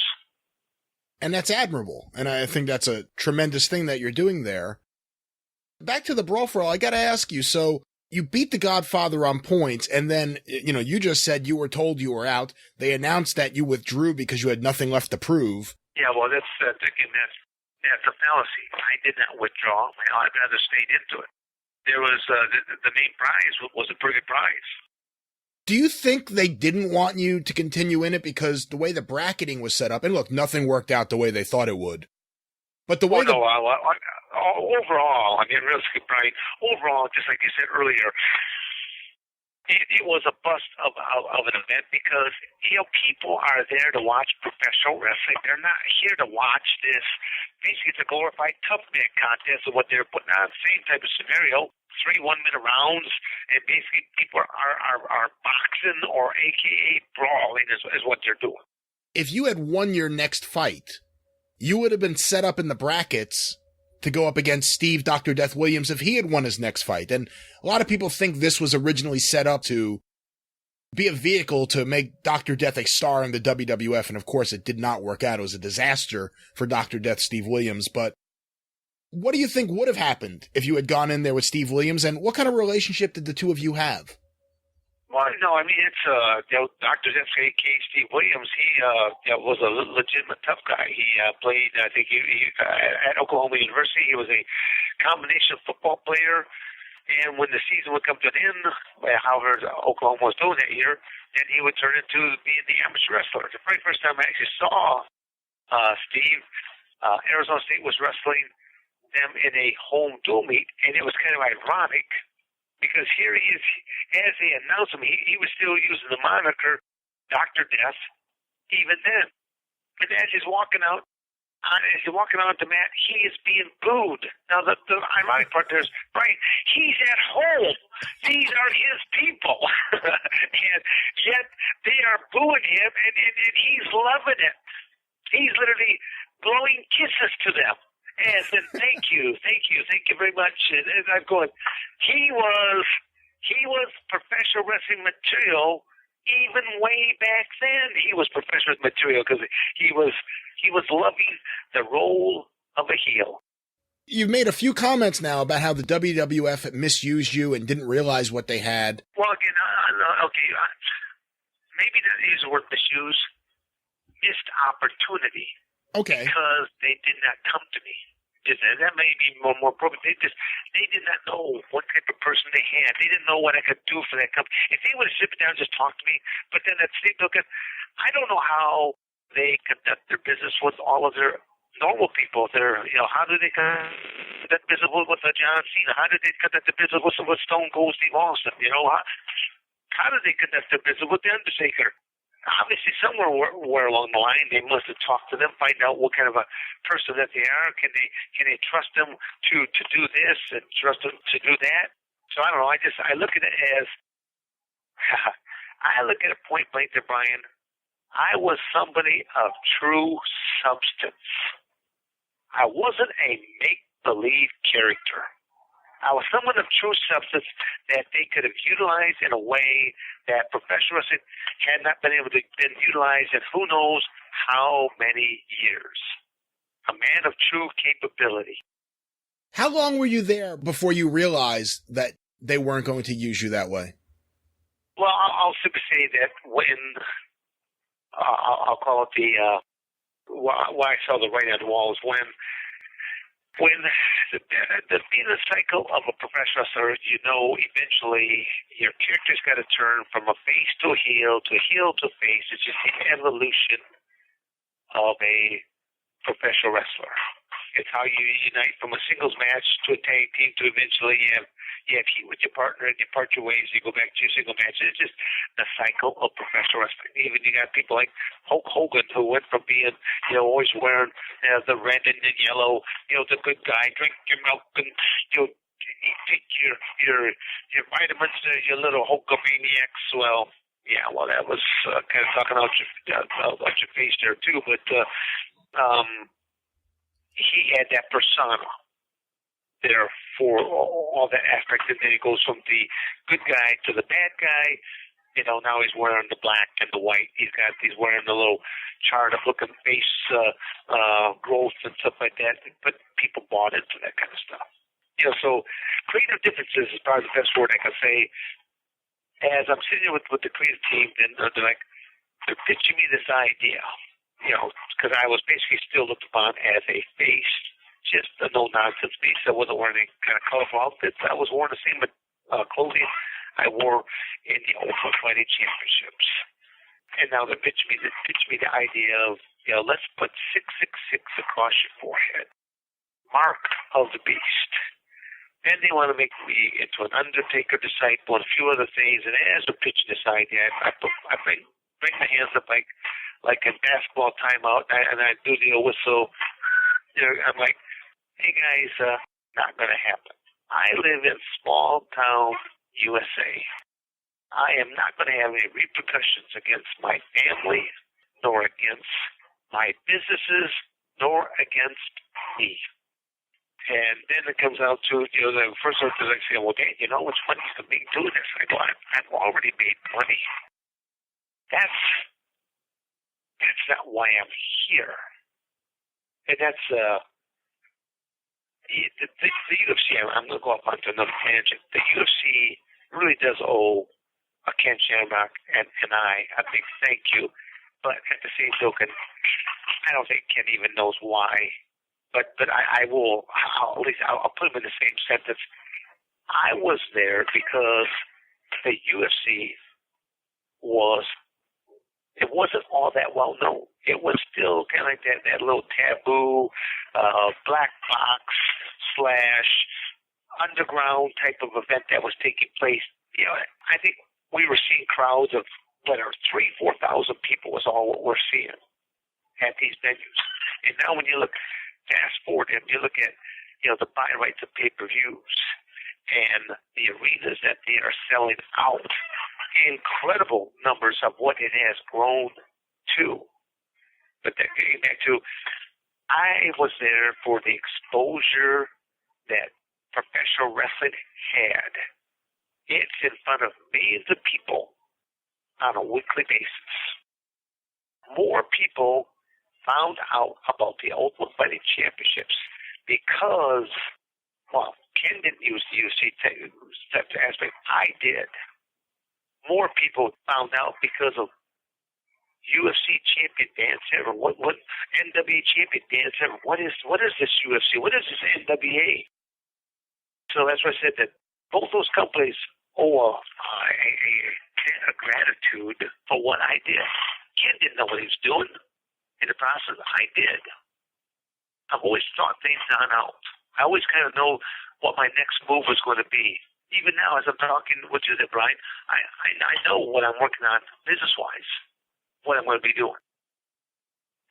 Speaker 1: And that's admirable. And I think that's a tremendous thing that you're doing there. Back to the Brawl For All, I got to ask you, so you beat the Godfather on points, and then, you just said you were told you were out. They announced that you withdrew because you had nothing left to prove.
Speaker 8: Yeah, well, that's a fallacy. I did not withdraw. I'd rather stayed into it. There was the main prize was a pretty good prize.
Speaker 1: Do you think they didn't want you to continue in it because the way the bracketing was set up, and look, nothing worked out the way they thought it would, but the way overall, realistically, Brian, overall, just like you said earlier, it was a bust of an event because, people are there to watch professional wrestling. They're not here to watch this. Basically, it's a glorified tough man contest of what they're putting on. Same type of scenario, 3 1-minute rounds, and basically people are boxing or AKA brawling is what they're doing. If you had won your next fight, you would have been set up in the brackets to go up against Steve Dr. Death Williams if he had won his next fight. And a lot of people think this was originally set up to be a vehicle to make Dr. Death a star in the WWF. And of course, it did not work out. It was a disaster for Dr. Death Steve Williams. But what do you think would have happened if you had gone in there with Steve Williams? And what kind of relationship did the two of you have?
Speaker 8: Well, no, it's Dr. Death, a.k.a. Steve Williams. He was a legitimate tough guy. He played, I think, he at Oklahoma University. He was a combination football player, And when the season would come to an end, however Oklahoma was doing that year, then he would turn into being the amateur wrestler. The very first time I actually saw Steve, Arizona State was wrestling them in a home dual meet, and it was kind of ironic because here he is, as they announced him, he was still using the moniker Dr. Death even then. And as he's walking out, the mat, he is being booed. Now, the ironic part there is, Brian, he's at home. These are his people. And yet they are booing him, and he's loving it. He's literally blowing kisses to them. And said, thank you very much. And I'm going, he was professional wrestling material. Even way back then, he was professional material because he was loving the role of a heel.
Speaker 1: You've made a few comments now about how the WWF misused you and didn't realize what they had.
Speaker 8: Well, again, maybe that is the word misuse. Missed opportunity.
Speaker 1: Okay.
Speaker 8: Because they did not come to me. That may be more appropriate. They did not know what type of person they had. They didn't know what I could do for that company. If they would have sit down and just talked to me, but then at the same token, I don't know how they conduct their business with all of their normal people. How do they conduct business with John Cena? How do they conduct the business with Stone Cold Steve Austin? How do they conduct their business with The Undertaker? Obviously, somewhere along the line, they must have talked to them, find out what kind of a person that they are. Can they trust them to do this and trust them to do that? So I don't know. I look at it as I look at it point blank there, Brian. I was somebody of true substance. I wasn't a make-believe character. I was someone of true substance that they could have utilized in a way that professional wrestling had not been able to been utilized in who knows how many years. A man of true capability.
Speaker 1: How long were you there before you realized that they weren't going to use you that way?
Speaker 8: Well, I'll simply say that when I'll call it why I saw the writing on the wall is when the business cycle of a professional wrestler, eventually your character's got to turn from a face to a heel to face. It's just the evolution of a professional wrestler. It's how you unite from a singles match to a tag team to eventually you have heat with your partner and you part your ways. You go back to your single match. It's just the cycle of professional wrestling. Even you got people like Hulk Hogan who went from being always wearing the red and the yellow, the good guy, drink your milk and take your vitamins, your little Hulkamaniacs. Well, that was kind of talking out your face there too, but he had that persona there for all that aspect, and then he goes from the good guy to the bad guy. Now he's wearing the black and the white. He's wearing the little chart of looking face growth and stuff like that. But people bought into that kind of stuff. So creative differences is probably the best word I can say. As I'm sitting here with the creative team, and they're pitching me this idea. Because I was basically still looked upon as a face, just a no-nonsense face. I wasn't wearing any kind of colorful outfits. I was wearing the same clothing I wore in the Ultimate Fighting Championships. And now they pitched me the idea of, let's put 666 across your forehead, mark of the beast. Then they want to make me into an Undertaker disciple and a few other things. And as they're pitching this idea, I bring my hands up like in basketball timeout, and I do the whistle. I'm like, hey guys, not going to happen. I live in small town USA. I am not going to have any repercussions against my family, nor against my businesses, nor against me. And then it comes out to, the first sort of like saying, well, Dan, how much money is to make doing this? I go, I've already made money. That's not why I'm here. And that's the UFC. I'm going to go off onto another tangent. The UFC really does owe Ken Shamrock and I a big thank you. But at the same token, I don't think Ken even knows why. But I will, I'll put him in the same sentence. I was there because the UFC it wasn't all that well known. It was still kind of like that little taboo, black box / underground type of event that was taking place. You know, I think we were seeing crowds of 3,000-4,000 people was all what we're seeing at these venues. And now when you look fast forward and you look at, you know, the buy rights of pay-per-views and the arenas that they are selling out, incredible numbers of what it has grown to. But then getting back to, I was there for the exposure that professional wrestling had. It's in front of millions of people on a weekly basis. More people found out about the Ultimate Fighting Championships because, well, Ken didn't use the UFC aspect. I did. More people found out because of UFC champion Dan Severn. What NWA champion Dan Severn? What is this UFC? What is this NWA? So that's why I said that both those companies owe a gratitude for what I did. Ken didn't know what he was doing. In the process, I did. I've always thought things on out. I always kind of know what my next move was going to be. Even now, as I'm talking with you there, Brian, I know what I'm working on business-wise, what I'm going to be doing.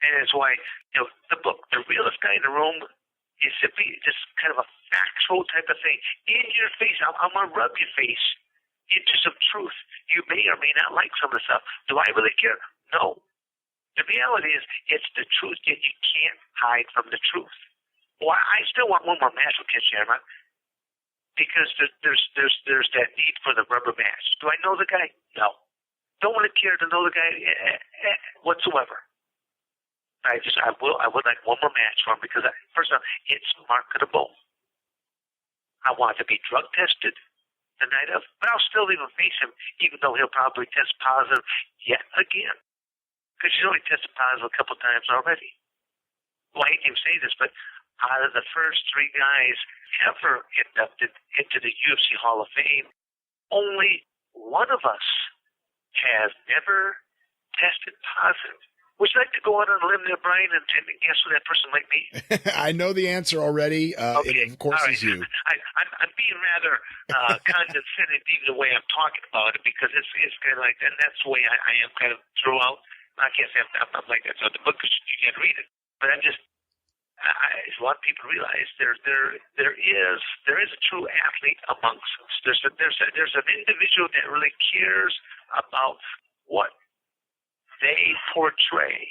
Speaker 8: And that's why, you know, the book, The Realest Guy in the Room, is simply just kind of a factual type of thing. In your face, I'm going to rub your face into some truth. You may or may not like some of the stuff. Do I really care? No. The reality is, it's the truth, yet you can't hide from the truth. Well, I still want one more match with Ken Shamrock because there's that need for the rubber match. Do I know the guy? No. Don't want to care to know the guy whatsoever. I would like one more match for him because, first of all, it's marketable. I want to be drug tested the night of, but I'll still even face him, even though he'll probably test positive yet again. Because he's only tested positive a couple times already. Well, I hate to even say this, but out of the first 3 guys ever inducted into the UFC Hall of Fame, only one of us has never tested positive. Would you like to go out on a limb there, Brian, and guess who that person might be?
Speaker 1: I know the answer already.
Speaker 8: Okay.
Speaker 1: It, of course,
Speaker 8: right.
Speaker 1: is you.
Speaker 8: I'm being rather condescending even the way I'm talking about it because it's kind of like, and that's the way I am kind of throughout. I can't say I'm like that. So the book, you can't read it. But I'm just, a lot of people realize there is a true athlete amongst us. There's an individual that really cares about what they portray,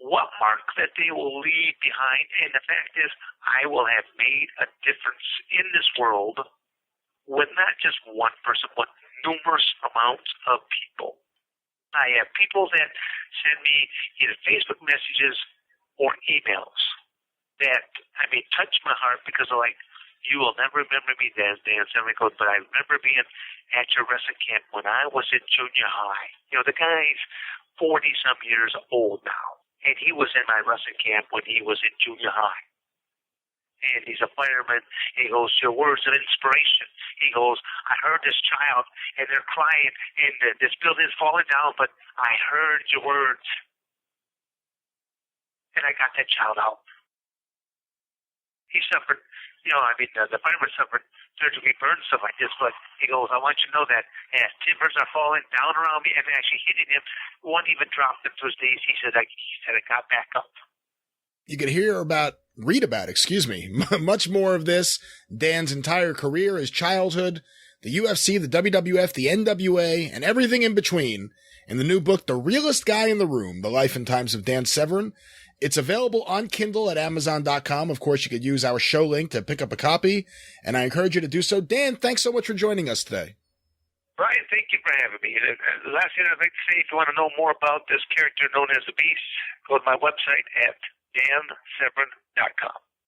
Speaker 8: what mark that they will leave behind. And the fact is, I will have made a difference in this world with not just one person, but numerous amounts of people. I have people that send me either Facebook messages or emails that, I mean, touch my heart because they're like, you will never remember me, Dan Severn, but I remember being at your wrestling camp when I was in junior high. You know, the guy's 40-some years old now, and he was in my wrestling camp when he was in junior high. And he's a fireman. He goes, your words of inspiration. He goes, I heard this child, and they're crying, and this building's falling down, but I heard your words. And I got that child out. He suffered, you know, I mean, the fireman suffered third-degree burns and stuff like this, but he goes, I want you to know that as timbers are falling down around me and actually hitting him, one even dropped him to his knees. He said, I got back up.
Speaker 1: You could read about, much more of this, Dan's entire career, his childhood, the UFC, the WWF, the NWA, and everything in between in the new book, The Realest Guy in the Room, The Life and Times of Dan Severn. It's available on Kindle at Amazon.com. Of course, you could use our show link to pick up a copy, and I encourage you to do so. Dan, thanks so much for joining us today.
Speaker 8: Brian, thank you for having me. The last thing I'd like to say, if you want to know more about this character known as the Beast, go to my website at dansevern.com.